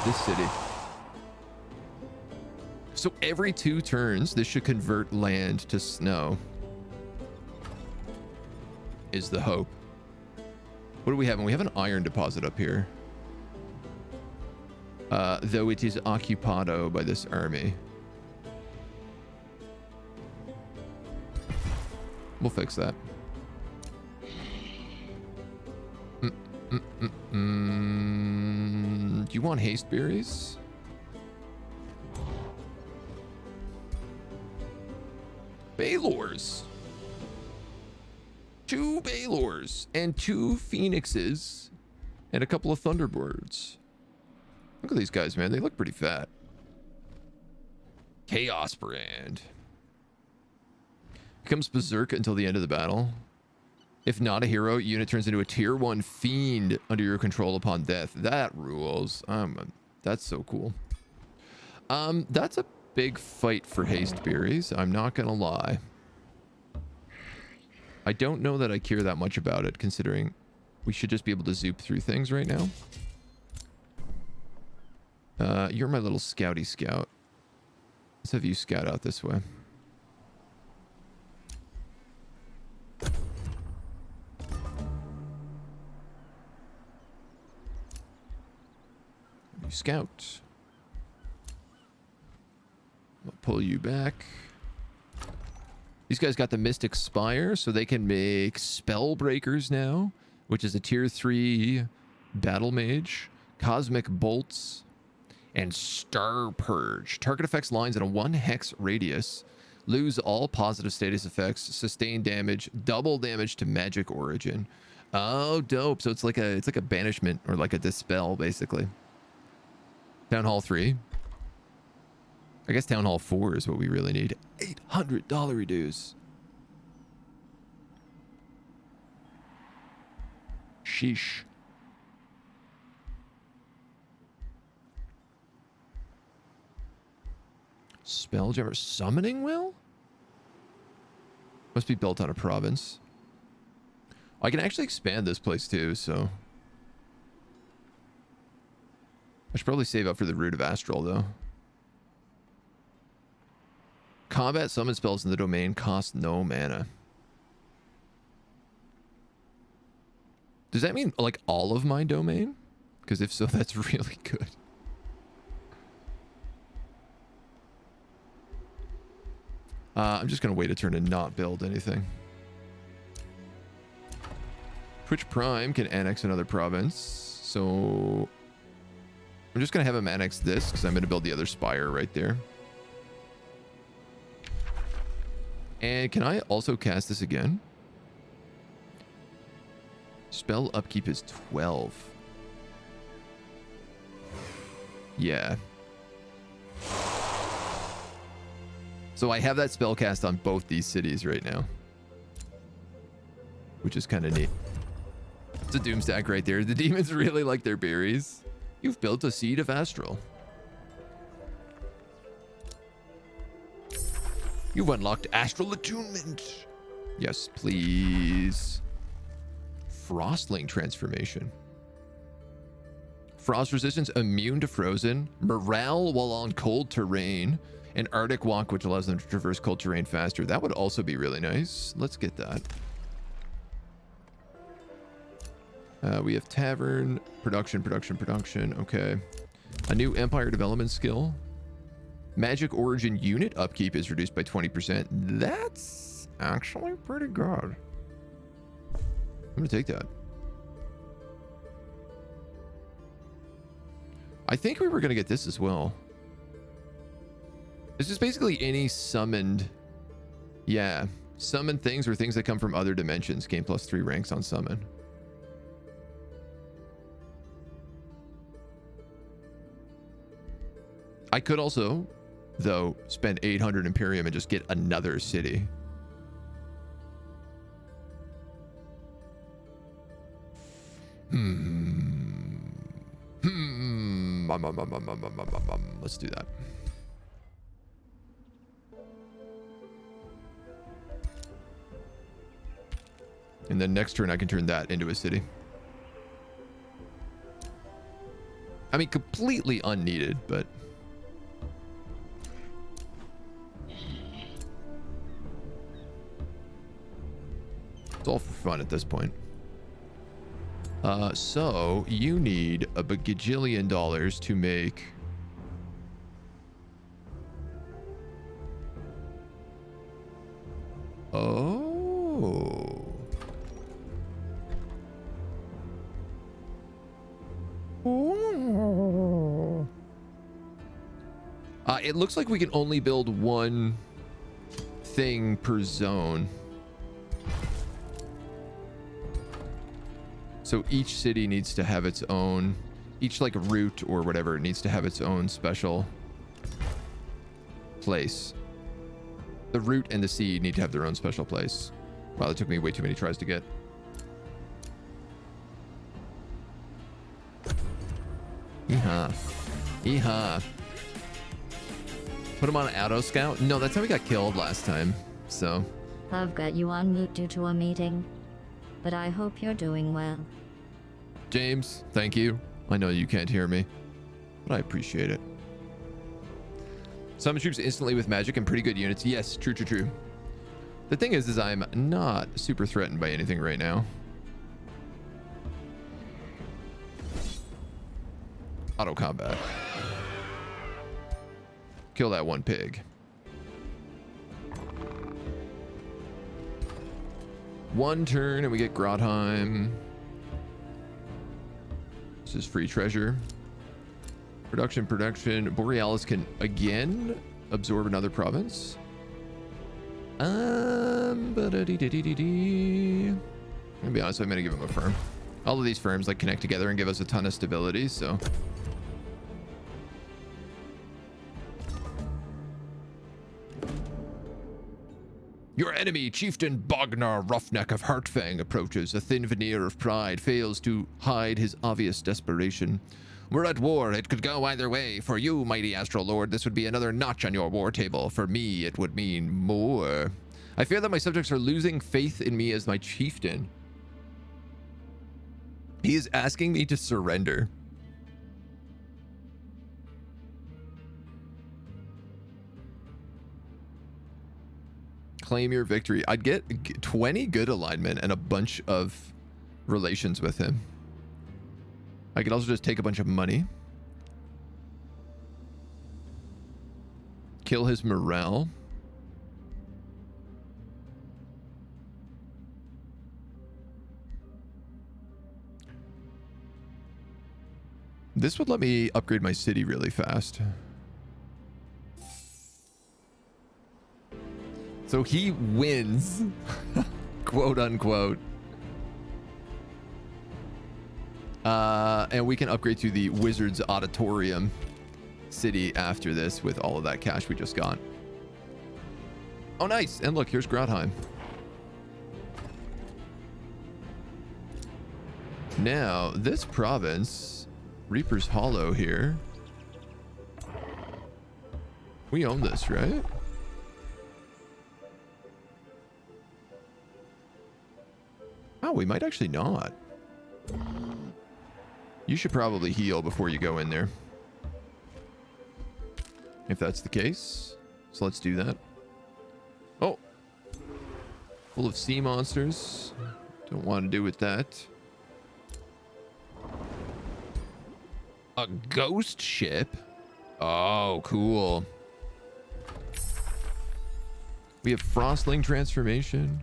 this city. So every 2 turns, this should convert land to snow. Is the hope. What do we have? We have an iron deposit up here. Though it is occupado by this army. We'll fix that. Do you want haste berries? Baylors. 2 Baylors and 2 Phoenixes and a couple of Thunderbirds. Look at these guys, man. They look pretty fat. Chaos brand. Becomes berserk until the end of the battle. If not a hero, unit turns into a tier 1 fiend under your control upon death. That rules. That's so cool. That's a big fight for haste berries. I'm not gonna lie. I don't know that I care that much about it, considering we should just be able to zoop through things right now. You're my little scouty scout. Let's have you scout out this way. You scout. I'll pull you back. These guys got the Mystic Spire, so they can make Spell Breakers now, which is a tier 3 battle mage, Cosmic Bolts, and Star Purge. Target affects lines in a 1 hex radius. Lose all positive status effects, sustain damage, double damage to magic origin. Oh, dope. So it's like a banishment or like a dispel, basically. Town Hall 3. I guess Town Hall 4 is what we really need. $800 dues. Sheesh. Spelljammer summoning will? Must be built on a province. I can actually expand this place too, so I should probably save up for the Root of Astral though. Combat summon spells in the domain cost no mana. Does that mean like all of my domain? Because if so, that's really good. I'm just going to wait a turn and not build anything. Twitch Prime can annex another province. So I'm just going to have him annex this because I'm going to build the other spire right there. And can I also cast this again? Spell upkeep is 12. Yeah. So I have that spell cast on both these cities right now, which is kind of neat. It's a doom stack right there. The demons really like their berries. You've built a Seed of Astral. You've unlocked Astral Attunement. Yes, please. Frostling transformation. Frost resistance, immune to frozen, morale while on cold terrain, and Arctic walk, which allows them to traverse cold terrain faster. That would also be really nice. Let's get that. We have tavern, production. Okay. A new empire development skill. Magic origin unit upkeep is reduced by 20%. That's actually pretty good. I'm gonna take that. I think we were gonna get this as well. This is basically any summoned, yeah, summoned things or things that come from other dimensions. Gain +3 ranks on summon. I could also, though, spend 800 Imperium and just get another city. Let's do that. And then next turn I can turn that into a city. I mean, completely unneeded, but it's all for fun at this point. So you need a bajillion dollars to make it looks like we can only build one thing per zone. So each city needs to have its own, each like route or whatever needs to have its own special place. The root and the seed need to have their own special place. Wow, that took me way too many tries to get. Yeehaw. Yeehaw. Put him on auto scout? No, that's how we got killed last time. So. I've got you on mute due to a meeting, but I hope you're doing well. James, thank you. I know you can't hear me, but I appreciate it. Summon troops instantly with magic and pretty good units. Yes, true, true, true. The thing is I'm not super threatened by anything right now. Auto combat. Kill that one pig. One turn and we get Grotheim. This is free treasure. Production. Borealis can again absorb another province. I'm gonna be honest, I'm gonna give him a firm. All of these firms like connect together and give us a ton of stability, so. Your enemy, Chieftain Bognar Roughneck of Heartfang, approaches. A thin veneer of pride fails to hide his obvious desperation. We're at war. It could go either way. For you, mighty Astral Lord, this would be another notch on your war table. For me, it would mean more. I fear that my subjects are losing faith in me as my chieftain. He is asking me to surrender. Claim your victory. I'd get 20 good alignment and a bunch of relations with him. I could also just take a bunch of money. Kill his morale. This would let me upgrade my city really fast. So he wins, quote unquote. And we can upgrade to the Wizard's Auditorium city after this with all of that cash we just got. Oh, nice. And look, here's Grotheim. Now, this province, Reaper's Hollow here. We own this, right? Oh, we might actually not. You should probably heal before you go in there, if that's the case. So let's do that. Oh, full of sea monsters. Don't want to do with that. A ghost ship? Oh, cool. We have Frostling transformation.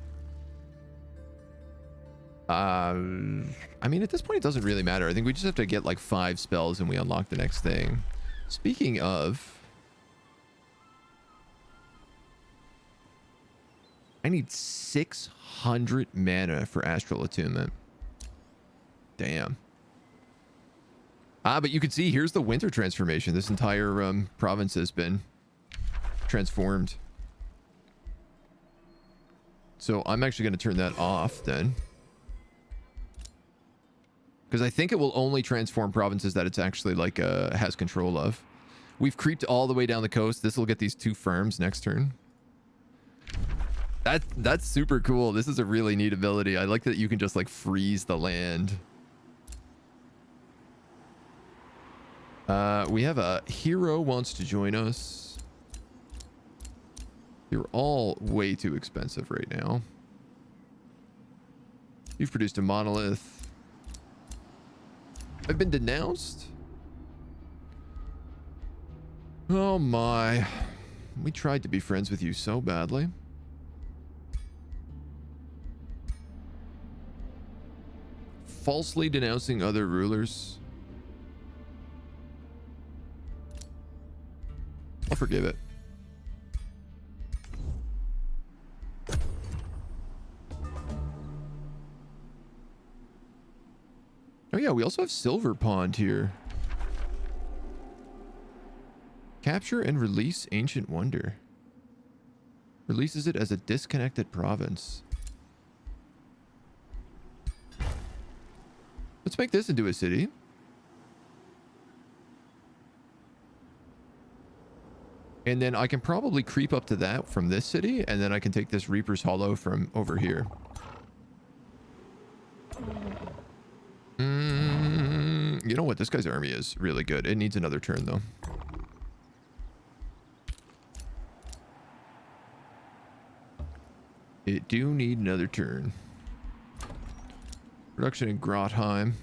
I mean, at this point, it doesn't really matter. I think we just have to get like 5 spells and we unlock the next thing. Speaking of, I need 600 mana for Astral Attunement. Damn. But you can see here's the winter transformation. This entire province has been transformed. So I'm actually going to turn that off then. Because I think it will only transform provinces that it's actually like has control of. We've creeped all the way down the coast. This will get these 2 farms next turn. That's super cool. This is a really neat ability. I like that you can just like freeze the land. We have a hero wants to join us. You're all way too expensive right now. You've produced a monolith. I've been denounced. Oh my. We tried to be friends with you so badly. Falsely denouncing other rulers. I'll forgive it. Oh yeah, we also have Silver Pond here. Capture and release Ancient Wonder. Releases it as a disconnected province. Let's make this into a city. And then I can probably creep up to that from this city, and then I can take this Reaper's Hollow from over here. You know what? This guy's army is really good. It needs another turn, though. It do need another turn. Production in Grotheim.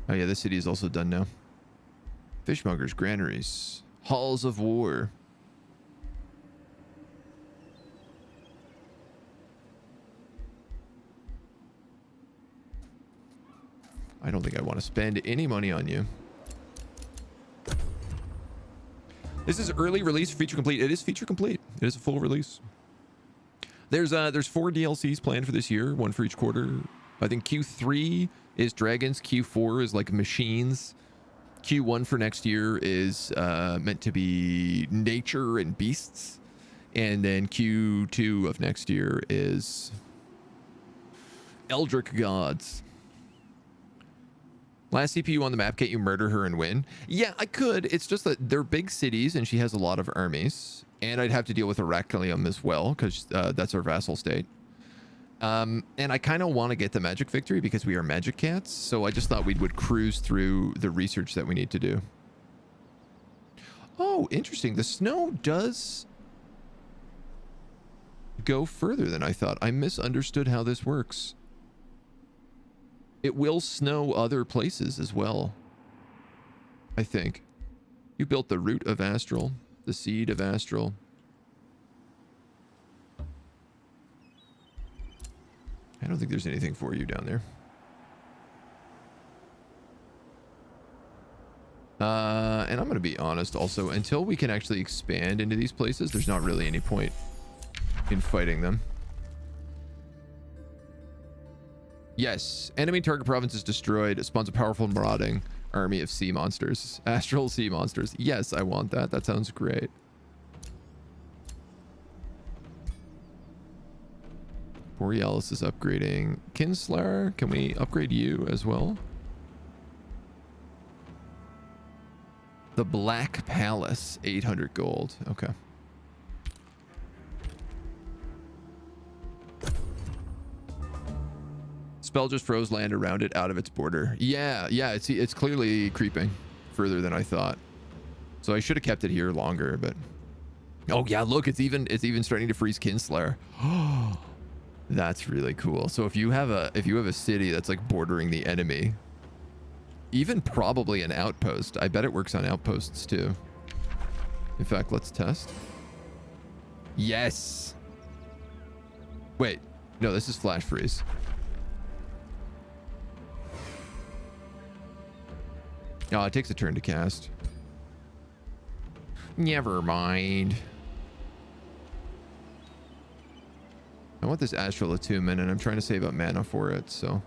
Oh yeah, this city is also done now. Fishmongers, granaries, halls of war. I don't think I want to spend any money on you. This is early release, feature complete. It is feature complete. It is a full release. There's 4 DLCs planned for this year, 1 for each quarter. I think Q3 is dragons, Q4 is like machines. Q1 for next year is meant to be nature and beasts. And then Q2 of next year is Eldritch gods. Last CPU on the map, can't you murder her and win? Yeah, I could. It's just that they're big cities and she has a lot of armies. And I'd have to deal with Heraclium as well, because that's our vassal state. And I kind of want to get the magic victory because we are magic cats. So I just thought we would cruise through the research that we need to do. Oh, interesting. The snow does go further than I thought. I misunderstood how this works. It will snow other places as well, I think. You built the root of Astral, the seed of Astral. I don't think there's anything for you down there. And I'm going to be honest also, until we can actually expand into these places, there's not really any point in fighting them. Yes, enemy target province is destroyed. It spawns a powerful marauding army of sea monsters. Astral sea monsters. Yes, I want that. That sounds great. Borealis is upgrading. Kinslayer, can we upgrade you as well? The Black Palace, 800 gold. Okay. Spell just froze land around it out of its border. Yeah, it's clearly creeping further than I thought. So I should have kept it here longer, but oh yeah, look, it's even starting to freeze Kinslayer. Oh, that's really cool. So if you have a city that's like bordering the enemy, even probably an outpost, I bet it works on outposts too. In fact, let's test. Yes. Wait, no, this is flash freeze. Oh, it takes a turn to cast. Never mind. I want this Astral Attunement, and I'm trying to save up mana for it, so.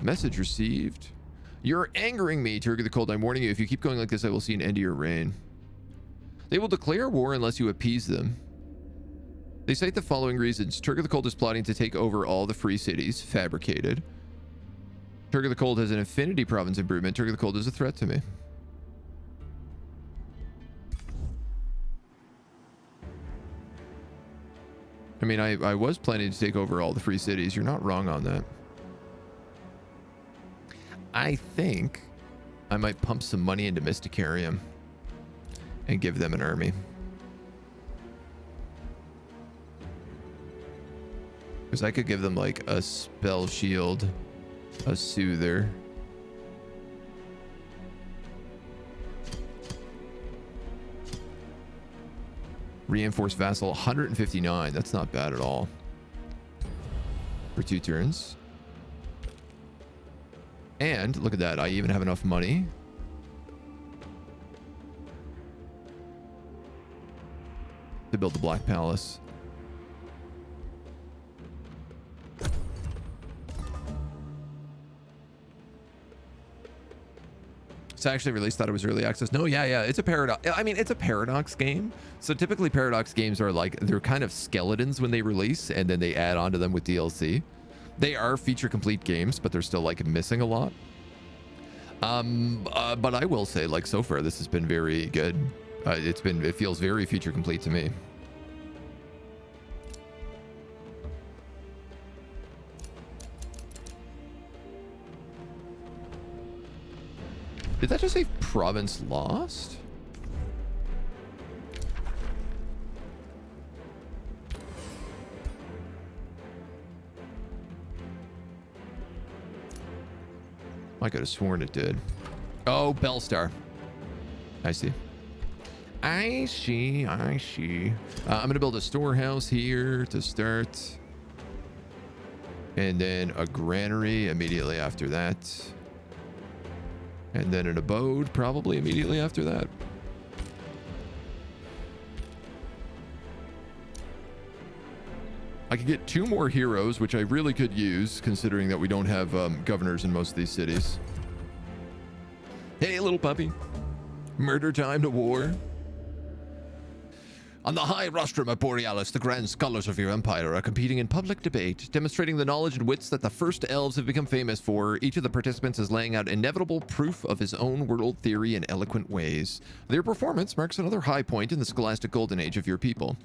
Message received. You're angering me, Turkey the Cold. I'm warning you, if you keep going like this, I will see an end to your reign. They will declare war unless you appease them. They cite the following reasons. Turkey the Cold is plotting to take over all the free cities. Fabricated. Turkey the Cold has an affinity province improvement. Turkey the Cold is a threat to me. I mean, I was planning to take over all the free cities. You're not wrong on that. I think I might pump some money into Mysticarium and give them an army. Because I could give them like a spell shield, a soother. Reinforced vassal, 159. That's not bad at all. For 2 turns. And look at that. I even have enough money to build the Black Palace. It's actually released. Thought it was early access. No, yeah. It's a paradox. I mean, it's a paradox game. So typically paradox games are like, they're kind of skeletons when they release, and then they add on to them with DLC. They are feature complete games, but they're still like missing a lot. But I will say, like, so far this has been very good. It feels very feature complete to me. Did that just say province lost? I could have sworn it did. Oh, Bellstar. I see. I see. I'm going to build a storehouse here to start. And then a granary immediately after that. And then an abode probably immediately after that. I could get 2 more heroes, which I really could use, considering that we don't have governors in most of these cities. Hey, little puppy. Murder time to war. On the high rostrum of Borealis, the grand scholars of your empire are competing in public debate, demonstrating the knowledge and wits that the first elves have become famous for. Each of the participants is laying out inevitable proof of his own world theory in eloquent ways. Their performance marks another high point in the scholastic golden age of your people.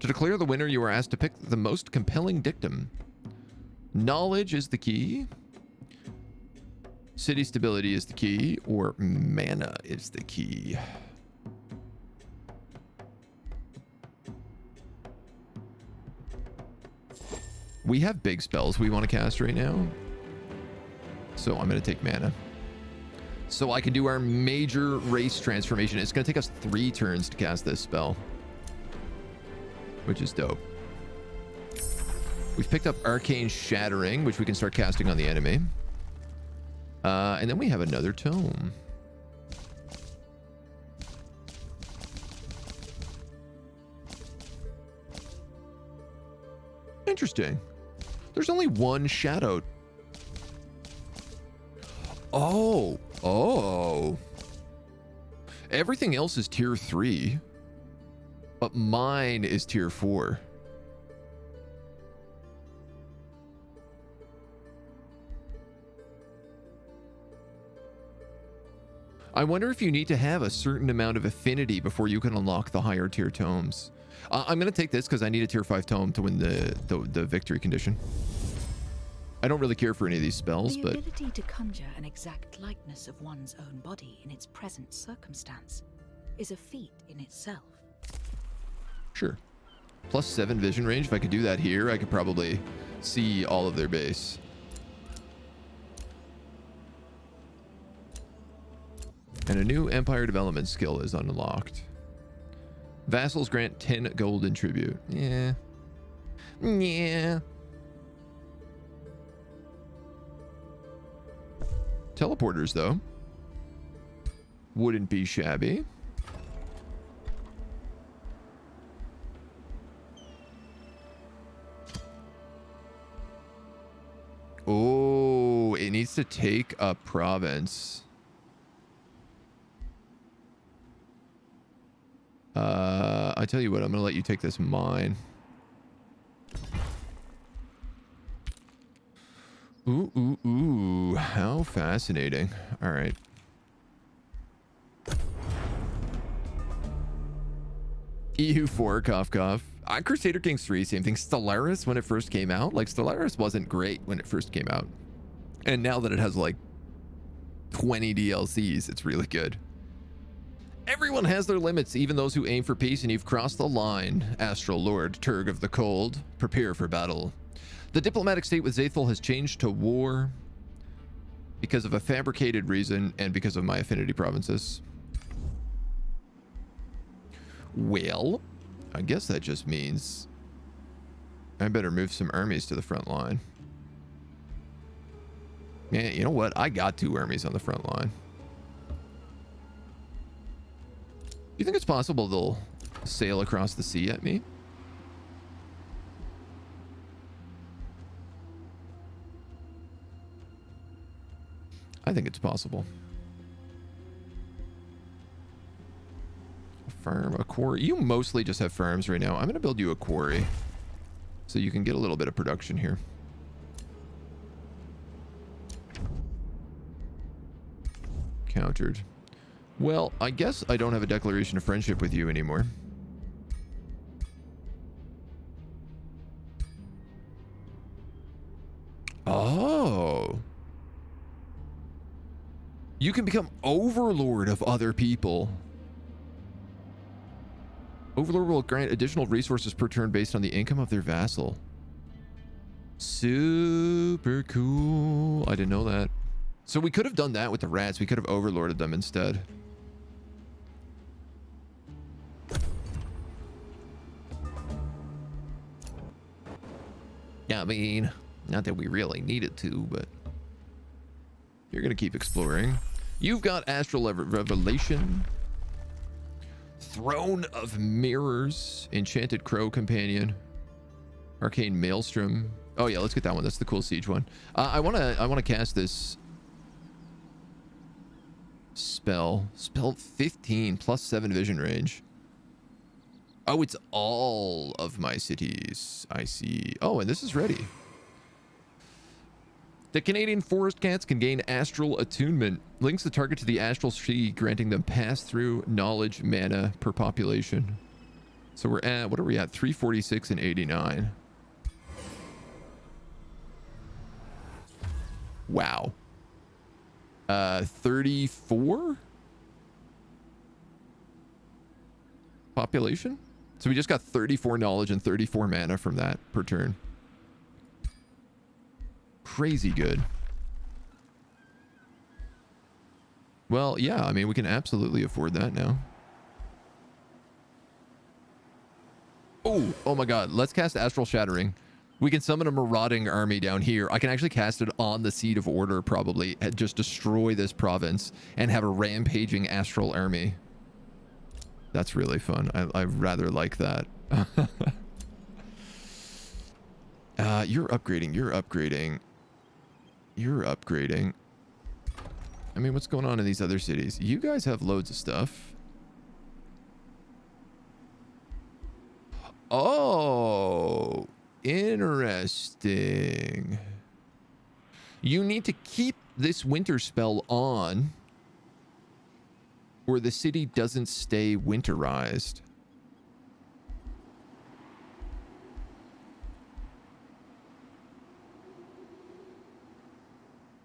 To declare the winner, you are asked to pick the most compelling dictum. Knowledge is the key. City stability is the key, or mana is the key. We have big spells we want to cast right now. So I'm going to take mana. So I can do our major race transformation. It's going to take us 3 turns to cast this spell, which is dope. We've picked up Arcane Shattering, which we can start casting on the enemy. And then we have another tome. Interesting. There's only 1 shadow. Oh. Everything else is tier 3. But mine is tier 4. I wonder if you need to have a certain amount of affinity before you can unlock the higher tier tomes. I'm going to take this because I need a tier 5 tome to win the victory condition. I don't really care for any of these spells, but... The ability to conjure an exact likeness of one's own body in its present circumstance is a feat in itself. Sure. Plus 7 vision range. If I could do that here, I could probably see all of their base. And a new empire development skill is unlocked. Vassals grant 10 gold in tribute. Yeah. Teleporters, though, wouldn't be shabby. Oh, it needs to take a province. I tell you what, I'm going to let you take this mine. Ooh, ooh, ooh. How fascinating. All right. EU4, cough, cough. Crusader Kings 3, same thing. Stellaris, when it first came out. Like, Stellaris wasn't great when it first came out. And now that it has, like, 20 DLCs, it's really good. Everyone has their limits, even those who aim for peace, and you've crossed the line. Astral Lord, Turg of the Cold, prepare for battle. The diplomatic state with Zaethel has changed to war because of a fabricated reason and because of my affinity provinces. Well, I guess that just means I better move some armies to the front line. Man, you know what? I got 2 armies on the front line. You think it's possible they'll sail across the sea at me? I think it's possible. A farm, a quarry. You mostly just have farms right now. I'm going to build you a quarry so you can get a little bit of production here. Countered. Well, I guess I don't have a declaration of friendship with you anymore. Oh. You can become overlord of other people. Overlord will grant additional resources per turn based on the income of their vassal. Super cool. I didn't know that. So we could have done that with the rats. We could have overlorded them instead. Yeah, I mean, not that we really needed to, but you're going to keep exploring. You've got Astral Revelation, Throne of Mirrors, Enchanted Crow Companion, Arcane Maelstrom. Oh yeah, let's get that one. That's the cool siege one. I want to cast this spell 15 plus 7 vision range. Oh, it's all of my cities. I see. Oh, and this is ready. The Canadian Forest Cats can gain Astral Attunement. Links the target to the Astral Sea, granting them pass-through knowledge mana per population. So we're at, what are we at? 346 and 89. Wow. 34? Population? So we just got 34 knowledge and 34 mana from that per turn. Crazy good. Well, yeah, I mean, we can absolutely afford that now. Oh my god, let's cast Astral Shattering. We can summon a marauding army down here. I can actually cast it on the Seat of Order, probably, and just destroy this province and have a rampaging astral army. That's really fun. I rather like that. You're upgrading. You're upgrading. You're upgrading. I mean, what's going on in these other cities? You guys have loads of stuff. Oh, interesting. You need to keep this winter spell on, or the city doesn't stay winterized.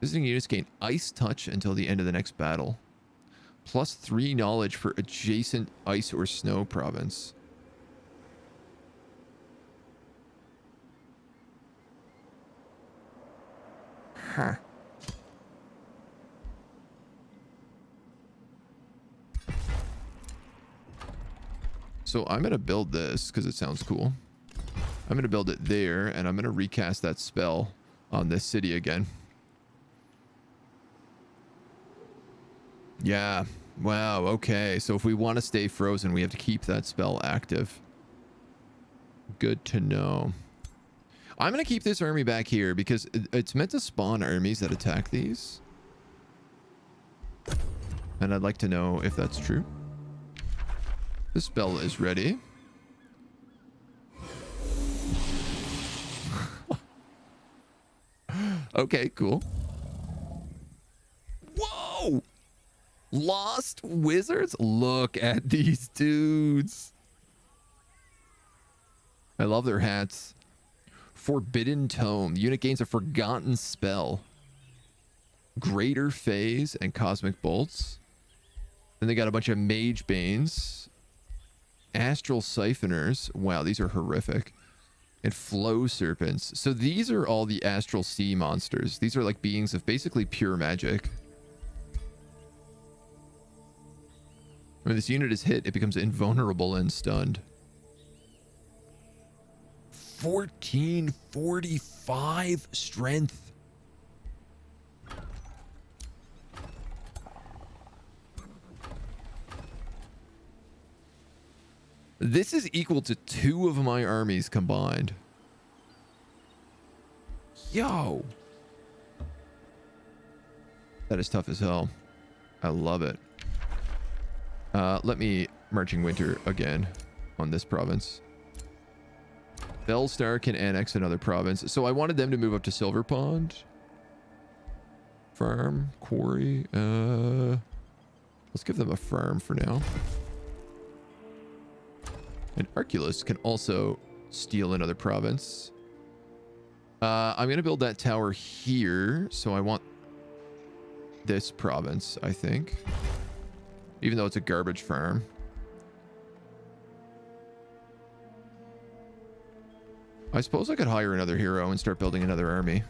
Visiting units gain Ice Touch until the end of the next battle. +3 knowledge for adjacent ice or snow province. Huh. So I'm going to build this because it sounds cool. I'm going to build it there, and I'm going to recast that spell on this city again. Yeah. Wow. Okay. So if we want to stay frozen, we have to keep that spell active. Good to know. I'm going to keep this army back here because it's meant to spawn armies that attack these. And I'd like to know if that's true. This spell is ready. Okay, cool. Whoa! Lost Wizards? Look at these dudes. I love their hats. Forbidden Tome. The unit gains a forgotten spell. Greater Phase and Cosmic Bolts. Then they got a bunch of Mage Banes. Astral Siphoners. Wow, these are horrific. And Flow Serpents. So these are all the Astral Sea monsters. These are like beings of basically pure magic. When this unit is hit, it becomes invulnerable and stunned. 1445 strength. This is equal to 2 of my armies combined. Yo. That is tough as hell. I love it. Let me Marching Winter again on this province. Bellstar can annex another province. So I wanted them to move up to Silver Pond. Farm, quarry. Let's give them a farm for now. And Arculus can also steal another province. I'm going to build that tower here. So I want this province, I think. Even though it's a garbage farm. I suppose I could hire another hero and start building another army.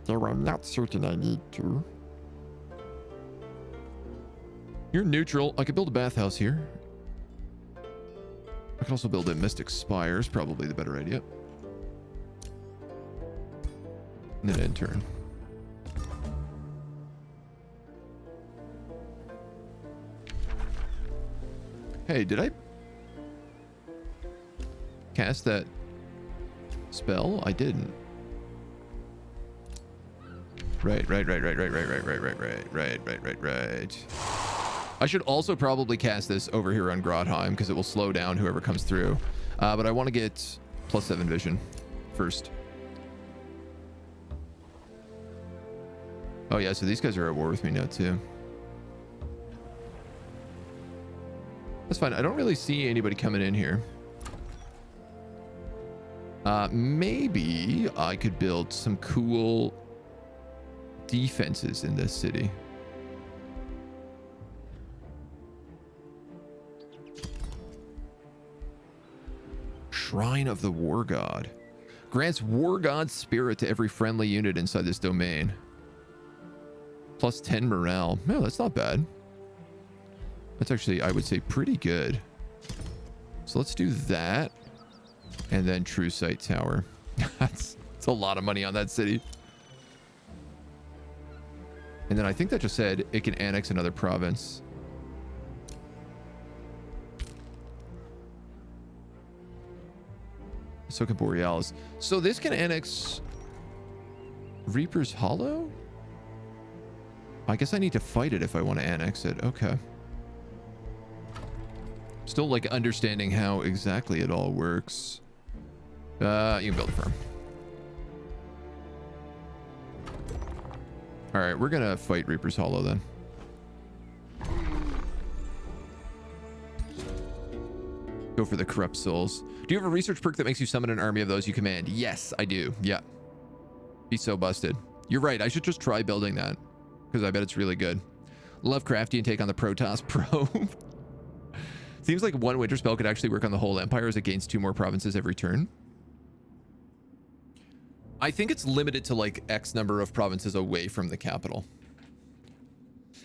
Though I'm not certain I need to. You're neutral. I could build a bathhouse here. I could also build a Mystic Spires, probably the better idea. And then end turn. Hey, did I cast that spell? I didn't. Right. I should also probably cast this over here on Grotheim because it will slow down whoever comes through. But I want to get +7 vision first. Oh yeah, so these guys are at war with me now too. That's fine. I don't really see anybody coming in here. Maybe I could build some cool defenses in this city. Shrine of the War God. Grants War God spirit to every friendly unit inside this domain. +10 morale. No, that's not bad. That's actually, I would say, pretty good. So let's do that. And then True Sight Tower. That's a lot of money on that city. And then I think that just said it can annex another province. So can Borealis. So this can annex Reaper's Hollow? I guess I need to fight it if I want to annex it. Okay. Still like understanding how exactly it all works. You can build a farm. All right, we're gonna fight Reaper's Hollow then. Go for the corrupt souls. Do you have a research perk that makes you summon an army of those you command? Yes, I do. Yeah. Be so busted. You're right. I should just try building that because I bet it's really good. Lovecraftian take on the Protoss probe. Seems like one winter spell could actually work on the whole empire as it gains 2 more provinces every turn. I think it's limited to like X number of provinces away from the capital.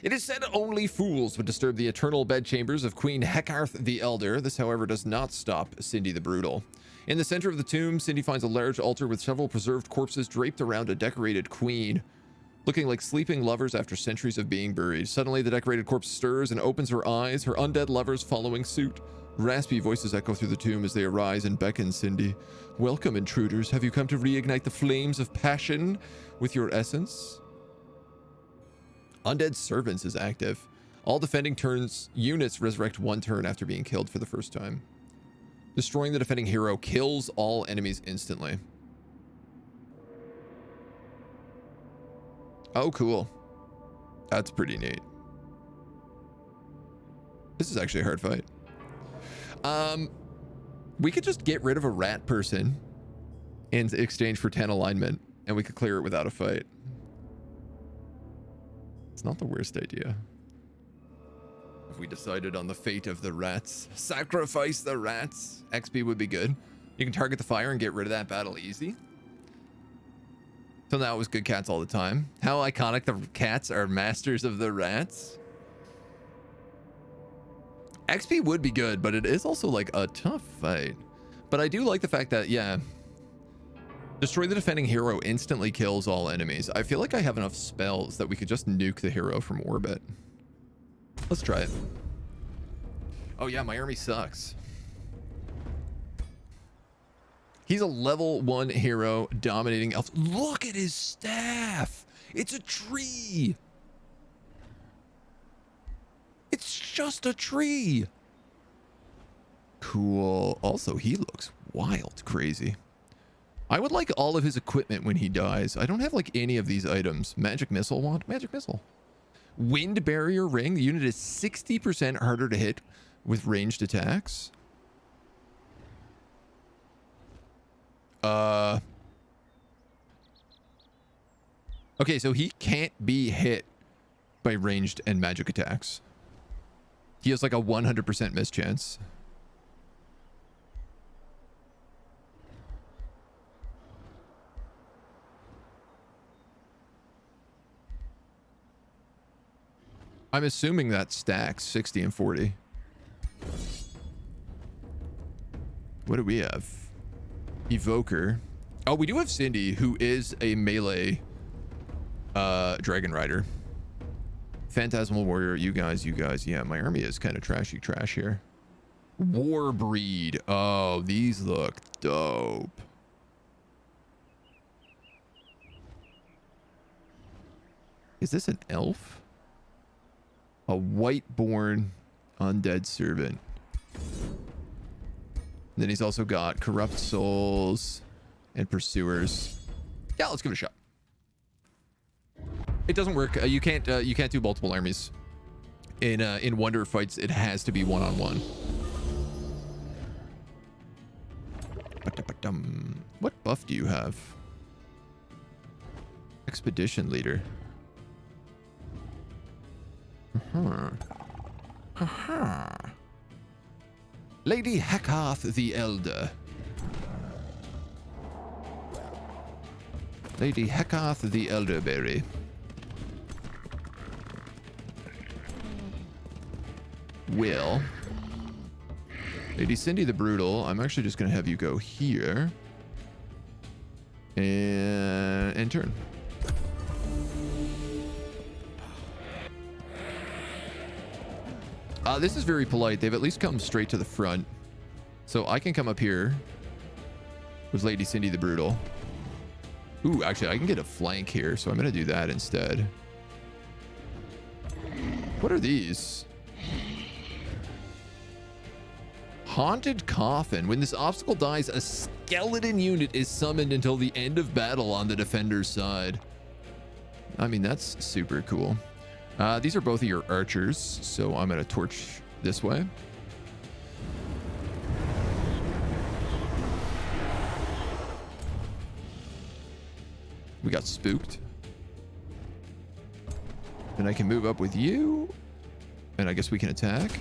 It is said only fools would disturb the eternal bedchambers of Queen Hekarth the Elder. This, however, does not stop Cindy the Brutal. In the center of the tomb, Cindy finds a large altar with several preserved corpses draped around a decorated queen, looking like sleeping lovers after centuries of being buried. Suddenly, the decorated corpse stirs and opens her eyes, her undead lovers following suit. Raspy voices echo through the tomb as they arise and beckon Cindy. Welcome, intruders. Have you come to reignite the flames of passion with your essence? Undead Servants is active. All defending turns units resurrect 1 turn after being killed for the first time. Destroying the defending hero kills all enemies instantly. Oh, cool. That's pretty neat. This is actually a hard fight. We could just get rid of a rat person in exchange for 10 alignment, and we could clear it without a fight. It's not the worst idea. If we decided on the fate of the rats, sacrifice the rats. XP would be good. You can target the fire and get rid of that battle easy. So now it was good cats all the time. How iconic the cats are masters of the rats. XP would be good, but it is also like a tough fight. But I do like the fact that, yeah, destroy the defending hero instantly kills all enemies. I feel like I have enough spells that we could just nuke the hero from orbit. Let's try it. Oh yeah, my army sucks. He's a level 1 hero dominating elves. Look at his staff. It's a tree. It's just a tree. Cool. Also, he looks wild crazy. I would like all of his equipment when he dies. I don't have like any of these items. Magic missile wand, magic missile. Wind barrier ring. The unit is 60% harder to hit with ranged attacks. Okay, so he can't be hit by ranged and magic attacks. He has like a 100% miss chance. I'm assuming that stacks 60 and 40. What do we have? Evoker. Oh, we do have Cindy, who is a melee dragon rider. Phantasmal warrior, you guys. Yeah, my army is kind of trashy trash here. Warbreed. Oh, these look dope. Is this an elf? A white-born undead servant. Then he's also got corrupt souls and pursuers. Yeah, let's give it a shot. It doesn't work. You can't do multiple armies. In wonder fights, it has to be one-on-one. What buff do you have? Expedition leader. Lady Heckarth the Elder. Lady Heckarth the Elderberry. Will. Lady Cindy the Brutal. I'm actually just going to have you go here. And turn. This is very polite. They've at least come straight to the front. So I can come up here with Lady Cindy the Brutal. Ooh, actually, I can get a flank here. So I'm going to do that instead. What are these? Haunted Coffin. When this obstacle dies, a skeleton unit is summoned until the end of battle on the defender's side. I mean, that's super cool. These are both of your archers, so I'm going to torch this way. We got spooked. And I can move up with you. And I guess we can attack.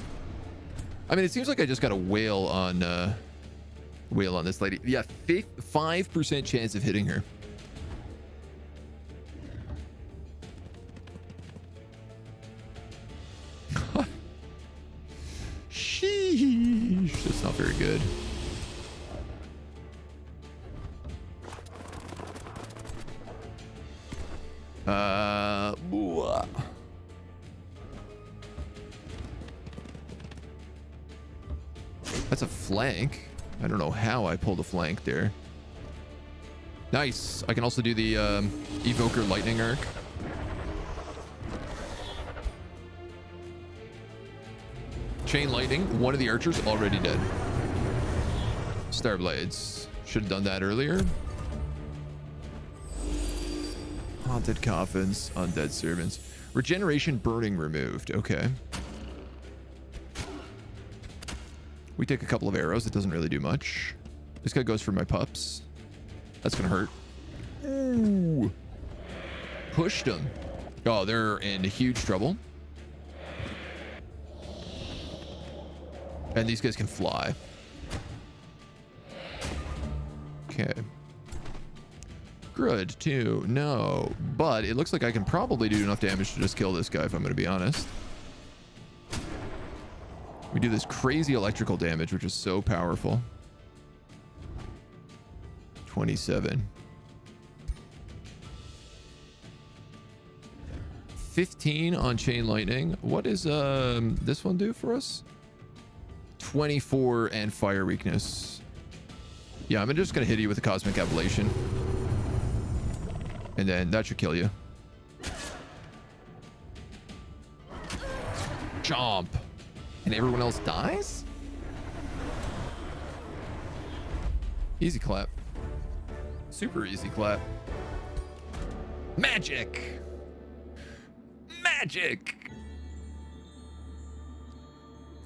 I mean, it seems like I just got a whale on this lady. Yeah, 5% chance of hitting her. Sheesh. That's not very good. That's a flank. I don't know how I pulled a flank there. Nice. I can also do the Evoker Lightning Arc. Chain Lightning. One of the archers already dead. Starblades. Should have done that earlier. Haunted Coffins. Undead Servants. Regeneration Burning removed. Okay. We take a couple of arrows. It doesn't really do much. This guy goes for my pups. That's gonna hurt. Ooh. Pushed them. Oh, they're in huge trouble. And these guys can fly. Okay. Good, too. No. But it looks like I can probably do enough damage to just kill this guy, if I'm going to be honest. We do this crazy electrical damage, which is so powerful. 27. 15 on Chain Lightning. What does this one do for us? 24 and Fire Weakness. Yeah, I'm just going to hit you with a Cosmic Ablation. And then that should kill you. Chomp. And everyone else dies? Easy clap. Super easy clap. Magic. Magic.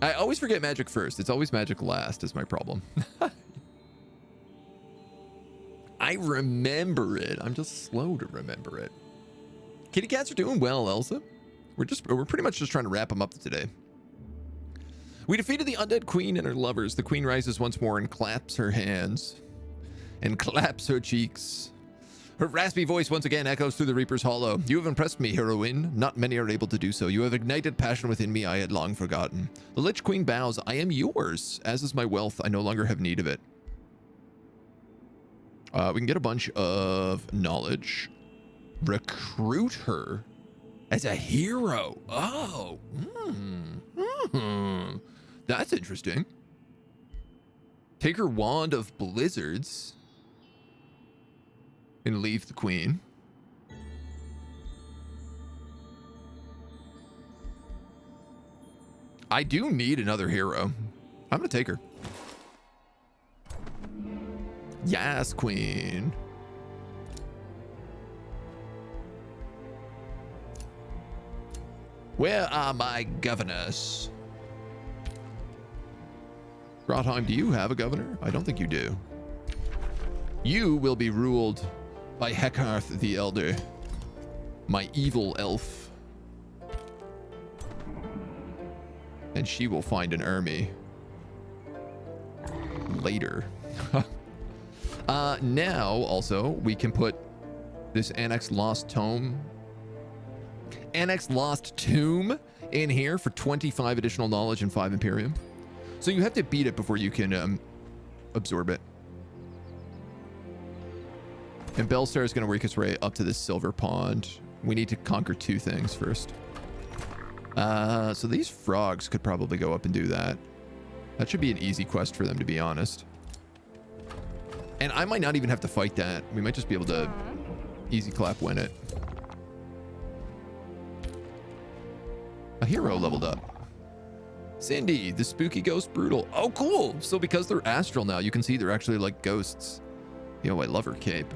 I always forget magic first. It's always magic last is my problem. I remember it. I'm just slow to remember it. Kitty cats are doing well, Elsa. We're pretty much just trying to wrap them up today. We defeated the undead queen and her lovers. The queen rises once more and claps her hands and claps her cheeks. Her raspy voice once again echoes through the Reaper's hollow. You have impressed me, heroine. Not many are able to do so. You have ignited passion within me I had long forgotten. The Lich Queen bows. I am yours, as is my wealth. I no longer have need of it. We can get a bunch of knowledge. Recruit her as a hero. Oh. That's interesting. Take her Wand of Blizzards and leave the queen. I do need another hero. I'm gonna take her. Yes, queen. Where are my governors? Grotheim, do you have a governor? I don't think you do. You will be ruled by Heckarth the Elder, my evil elf. And she will find an army later. Now, also, we can put this Annex Lost Tomb in here for 25 additional knowledge and 5 Imperium. So you have to beat it before you can absorb it. And Bellstar is going to work its way up to this silver pond. We need to conquer 2 things first. So these frogs could probably go up and do that. That should be an easy quest for them, to be honest. And I might not even have to fight that. We might just be able to easy clap win it. A hero leveled up. Cindy, the spooky ghost brutal. Oh, cool. So because they're astral now, you can see they're actually like ghosts. Yo, I love her cape.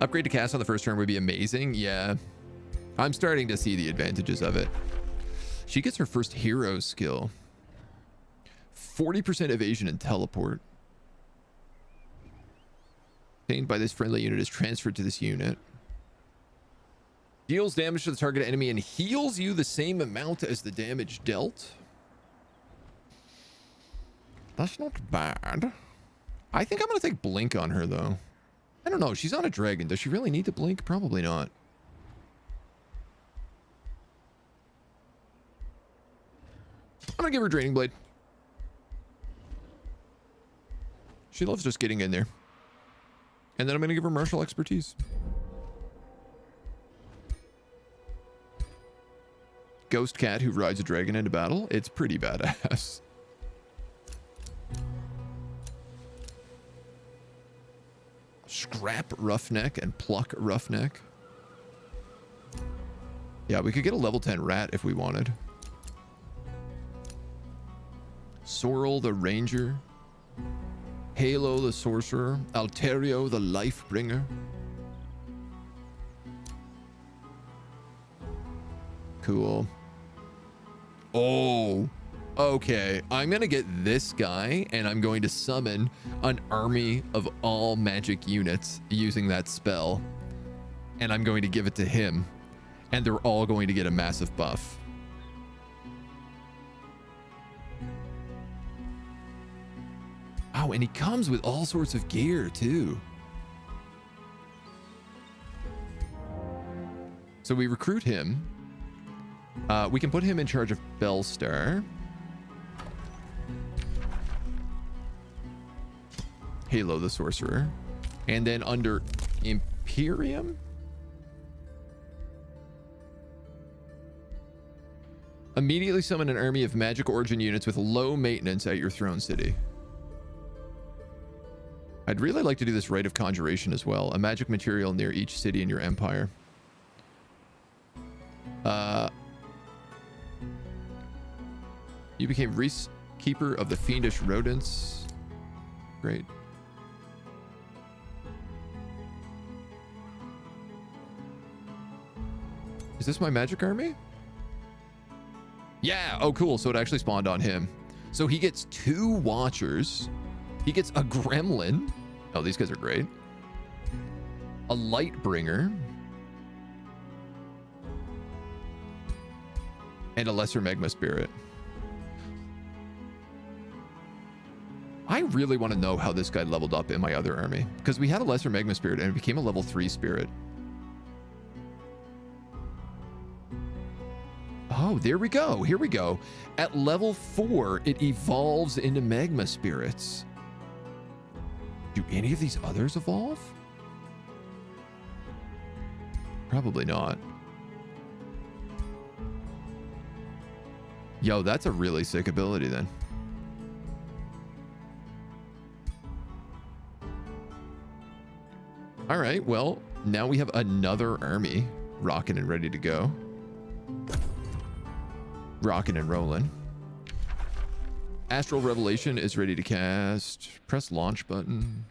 Upgrade to cast on the first turn would be amazing. Yeah. I'm starting to see the advantages of it. She gets her first hero skill. 40% evasion and teleport. Obtained by this friendly unit is transferred to this unit. Deals damage to the target enemy and heals you the same amount as the damage dealt. That's not bad. I think I'm going to take blink on her, though. I don't know. She's on a dragon. Does she really need to blink? Probably not. I'm going to give her Draining Blade. She loves just getting in there. And then I'm going to give her Martial Expertise. Ghost cat who rides a dragon into battle. It's pretty badass. scrap roughneck and pluck roughneck. Yeah, we could get a level 10 rat if we wanted. Sorrel the ranger. Halo the sorcerer. Alterio the life bringer. Cool. Oh, okay. I'm gonna get this guy and I'm going to summon an army of all magic units using that spell. And I'm going to give it to him. And they're all going to get a massive buff. Oh, and he comes with all sorts of gear too. So we recruit him. We can put him in charge of Bellstar. Halo the sorcerer. And then under Imperium? Immediately summon an army of magic origin units with low maintenance at your throne city. I'd really like to do this Rite of Conjuration as well. A magic material near each city in your empire. You became Reese, keeper of the fiendish rodents. Great. Is this my magic army? Yeah. Oh, cool. So it actually spawned on him. So he gets 2 watchers. He gets a gremlin. Oh, these guys are great. A light bringer. And a lesser magma spirit. I really want to know how this guy leveled up in my other army. Because we had a lesser magma spirit and it became a level 3 spirit. Oh, there we go. Here we go. At level 4, it evolves into magma spirits. Do any of these others evolve? Probably not. Yo, that's a really sick ability then. All right, well, now we have another army rocking and ready to go. Rocking and rolling. Astral Revelation is ready to cast. Press launch button.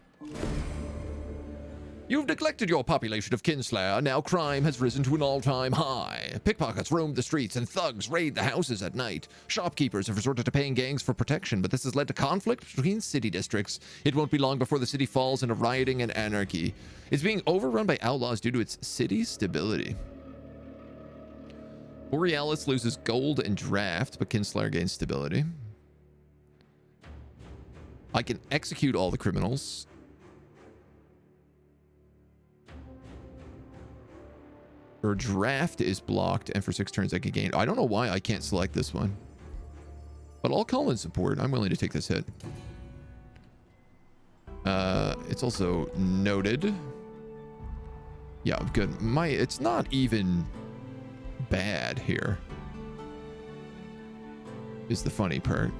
You've neglected your population of Kinslayer. Now crime has risen to an all-time high. Pickpockets roam the streets and thugs raid the houses at night. Shopkeepers have resorted to paying gangs for protection, but this has led to conflict between city districts. It won't be long before the city falls into rioting and anarchy. It's being overrun by outlaws due to its city stability. Borealis loses gold and draft, but Kinslayer gains stability. I can execute all the criminals. Or draft is blocked, and for 6 turns I can gain. I don't know why I can't select this one. But I'll call in support. I'm willing to take this hit. It's also noted. Yeah, good. It's not even bad here. Is the funny part.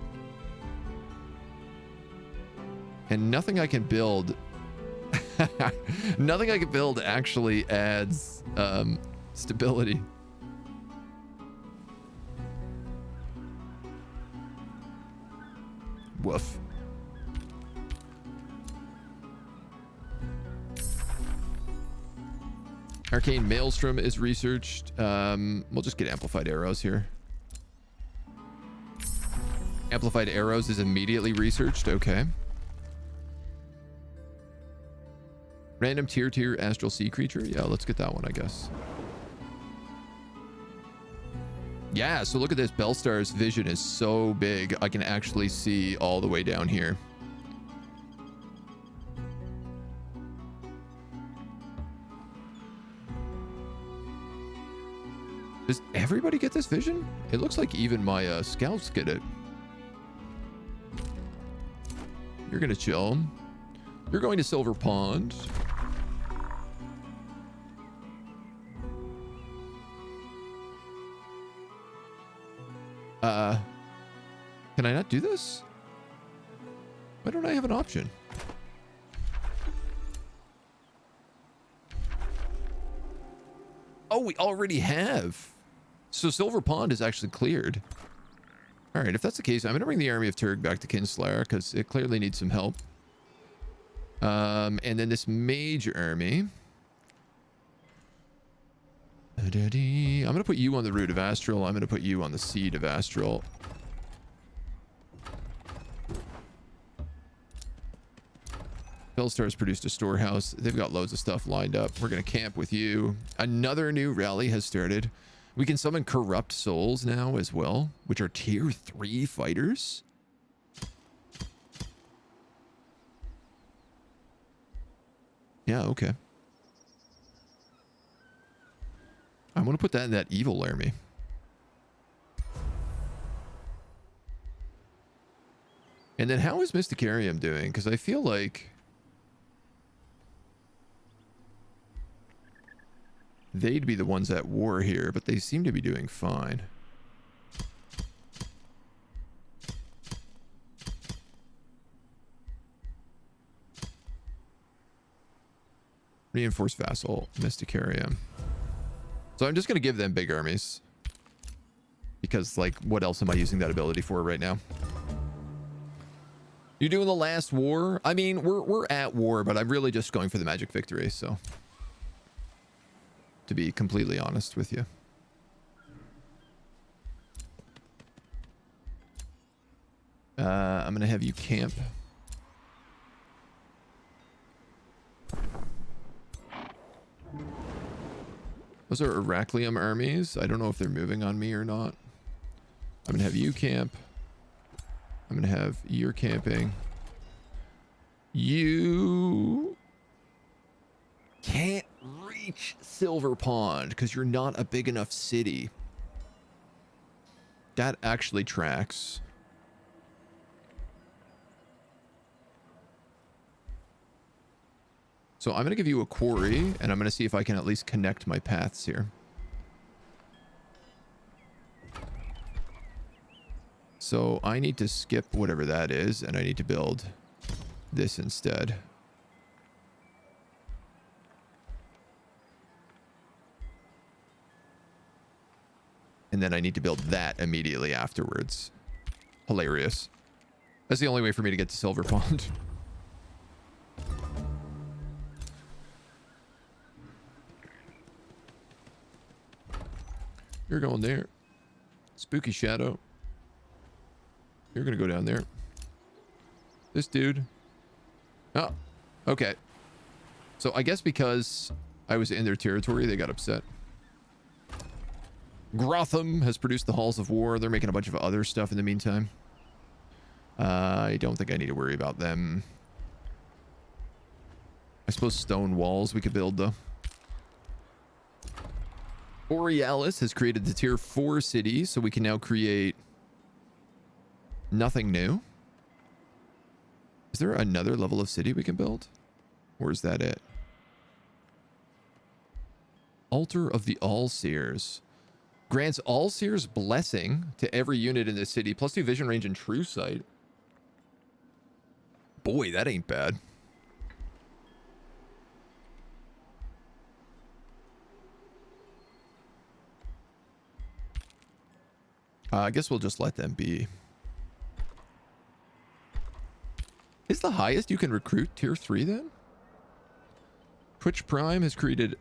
And nothing I can build nothing I can build actually adds stability. Woof. Arcane Maelstrom is researched. We'll just get amplified arrows here. Amplified arrows is immediately researched. Okay. Random tier astral sea creature. Yeah, let's get that one, I guess. Yeah, so look at this. Bellstar's vision is so big. I can actually see all the way down here. Does everybody get this vision? It looks like even my scouts get it. You're gonna chill. You're going to Silver Pond. Can I not do this? Why don't I have an option? Oh, we already have. So Silver Pond is actually cleared. All right, if that's the case, I'm going to bring the army of Turg back to Kinslayer because it clearly needs some help. And then this mage army. I'm going to put you on the root of Astral. I'm going to put you on the seed of Astral. Bellstar's produced a storehouse. They've got loads of stuff lined up. We're going to camp with you. Another new rally has started. We can summon corrupt souls now as well, which are tier 3 fighters. Yeah, okay. I'm going to put that in that evil army. And then how is Mysticarium doing? Because I feel like they'd be the ones at war here, but they seem to be doing fine. Reinforced vassal, Mysticarium. So I'm just going to give them big armies. Because, like, what else am I using that ability for right now? You doing the last war? I mean, we're at war, but I'm really just going for the magic victory, so. To be completely honest with you. I'm going to have you camp. Those are Heraklium armies. I don't know if they're moving on me or not. I'm going to have you camp. I'm going to have your camping. You can't reach Silver Pond because you're not a big enough city. That actually tracks. So I'm going to give you a quarry, and I'm going to see if I can at least connect my paths here. So I need to skip whatever that is, and I need to build this instead. And then I need to build that immediately afterwards. Hilarious. That's the only way for me to get to Silver Pond. You're going there. Spooky Shadow. You're going to go down there. This dude. Oh, okay. So I guess because I was in their territory, they got upset. Grotheim has produced the Halls of War. They're making a bunch of other stuff in the meantime. I don't think I need to worry about them. I suppose stone walls we could build, though. Borealis has created the tier 4 city, so we can now create nothing new. Is there another level of city we can build? Or is that it? Altar of the All-Seers. Grants All-Seers blessing to every unit in this city. +2 vision range and true sight. Boy, that ain't bad. I guess we'll just let them be. Is the highest you can recruit tier 3 then? Twitch Prime has created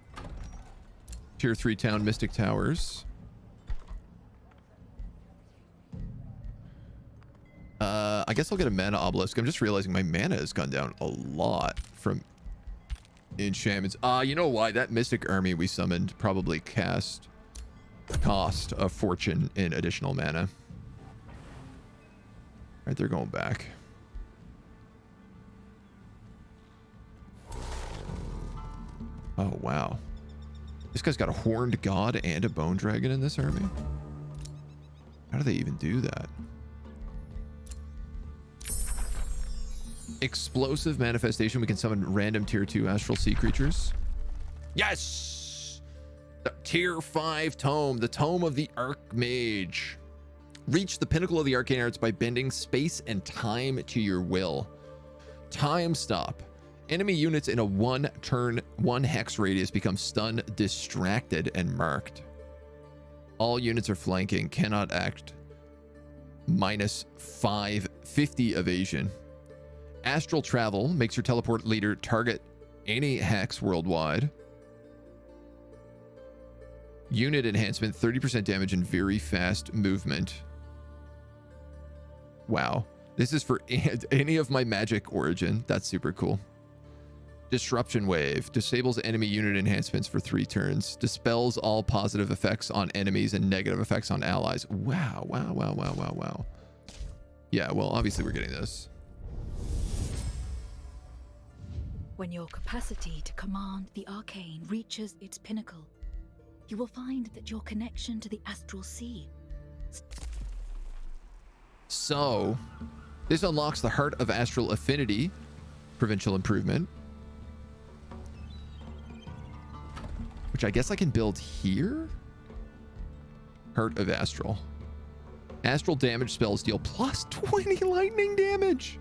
tier 3 town Mystic Towers. I guess I'll get a mana obelisk. I'm just realizing my mana has gone down a lot from enchantments. You know why? That Mystic army we summoned probably cost a fortune in additional mana. Alright, they're going back. Oh, wow. This guy's got a horned god and a bone dragon in this army? How do they even do that? Explosive manifestation. We can summon random tier 2 astral sea creatures. Yes! The tier 5 tome. The tome of the Archmage. Reach the pinnacle of the arcane arts by bending space and time to your will. Time stop. Enemy units in a 1 turn, 1 hex radius become stunned, distracted, and marked. All units are flanking, cannot act. -550 evasion. Astral travel makes your teleport leader target any hex worldwide. Unit enhancement, 30% damage and very fast movement. Wow. This is for any of my magic origin. That's super cool. Disruption wave disables enemy unit enhancements for 3 turns. Dispels all positive effects on enemies and negative effects on allies. Wow, wow, wow, wow, wow, wow. Yeah, well, obviously we're getting this. When your capacity to command the arcane reaches its pinnacle, you will find that your connection to the astral sea. So, this unlocks the Heart of Astral Affinity, provincial improvement, which I guess I can build here? Heart of Astral. Astral damage spells deal plus 20 lightning damage.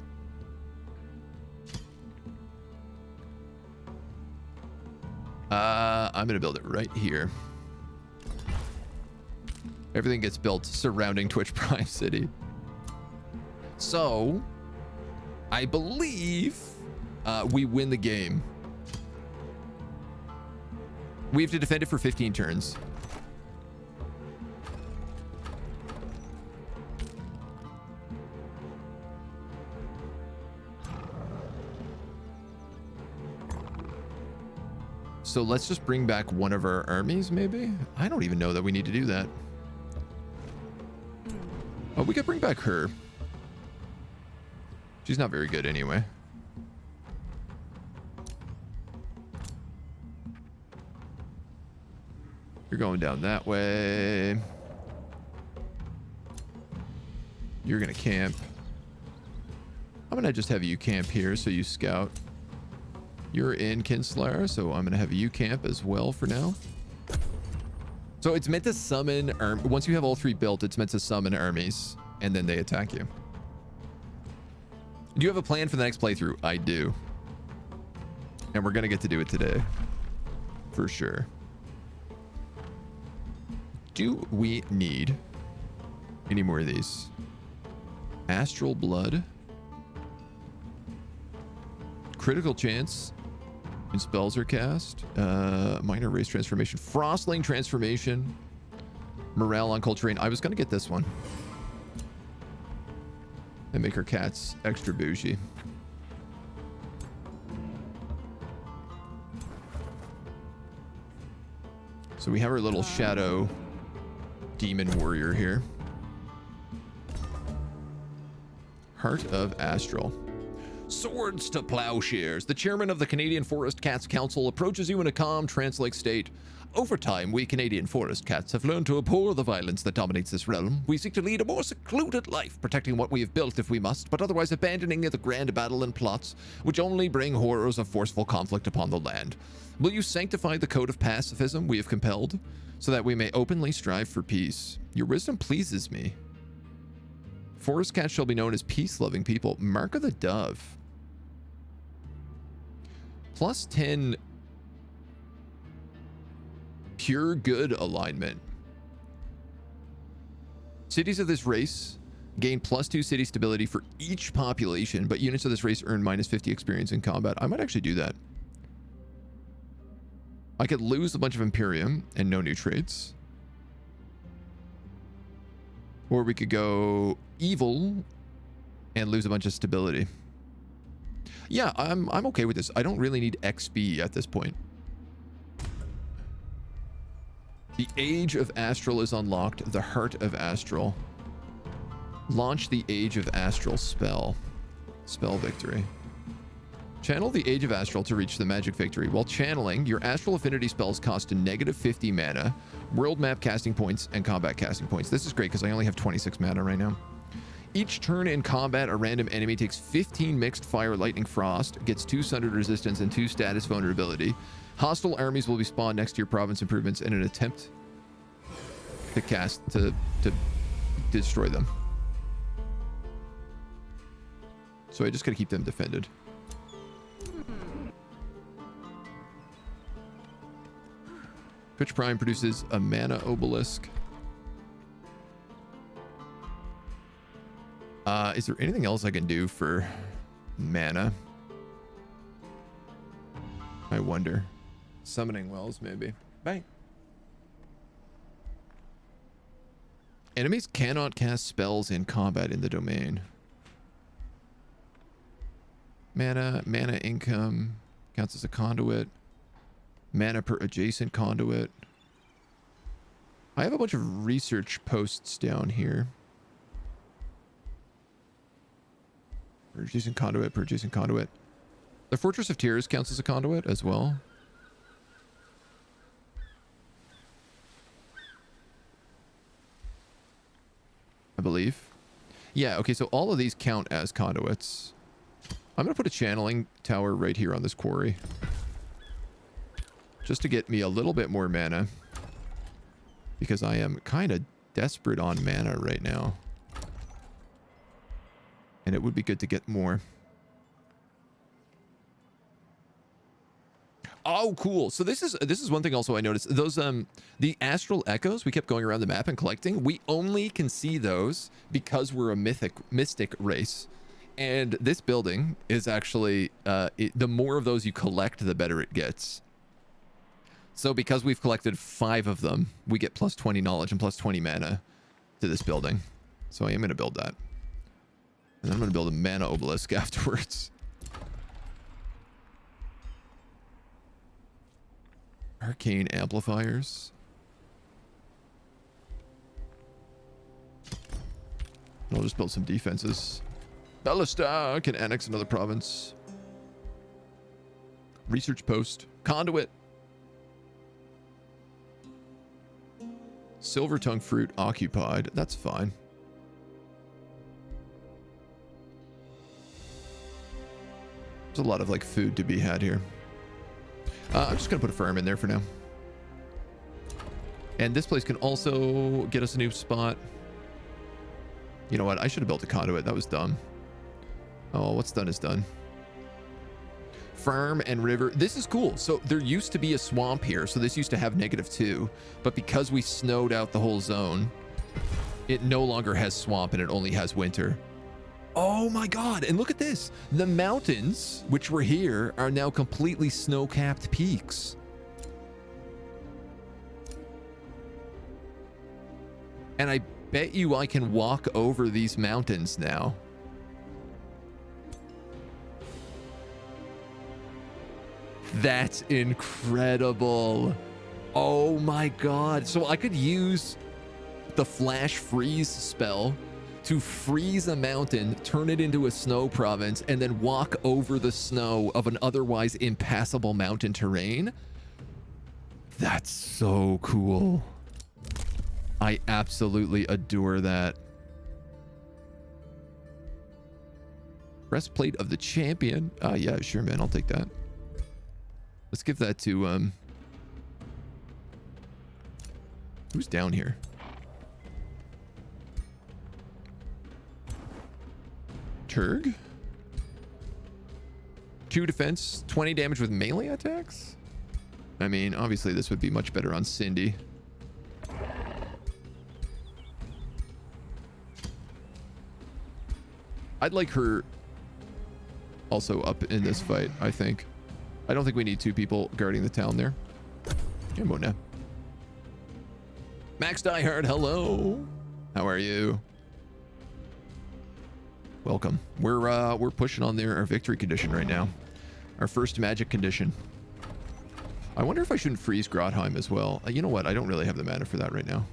I'm gonna build it right here. Everything gets built surrounding Twitch Prime City. So, I believe we win the game. We have to defend it for 15 turns. So let's just bring back one of our armies, maybe? I don't even know that we need to do that. Oh, we could bring back her. She's not very good anyway. You're going down that way. You're gonna camp. I'm gonna just have you camp here so you scout. You're in Kinslayer, so I'm gonna have you camp as well for now. So it's meant to summon, once you have all 3 built, it's meant to summon armies, and then they attack you. Do you have a plan for the next playthrough? I do. And we're gonna get to do it today. For sure. Do we need any more of these? Astral Blood. Critical chance. When spells are cast. Minor race transformation. Frostling transformation. Morale on cold terrain. I was gonna get this one. And make our cats extra bougie. So we have our little shadow demon warrior here. Heart of Astral. Swords to plowshares. The chairman of the Canadian Forest Cats Council approaches you in a calm, trance-like state. Over time, we Canadian forest cats have learned to abhor the violence that dominates this realm. We seek to lead a more secluded life, protecting what we have built if we must, but otherwise abandoning the grand battle and plots, which only bring horrors of forceful conflict upon the land. Will you sanctify the code of pacifism we have compelled, so that we may openly strive for peace? Your wisdom pleases me. Forest cats shall be known as peace-loving people. Mark of the Dove. Plus 10 pure good alignment. Cities of this race gain plus 2 city stability for each population, but units of this race earn minus 50 experience in combat. I might actually do that. I could lose a bunch of Imperium and no new traits. Or we could go evil and lose a bunch of stability. Yeah, I'm okay with this. I don't really need XP at this point. The Age of Astral is unlocked. The Heart of Astral. Launch the Age of Astral spell. Spell victory. Channel the Age of Astral to reach the magic victory. While channeling, your astral affinity spells cost a negative 50 mana, world map casting points, and combat casting points. This is great because I only have 26 mana right now. Each turn in combat, a random enemy takes 15 mixed fire, lightning, frost, gets 2 sundered resistance and 2 status vulnerability. Hostile armies will be spawned next to your province improvements in an attempt to cast to destroy them. So I just gotta keep them defended. Twitch Prime produces a mana obelisk. Is there anything else I can do for mana? I wonder. Summoning wells, maybe. Bang. Enemies cannot cast spells in combat in the domain. Mana income counts as a conduit. Mana per adjacent conduit. I have a bunch of research posts down here. Per adjacent conduit, per adjacent conduit. The Fortress of Tears counts as a conduit as well. I believe. Yeah, okay, so all of these count as conduits. I'm going to put a channeling tower right here on this quarry. Just to get me a little bit more mana. Because I am kind of desperate on mana right now. And it would be good to get more. Oh, cool. So this is one thing also I noticed. Those the astral echoes we kept going around the map and collecting, we only can see those because we're a mystic race. And this building is actually the more of those you collect, the better it gets. So because we've collected 5 of them, we get plus 20 knowledge and plus 20 mana to this building. So I am going to build that. And I'm going to build a mana obelisk afterwards. Arcane amplifiers. I'll just build some defenses. Ballista can annex another province. Research post. Conduit. Silver tongue fruit occupied. That's fine. There's a lot of like food to be had here. I'm just going to put a farm in there for now. And this place can also get us a new spot. You know what? I should have built a conduit. That was dumb. Oh, what's done is done. Farm and river. This is cool. So there used to be a swamp here. So this used to have -2. But because we snowed out the whole zone, it no longer has swamp and it only has winter. Oh my god, and look at this. The mountains, which were here, are now completely snow-capped peaks. And I bet you I can walk over these mountains now. That's incredible. Oh my god. So I could use the flash freeze spell to freeze a mountain, turn it into a snow province, and then walk over the snow of an otherwise impassable mountain terrain. That's so cool. I absolutely adore that. Breastplate of the champion. Yeah, sure, man. I'll take that. Let's give that to, who's down here? Turg? 2 defense, 20 damage with melee attacks? I mean, obviously this would be much better on Cindy. I'd like her also up in this fight, I think. I don't think we need 2 people guarding the town there. Come on now. Max Diehard, hello. How are you? Welcome. We're pushing on there our victory condition right now. Our first magic condition. I wonder if I shouldn't freeze Grotheim as well. You know what? I don't really have the mana for that right now.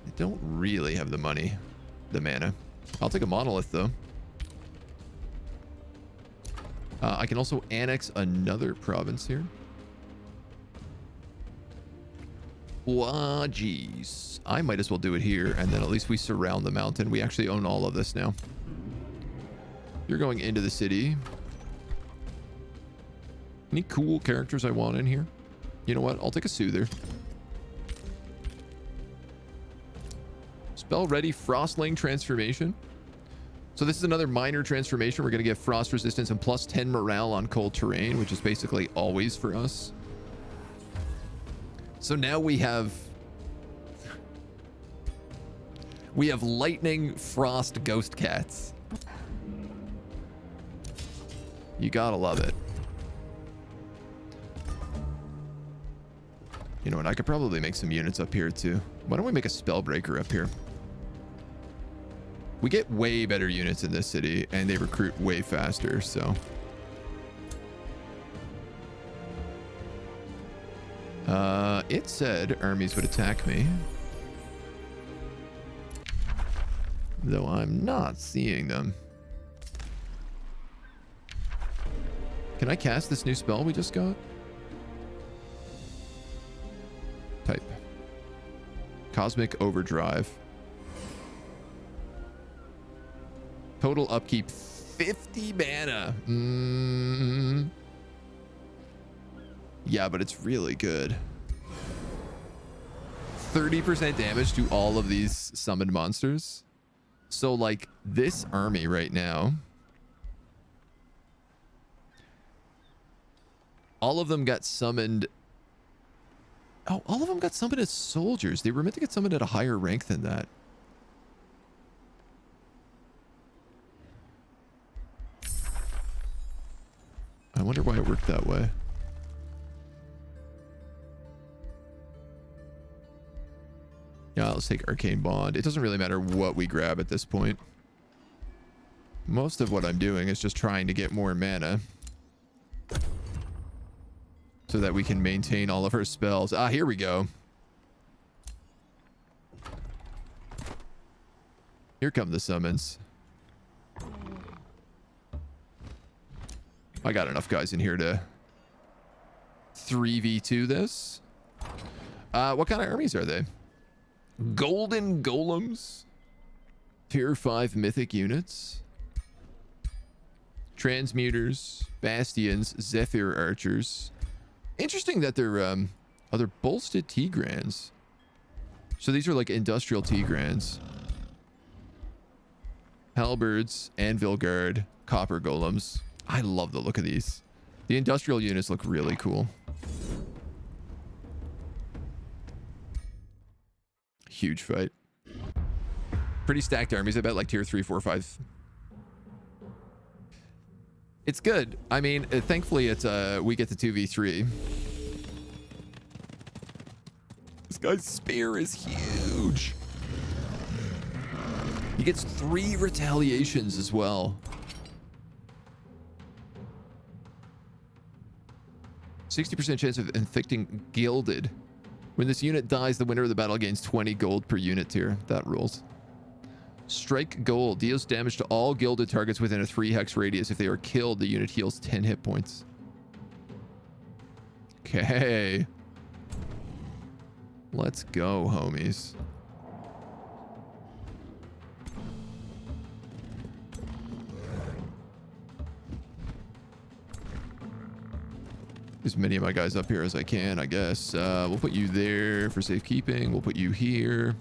I don't really have the money, the mana. I'll take a monolith though. I can also annex another province here. Wow, geez. I might as well do it here, and then at least we surround the mountain. We actually own all of this now. You're going into the city. Any cool characters I want in here? You know what? I'll take a soother. Spell ready, Frostling transformation. So this is another minor transformation. We're going to get frost resistance and plus 10 morale on cold terrain, which is basically always for us. So now we have lightning, frost, ghost cats. You gotta love it. You know what? I could probably make some units up here too. Why don't we make a spellbreaker up here? We get way better units in this city and they recruit way faster, so. It said armies would attack me. Though I'm not seeing them. Can I cast this new spell we just got? Type. Cosmic Overdrive. Total upkeep 50 mana. Yeah, but it's really good. 30% damage to all of these summoned monsters. So like this army right now, all of them got summoned. Oh, all of them got summoned as soldiers. They were meant to get summoned at a higher rank than that. I wonder why it worked that way. Yeah, let's take Arcane Bond. It doesn't really matter what we grab at this point. Most of what I'm doing is just trying to get more mana so that we can maintain all of her spells. Ah, here we go. Here come the summons. I got enough guys in here to 3v2 this. What kind of armies are they? Golden Golems. Tier 5 mythic units. Transmuters. Bastions. Zephyr Archers. Interesting that they're bolstered Tigrans. So these are like industrial Tigrans. Halberds. Anvil Guard. Copper Golems. I love the look of these. The industrial units look really cool. Huge fight. Pretty stacked armies, I bet, like tier 3, 4, 5. It's good. I mean, thankfully it's we get to 2v3. This guy's spear is huge. He gets 3 retaliations as well. 60% chance of inflicting gilded. When this unit dies, the winner of the battle gains 20 gold per unit tier. That rules. Strike Gold deals damage to all gilded targets within a 3 hex radius. If they are killed, the unit heals 10 hit points. Okay. Let's go, homies. As many of my guys up here as I can, I guess. We'll put you there for safekeeping. We'll put you here.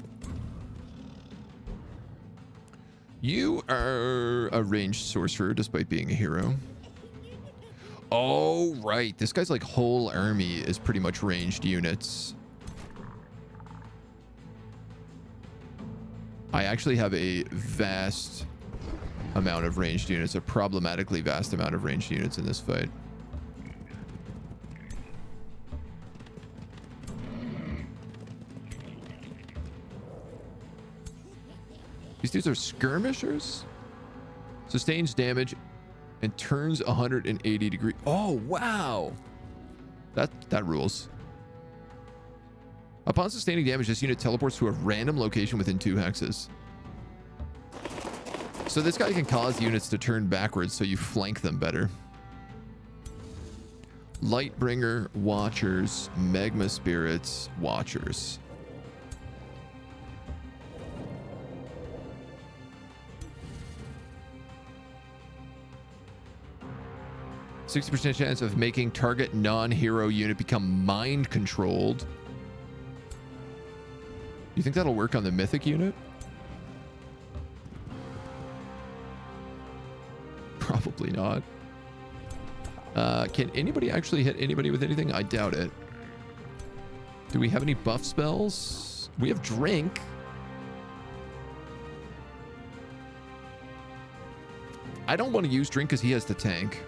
You are a ranged sorcerer despite being a hero. Oh, right. This guy's like whole army is pretty much ranged units. I actually have a vast amount of ranged units, a problematically vast amount of ranged units in this fight. These dudes are skirmishers. Sustains damage and turns 180 degrees. Oh, wow. That rules. Upon sustaining damage, this unit teleports to a random location within 2 hexes. So this guy can cause units to turn backwards so you flank them better. Lightbringer, Watchers, Magma Spirits, Watchers. %60 chance of making target non-hero unit become mind controlled. You think that'll work on the mythic unit? Probably not. Can anybody actually hit anybody with anything? I doubt it. Do we have any buff spells? We have drink. I don't want to use drink because he has the tank.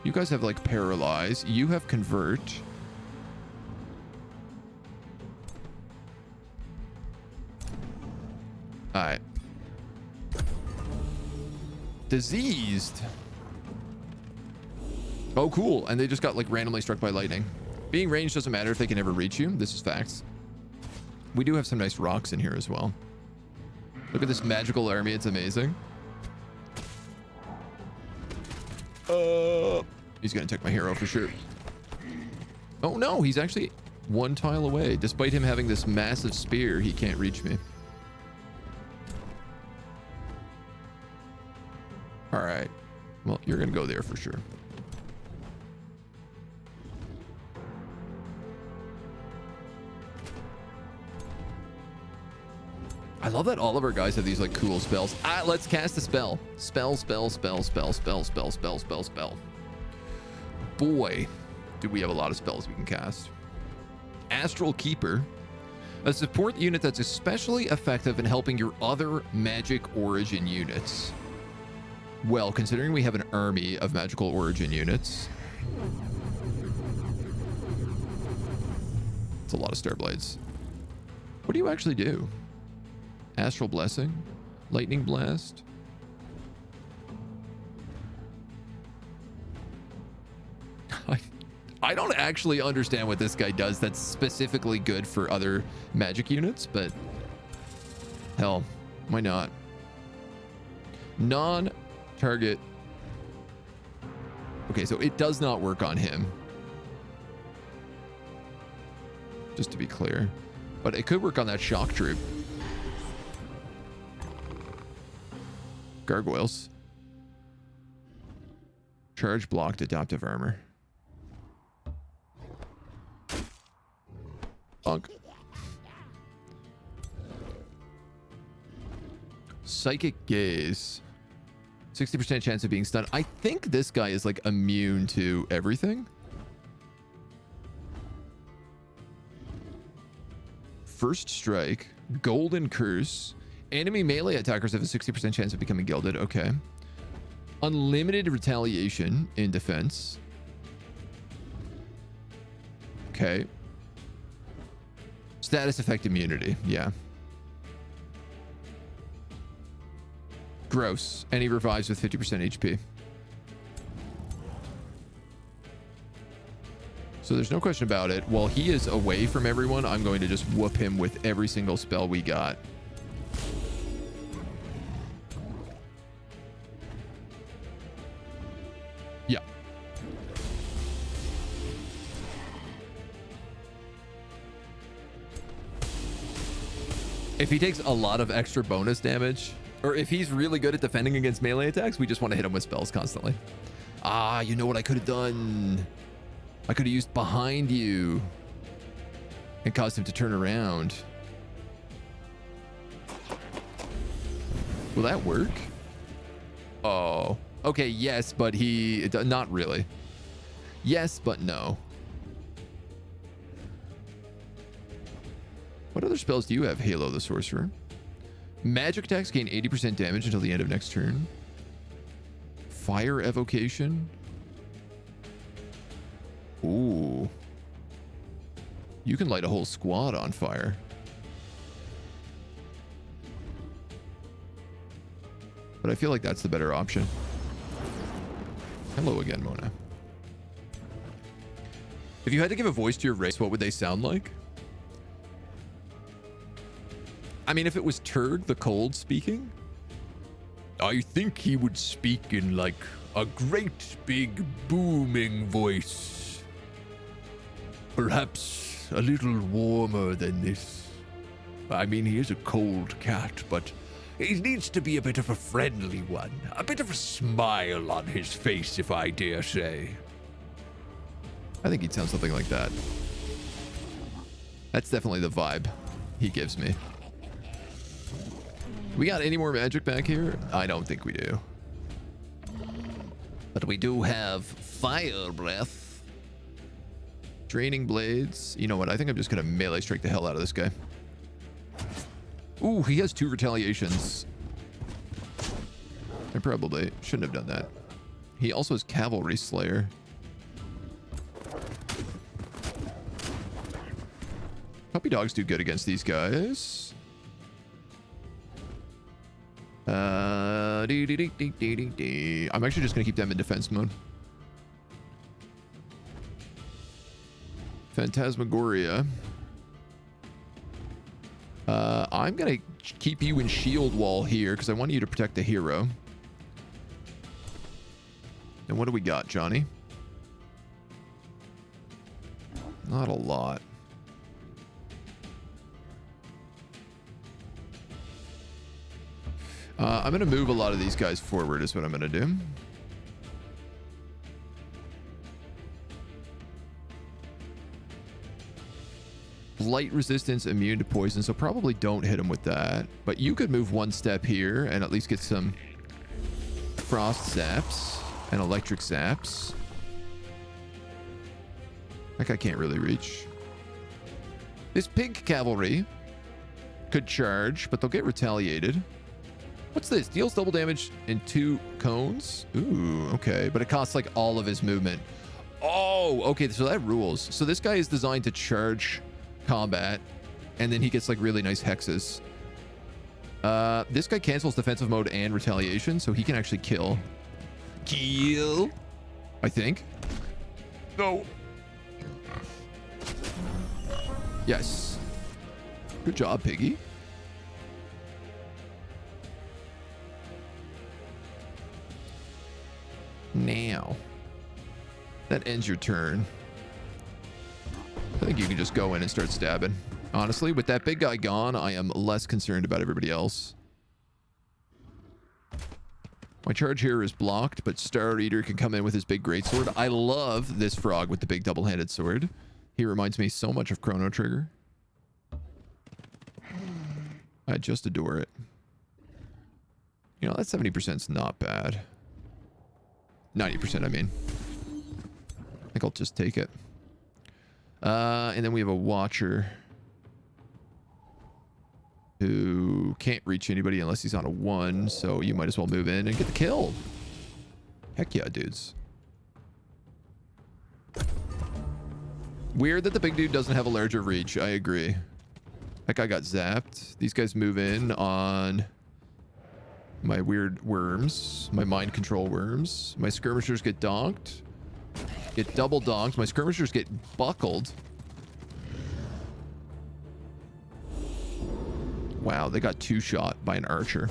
You guys have like paralyze. You have convert. All right. Diseased. Oh, cool. And they just got like randomly struck by lightning. Being ranged doesn't matter if they can ever reach you. This is facts. We do have some nice rocks in here as well. Look at this magical army. It's amazing. He's gonna take my hero for sure. Oh no, he's actually one tile away. Despite him having this massive spear, he can't reach me. All right. Well, you're gonna go there for sure. I love that all of our guys have these like cool spells. Let's cast a spell. Spell. Boy, do we have a lot of spells we can cast. Astral Keeper. A support unit that's especially effective in helping your other magic origin units. Well, considering we have an army of magical origin units. It's a lot of Starblades. What do you actually do? Astral Blessing, Lightning Blast. I don't actually understand what this guy does that's specifically good for other magic units, but hell, why not? Non-target. Okay, so it does not work on him. Just to be clear. But it could work on that shock troop. Gargoyles. Charge blocked adaptive armor. Bunk. Psychic gaze. 60% chance of being stunned. I think this guy is like immune to everything. First strike. Golden curse. Enemy melee attackers have a 60% chance of becoming gilded. Okay. Unlimited retaliation in defense. Okay. Status effect immunity. Yeah. Gross. And he revives with 50% HP. So there's no question about it. While he is away from everyone, I'm going to just whoop him with every single spell we got. Yeah. If he takes a lot of extra bonus damage, or if he's really good at defending against melee attacks, we just want to hit him with spells constantly. Ah, you know what I could have done? I could have used behind you and caused him to turn around. Will that work? Oh, okay. Yes, but not really. Yes, but no. What other spells do you have? Halo the Sorcerer. Magic attacks gain 80% damage until the end of next turn. Fire Evocation. Ooh. You can light a whole squad on fire. But I feel like that's the better option. Hello again, Mona. If you had to give a voice to your race, what would they sound like? I mean, if it was Turg the Cold speaking, I think he would speak in like a great big booming voice. Perhaps a little warmer than this. I mean, he is a cold cat, but he needs to be a bit of a friendly one. A bit of a smile on his face, if I dare say. I think he'd sound something like that. That's definitely the vibe he gives me. We got any more magic back here? I don't think we do. But we do have fire breath. Draining blades. You know what? I think I'm just going to melee strike the hell out of this guy. Ooh, he has 2 retaliations. I probably shouldn't have done that. He also has Cavalry Slayer. Puppy dogs do good against these guys. I'm actually just going to keep them in defense mode. Phantasmagoria. I'm going to keep you in shield wall here because I want you to protect the hero. And what do we got, Johnny? Not a lot. I'm going to move a lot of these guys forward is what I'm going to do. Blight resistance, immune to poison, so probably don't hit him with that. But you could move 1 step here and at least get some frost zaps and electric zaps. That guy can't really reach. This pig cavalry could charge, but they'll get retaliated. What's this? Deals double damage in 2 cones? Ooh, okay. But it costs like all of his movement. Oh, okay. So that rules. So this guy is designed to charge combat, and then he gets like really nice hexes. This guy cancels defensive mode and retaliation, so he can actually kill. Kill, I think. No. Yes. Good job, Piggy. Now, that ends your turn. I think you can just go in and start stabbing. Honestly, with that big guy gone, I am less concerned about everybody else. My charge here is blocked, but Star Eater can come in with his big greatsword. I love this frog with the big double-handed sword. He reminds me so much of Chrono Trigger. I just adore it. You know, that 70% is not bad. 90%, I mean. I think I'll just take it. And then we have a Watcher who can't reach anybody unless he's on a 1, so you might as well move in and get the kill. Heck yeah, dudes. Weird that the big dude doesn't have a larger reach. I agree. That guy got zapped. These guys move in on my weird worms, my mind control worms. My skirmishers get donked. Get double donked. My skirmishers get buckled. Wow, they got 2-shot by an archer.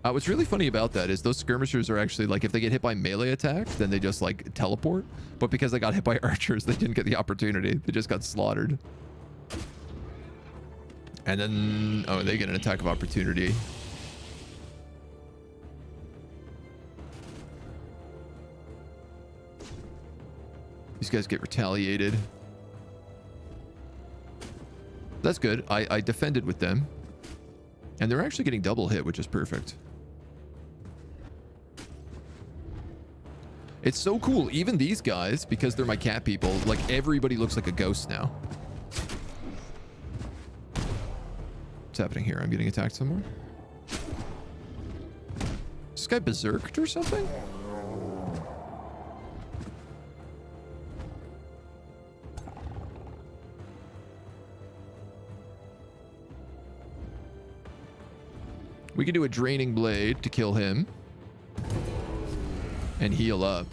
What's really funny about that is those skirmishers are actually like, if they get hit by melee attacks, then they just like teleport. But because they got hit by archers, they didn't get the opportunity. They just got slaughtered. And then, oh, they get an attack of opportunity. These guys get retaliated. That's good. I defended with them. And they're actually getting double hit, which is perfect. It's so cool. Even these guys, because they're my cat people, like everybody looks like a ghost now. What's happening here? I'm getting attacked somewhere. Is this guy berserked or something? We can do a draining blade to kill him and heal up.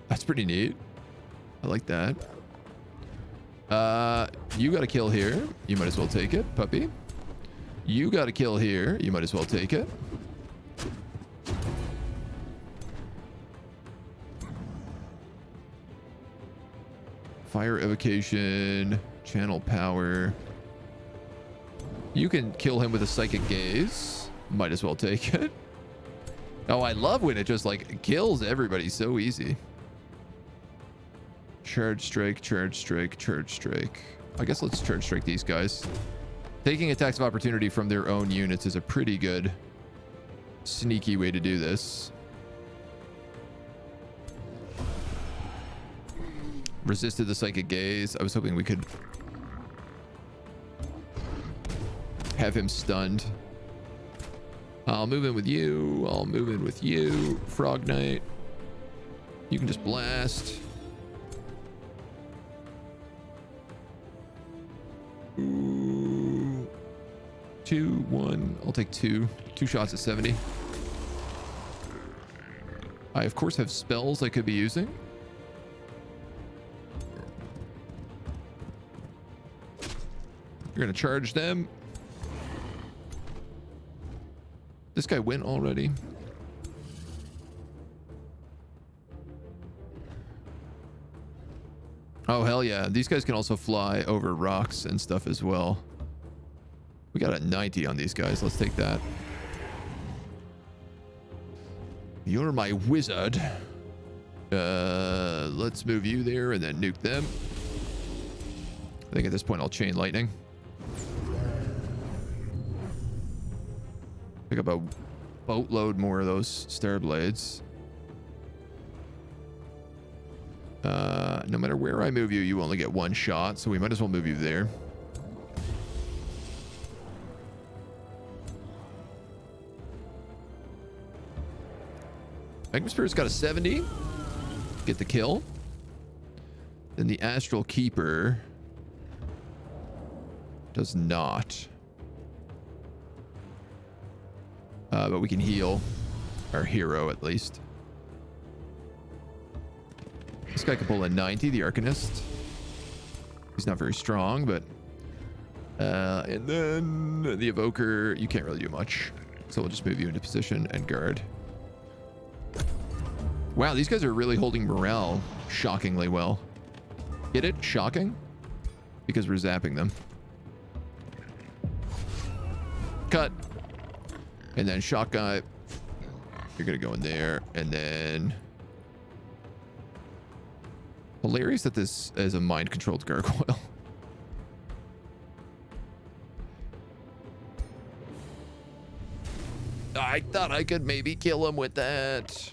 That's pretty neat. I like that. You got a kill here. You might as well take it, puppy. You got a kill here. You might as well take it. Fire evocation, channel power. You can kill him with a psychic gaze. Might as well take it. Oh, I love when it just like kills everybody so easy. Charge strike, charge strike, charge strike. I guess let's charge strike these guys. Taking attacks of opportunity from their own units is a pretty good sneaky way to do this. Resisted the psychic gaze. I was hoping we could have him stunned. I'll move in with you. I'll move in with you. Frog Knight. You can just blast. Ooh. 2, 1. I'll take 2. 2 shots at 70. I, of course, have spells I could be using. You're going to charge them. This guy went already. Oh, hell yeah. These guys can also fly over rocks and stuff as well. We got a 90 on these guys. Let's take that. You're my wizard. Let's move you there and then nuke them. I think at this point I'll chain lightning. Pick up a boatload more of those star blades. No matter where I move you, you only get 1 shot, so we might as well move you there. Magma Spirit's got a 70. Get the kill. Then the Astral Keeper does not. But we can heal our hero at least. This guy can pull a 90, the Arcanist. He's not very strong, but... and then the Evoker, you can't really do much. So we'll just move you into position and guard. Wow, these guys are really holding morale shockingly well. Get it? Shocking? Because we're zapping them. Cut. And then shock guy. You're going to go in there. And then... Hilarious that this is a mind-controlled gargoyle. I thought I could maybe kill him with that.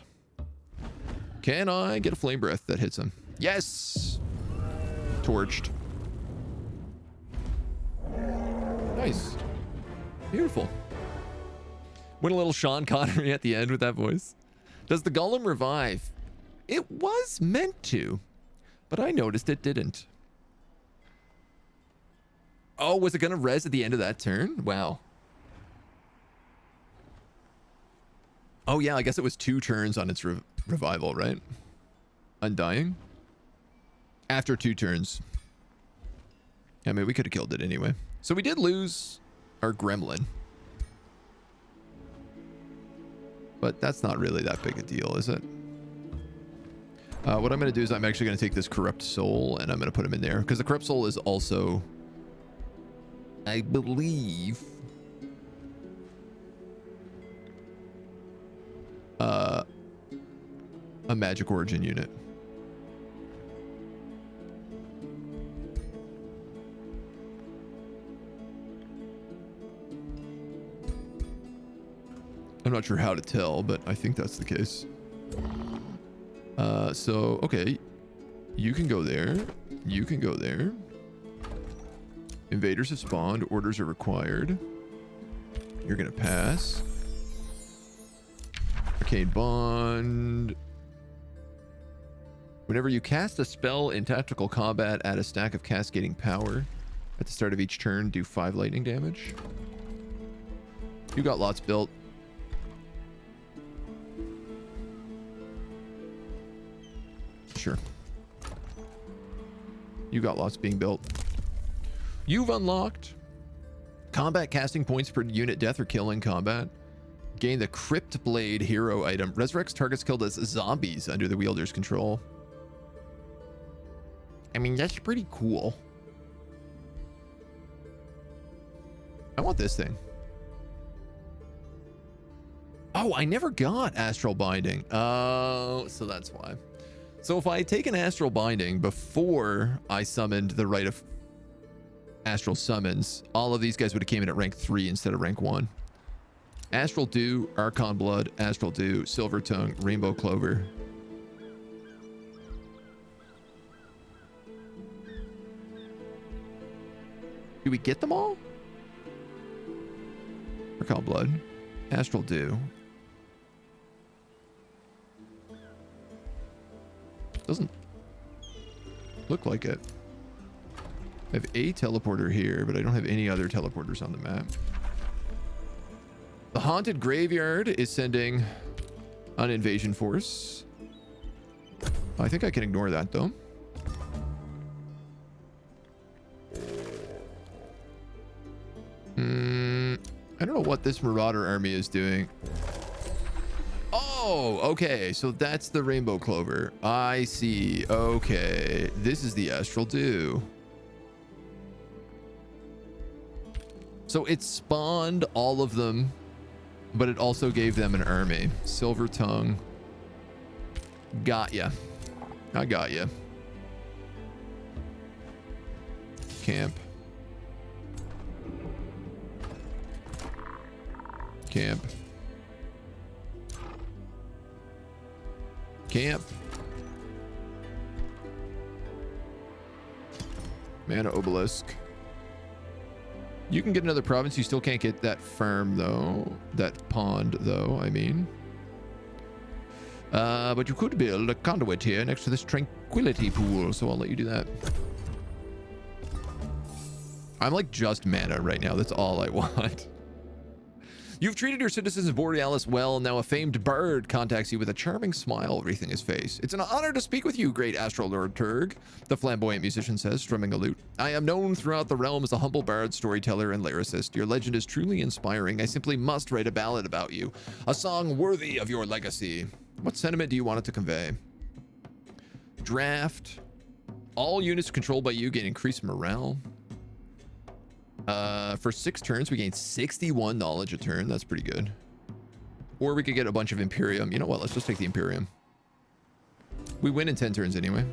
Can I get a flame breath that hits him? Yes! Torched. Nice. Beautiful. Went a little Sean Connery at the end with that voice. Does the golem revive? It was meant to, but I noticed it didn't. Oh, was it going to res at the end of that turn? Wow. Oh, yeah, I guess it was 2 turns on its revival, right? Undying? After 2 turns. I mean, we could have killed it anyway. So we did lose our gremlin. But that's not really that big a deal, is it? What I'm going to do is I'm actually going to take this corrupt soul and I'm going to put him in there. Because the corrupt soul is also, I believe... a magic origin unit. I'm not sure how to tell, but I think that's the case. So, okay. You can go there. You can go there. Invaders have spawned. Orders are required. You're going to pass. Arcane Bond. Whenever you cast a spell in tactical combat, add a stack of cascading power. At the start of each turn, do 5 lightning damage. You got lots built. Sure. You got lots being built. You've unlocked combat casting points per unit death or kill in combat. Gain the Crypt Blade hero item. Resurrects targets killed as zombies under the wielder's control. I mean, that's pretty cool. I want this thing. Oh, I never got Astral Binding. Oh, so that's why. So if I had taken Astral Binding before I summoned the Rite of Astral Summons, all of these guys would have came in at rank 3 instead of rank 1. Astral Dew, Archon Blood, Astral Dew, Silver Tongue, Rainbow Clover. Do we get them all? Recall blood. Astral dew. Doesn't look like it. I have a teleporter here, but I don't have any other teleporters on the map. The haunted graveyard is sending an invasion force. I think I can ignore that though. I don't know what this marauder army is doing. Oh, okay. So that's the rainbow clover. I see. Okay. This is the astral dew. So it spawned all of them, but it also gave them an army. Silver tongue. Got ya. I got ya. Camp. Camp. Camp. Mana obelisk. You can get another province. You still can't get that farm though. That pond though, I mean. But you could build a conduit here next to this tranquility pool. So I'll let you do that. I'm like just mana right now. That's all I want. You've treated your citizens of Borealis well. Now a famed bird contacts you with a charming smile wreathing his face. It's an honor to speak with you, great Astral Lord Turg, the flamboyant musician says, strumming a lute. I am known throughout the realm as a humble bard, storyteller, and lyricist. Your legend is truly inspiring. I simply must write a ballad about you, a song worthy of your legacy. What sentiment do you want it to convey? Draft. All units controlled by you gain increased morale. For 6 turns, we gain 61 knowledge a turn. That's pretty good. Or we could get a bunch of Imperium. You know what? Let's just take the Imperium. We win in 10 turns anyway.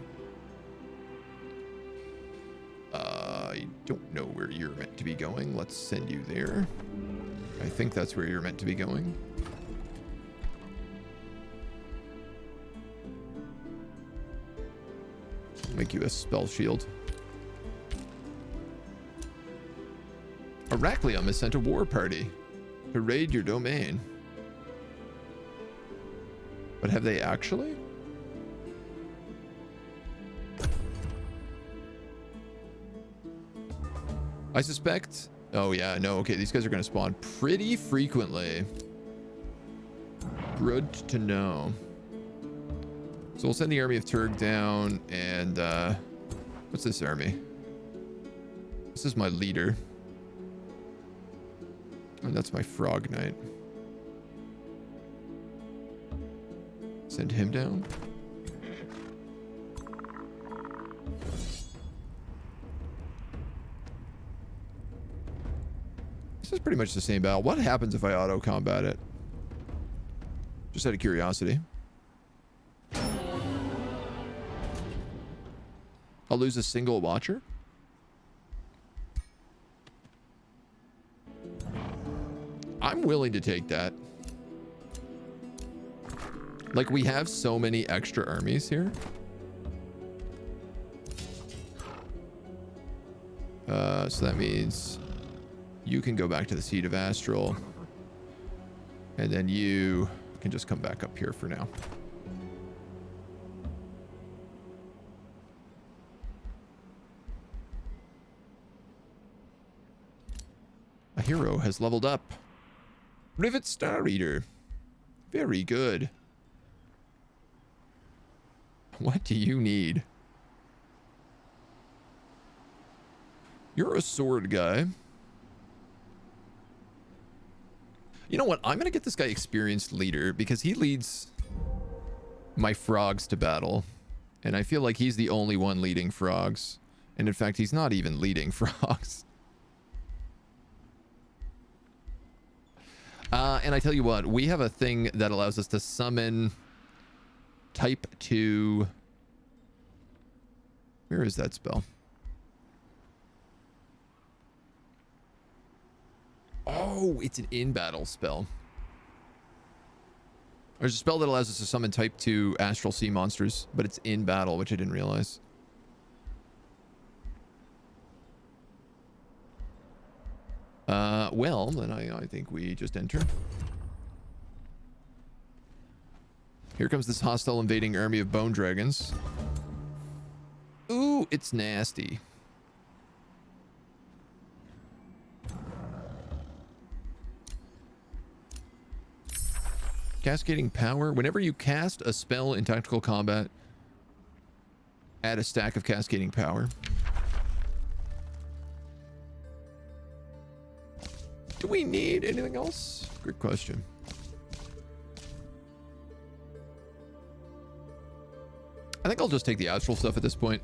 I don't know where you're meant to be going. Let's send you there. I think that's where you're meant to be going. Make you a spell shield. Heraclium has sent a war party to raid your domain. But have they actually? I suspect... Oh yeah, no, okay, these guys are going to spawn pretty frequently. Good to know. So we'll send the army of Turg down and... what's this army? This is my leader. And that's my frog knight. Send him down. This is pretty much the same battle. What happens if I auto combat it? Just out of curiosity. I'll lose a single watcher? I'm willing to take that. Like, we have so many extra armies here. So that means you can go back to the Seat of Astral. And then you can just come back up here for now. A hero has leveled up. Rivet Star Reader. Very good. What do you need? You're a sword guy. You know what? I'm going to get this guy experienced leader because he leads my frogs to battle. And I feel like he's the only one leading frogs. And in fact, he's not even leading frogs. And I tell you what, we have a thing that allows us to summon type 2. Where is that spell? Oh, it's an in-battle spell. There's a spell that allows us to summon type 2 astral sea monsters, but it's in battle, which I didn't realize. Well, then I think we just enter. Here comes this hostile invading army of bone dragons. Ooh, it's nasty. Cascading power. Whenever you cast a spell in tactical combat, add a stack of cascading power. Do we need anything else? Good question. I think I'll just take the astral stuff at this point.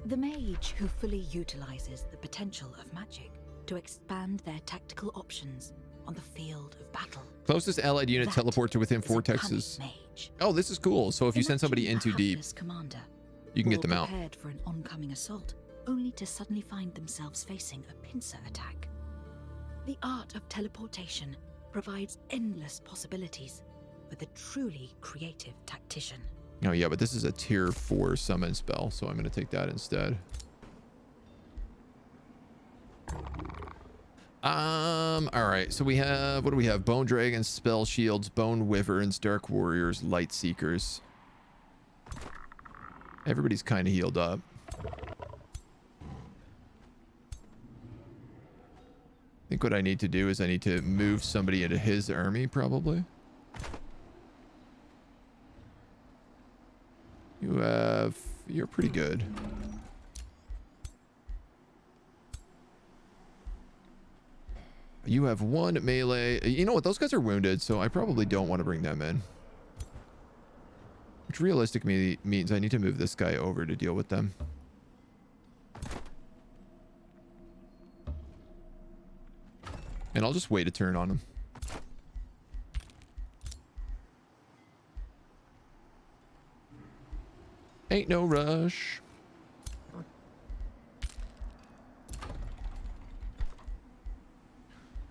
The mage who fully utilizes the potential of magic to expand their tactical options on the field of battle. Closest allied unit That teleport to within is a 4 cunning Texas. mage. Oh, this is cool. So if you send somebody in Imagine too a deep, hapless commander, you can get all them out. prepared for an oncoming assault, only to suddenly find themselves facing a pincer attack. The art of teleportation provides endless possibilities for the truly creative tactician. Oh yeah, but this is a tier 4 summon spell, so I'm going to take that instead. All right, so we have, what do we have? Bone dragons, spell shields, bone wyverns, dark warriors, light seekers. Everybody's kind of healed up. I think what I need to do is I need to move somebody into his army, probably. You're pretty good. You have 1 melee. You know what? Those guys are wounded, so I probably don't want to bring them in. Which realistically means I need to move this guy over to deal with them. And I'll just wait a turn on him. Ain't no rush.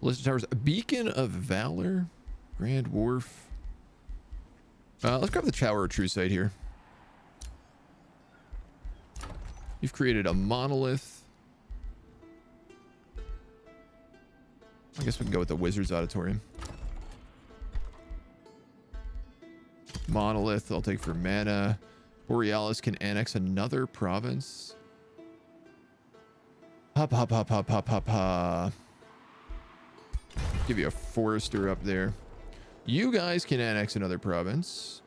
Blizzard Towers, a Beacon of Valor, Grand Wharf. Let's grab the Tower of True Sight here. You've created a monolith. I guess we can go with the Wizard's Auditorium. Monolith, I'll take for mana. Borealis can annex another province. Hop, hop, hop, hop, hop, hop, hop. Give you a forester up there. You guys can annex another province.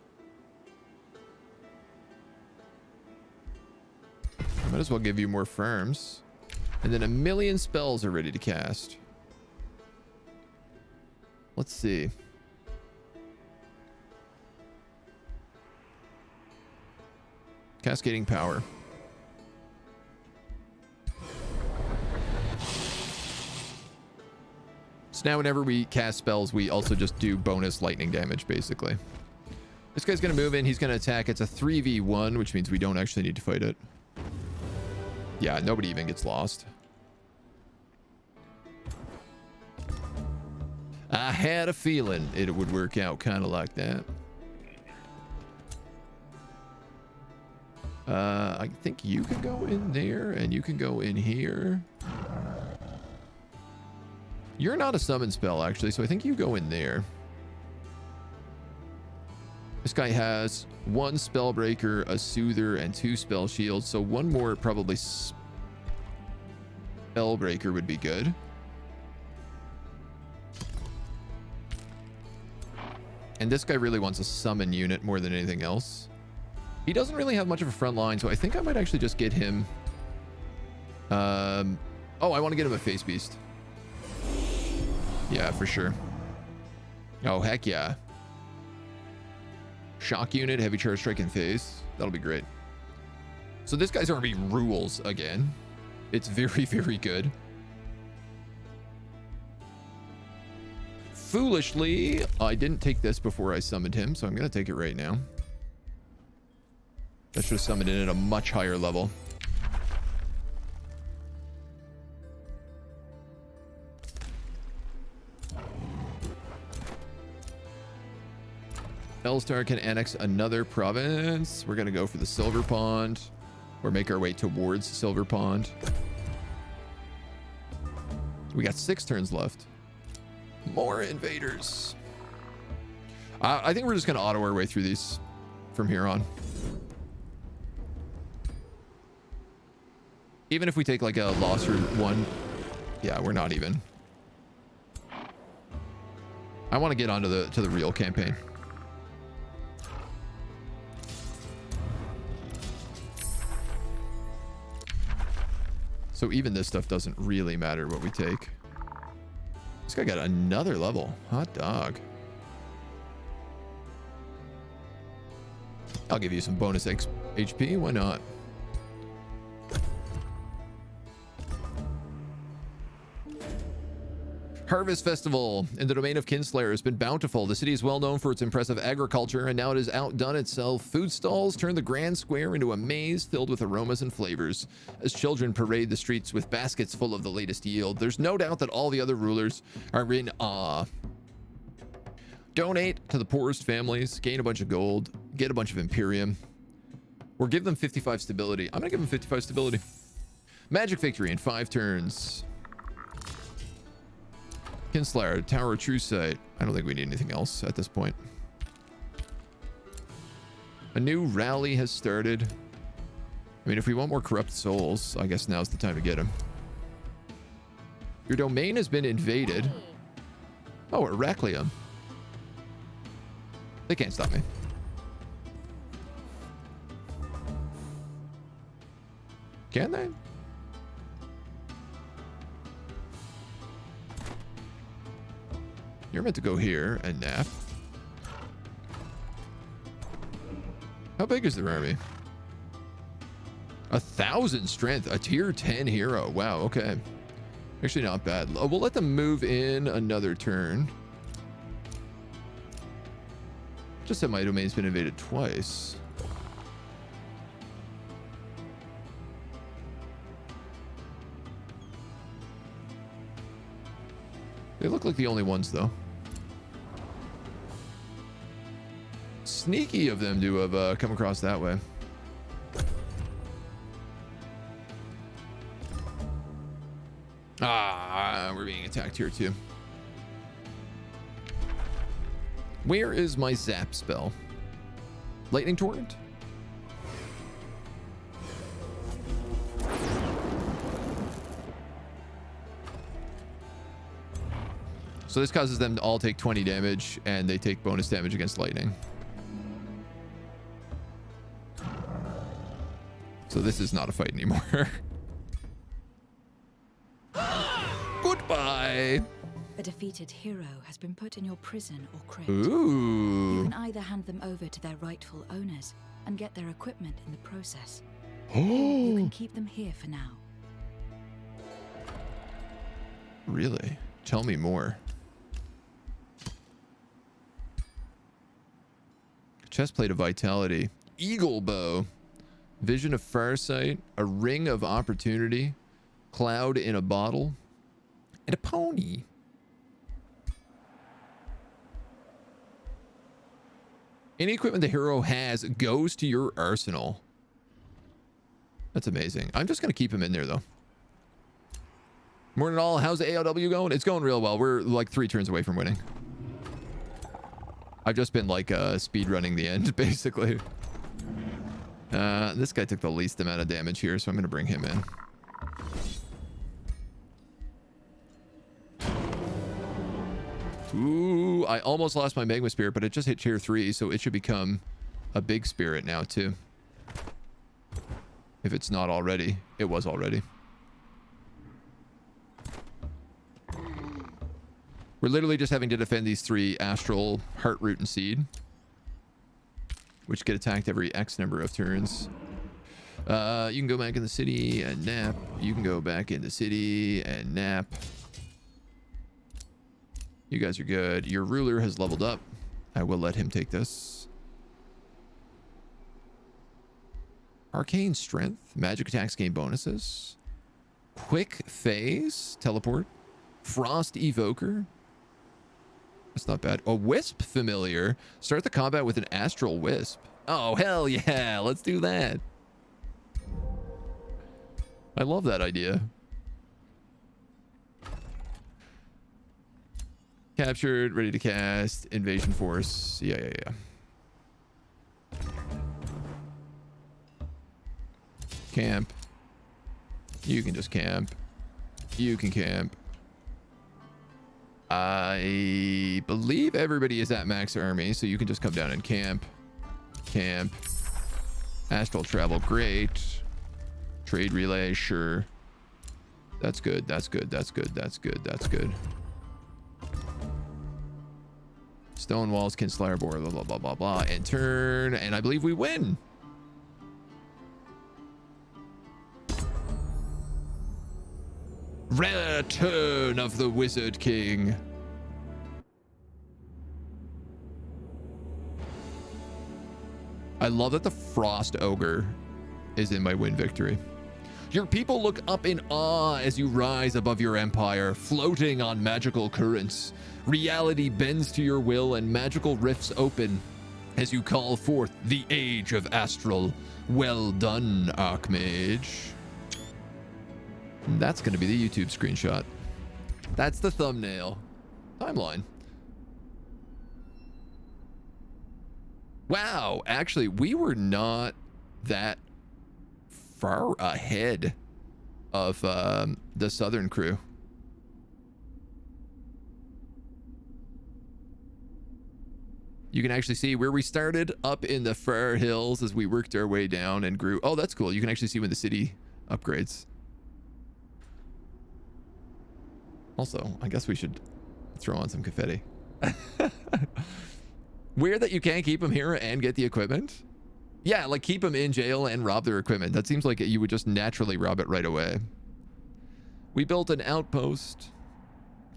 I might as well give you more farms. And then 1,000,000 spells are ready to cast. Let's see. Cascading power. So now whenever we cast spells, we also just do bonus lightning damage, basically. This guy's going to move in. He's going to attack. It's a 3v1, which means we don't actually need to fight it. Yeah, nobody even gets lost. I had a feeling it would work out kind of like that. I think you can go in there and you can go in here. You're not a summon spell, actually, so I think you go in there. This guy has 1 Spellbreaker, a Soother, and 2 Spell Shields, so 1 more probably Spellbreaker would be good. And this guy really wants a summon unit more than anything else. He doesn't really have much of a front line, so I think I might actually just get him... Oh, I want to get him a Face Beast. Yeah, for sure. Oh, heck yeah. Shock unit, heavy charge, strike, and phase. That'll be great. So this guy's army rules again. It's very, very good. Foolishly, I didn't take this before I summoned him, so I'm going to take it right now. That should have summoned it at a much higher level. Elstar can annex another province. We're going to go for the Silver Pond, or make our way towards Silver Pond. We got 6 turns left. More invaders. I think we're just going to auto our way through these from here on. Even if we take like a loss or one. Yeah, we're not even. I want to get onto the real campaign. So even this stuff doesn't really matter what we take. This guy got another level. Hot dog. I'll give you some bonus HP. Why not? Harvest Festival in the domain of Kinslayer has been bountiful. The city is well known for its impressive agriculture, and now it has outdone itself. Food stalls turn the grand square into a maze filled with aromas and flavors as children parade the streets with baskets full of the latest yield. There's no doubt that all the other rulers are in awe. Donate to the poorest families, gain a bunch of gold, get a bunch of Imperium, or give them 55 stability. I'm gonna give them 55 stability. Magic Victory in 5 turns. Kinslayer, Tower of True Sight. I don't think we need anything else at this point. A new rally has started. I mean, if we want more corrupt souls, I guess now's the time to get them. Your domain has been invaded. Oh, Heraklium. They can't stop me. Can they? You're meant to go here and nap. How big is their army? 1,000 strength. A tier 10 hero. Wow, okay. Actually not bad. We'll let them move in another turn. Just said my domain's been invaded twice. They look like the only ones, though. Sneaky of them to have come across that way. Ah, we're being attacked here, too. Where is my zap spell? Lightning Torrent? So this causes them to all take 20 damage, and they take bonus damage against lightning. So this is not a fight anymore. Goodbye. A defeated hero has been put in your prison or crypt. Ooh. You can either hand them over to their rightful owners and get their equipment in the process. Oh. You can keep them here for now. Really? Tell me more. Chestplate of Vitality. Eagle Bow. Vision of Farsight. A Ring of Opportunity. Cloud in a Bottle. And a pony. Any equipment the hero has goes to your arsenal. That's amazing. I'm just going to keep him in there, though. Morning all. How's the AOW going? It's going real well. We're like 3 turns away from winning. I've just been like speed running the end, basically. This guy took the least amount of damage here, so I'm going to bring him in. Ooh, I almost lost my Magma Spirit, but it just hit tier 3, so it should become a big spirit now, too. If it's not already. It was already. We're literally just having to defend these 3 Astral, Heart, Root, and Seed, which get attacked every X number of turns. You can go back in the city and nap. You can go back in the city and nap. You guys are good. Your ruler has leveled up. I will let him take this. Arcane Strength. Magic attacks gain bonuses. Quick Phase. Teleport. Frost Evoker. That's not bad. A Wisp Familiar. Start the combat with an Astral Wisp. Oh, hell yeah. Let's do that. I love that idea. Captured, ready to cast, invasion force. Yeah. Camp. You can just camp. You can camp. I believe everybody is at max army, so you can just come down and camp. Camp. Astral travel, great. Trade relay, sure. That's good. Stone walls, Kinslayer board, blah, and turn. And I believe we win. Return of the Wizard King. I love that the Frost Ogre is in my win victory. Your people look up in awe as you rise above your empire, floating on magical currents. Reality bends to your will and magical rifts open as you call forth the Age of Astral. Well done, Archmage. That's going to be the YouTube screenshot. That's the thumbnail. Timeline. Wow, actually, we were not that far ahead of the Southern crew. You can actually see where we started up in the far hills as we worked our way down and grew. Oh, that's cool. You can actually see when the city upgrades. Also, I guess we should throw on some confetti. Weird that you can't keep them here and get the equipment. Yeah, like keep them in jail and rob their equipment. That seems like you would just naturally rob it right away. We built an outpost,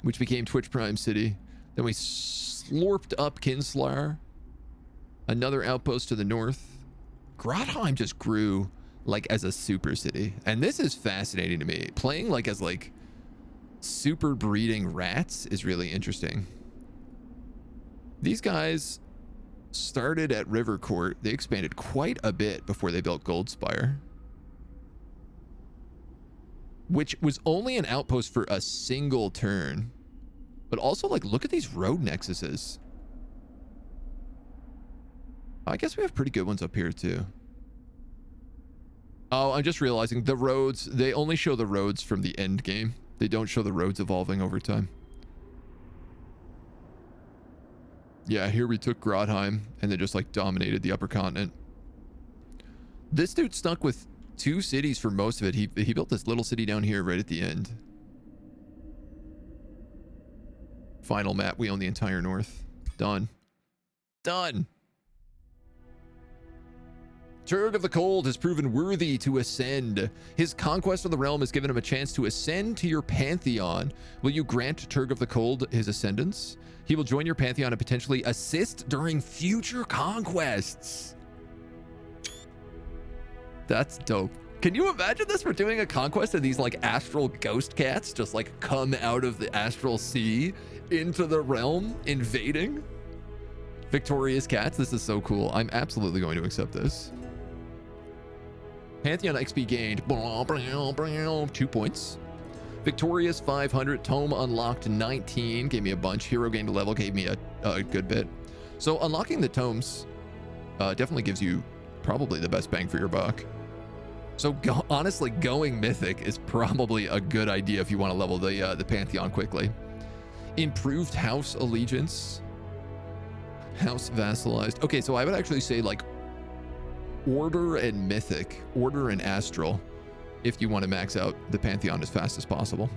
which became Twitch Prime City. Then we slorped up Kinslayer. Another outpost to the north. Grotheim just grew like as a super city. And this is fascinating to me. Playing like as like super breeding rats is really interesting. These guys started at River Court. They expanded quite a bit before they built Goldspire, which was only an outpost for a single turn. But also, like, look at these road nexuses. I guess we have pretty good ones up here too. Oh, I'm just realizing the roads, they only show the roads from the end game. They don't show the roads evolving over time. Yeah, here we took Grotheim and then just like dominated the upper continent. This dude stuck with 2 cities for most of it. He built this little city down here right at the end. Final map, we own the entire north. Done. Done. Turg of the Cold has proven worthy to ascend. His conquest of the realm has given him a chance to ascend to your pantheon. Will you grant Turg of the Cold his ascendance? He will join your pantheon and potentially assist during future conquests. That's dope. Can you imagine this? We're doing a conquest and these like astral ghost cats just like come out of the astral sea into the realm, invading. Victorious cats. This is so cool. I'm absolutely going to accept this. Pantheon XP gained 2 points. Victorious 500. Tome unlocked 19. Gave me a bunch. Hero gained a level. Gave me a good bit. So unlocking the tomes definitely gives you probably the best bang for your buck. So honestly, going mythic is probably a good idea if you want to level the Pantheon quickly. Improved house allegiance. House vassalized. Okay, so I would actually say like Order and Mythic, Order and Astral, if you want to max out the Pantheon as fast as possible.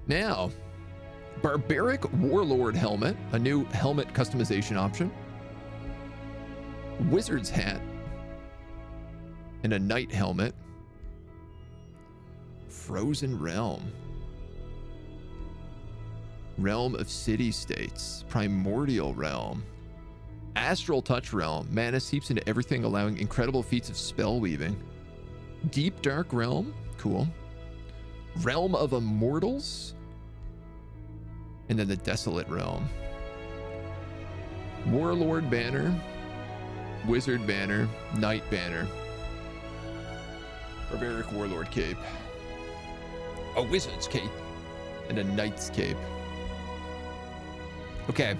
Now, Barbaric Warlord Helmet, a new helmet customization option. Wizard's Hat, and a Knight Helmet. Frozen Realm. Realm of City-States. Primordial Realm. Astral Touch Realm. Mana seeps into everything, allowing incredible feats of spell weaving. Deep Dark Realm. Cool. Realm of Immortals. And then the Desolate Realm. Warlord Banner. Wizard Banner. Knight Banner. Barbaric Warlord cape. A wizard's cape. And a knight's cape. Okay.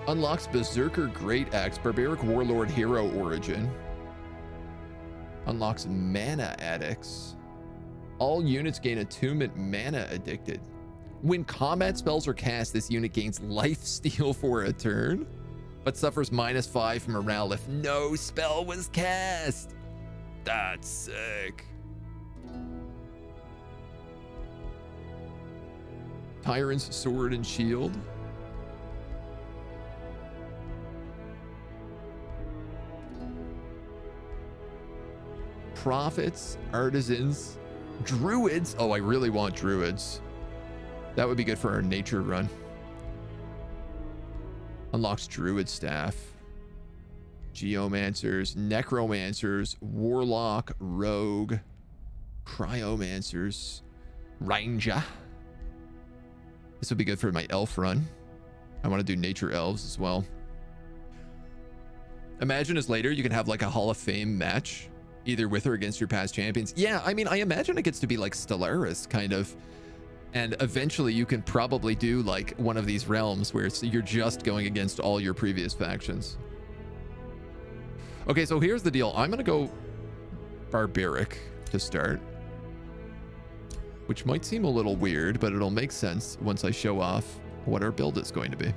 Unlocks Berserker Great Axe, Barbaric Warlord Hero Origin. Unlocks Mana Addicts. All units gain Attunement Mana Addicted. When combat spells are cast, this unit gains lifesteal for a turn, but suffers -5 from morale if no spell was cast. That's sick. Tyrant's Sword and Shield. Prophets, Artisans, Druids. Oh, I really want Druids. That would be good for our nature run. Unlocks Druid Staff. Geomancers, Necromancers, Warlock, Rogue, Cryomancers, Ranger. This would be good for my elf run. I want to do nature elves as well. Imagine as later you can have like a Hall of Fame match, either with or against your past champions. Yeah, I mean, I imagine it gets to be like Stellaris kind of. And eventually you can probably do like one of these realms where you're just going against all your previous factions. Okay, so here's the deal. I'm going to go barbaric to start, which might seem a little weird, but it'll make sense once I show off what our build is going to be.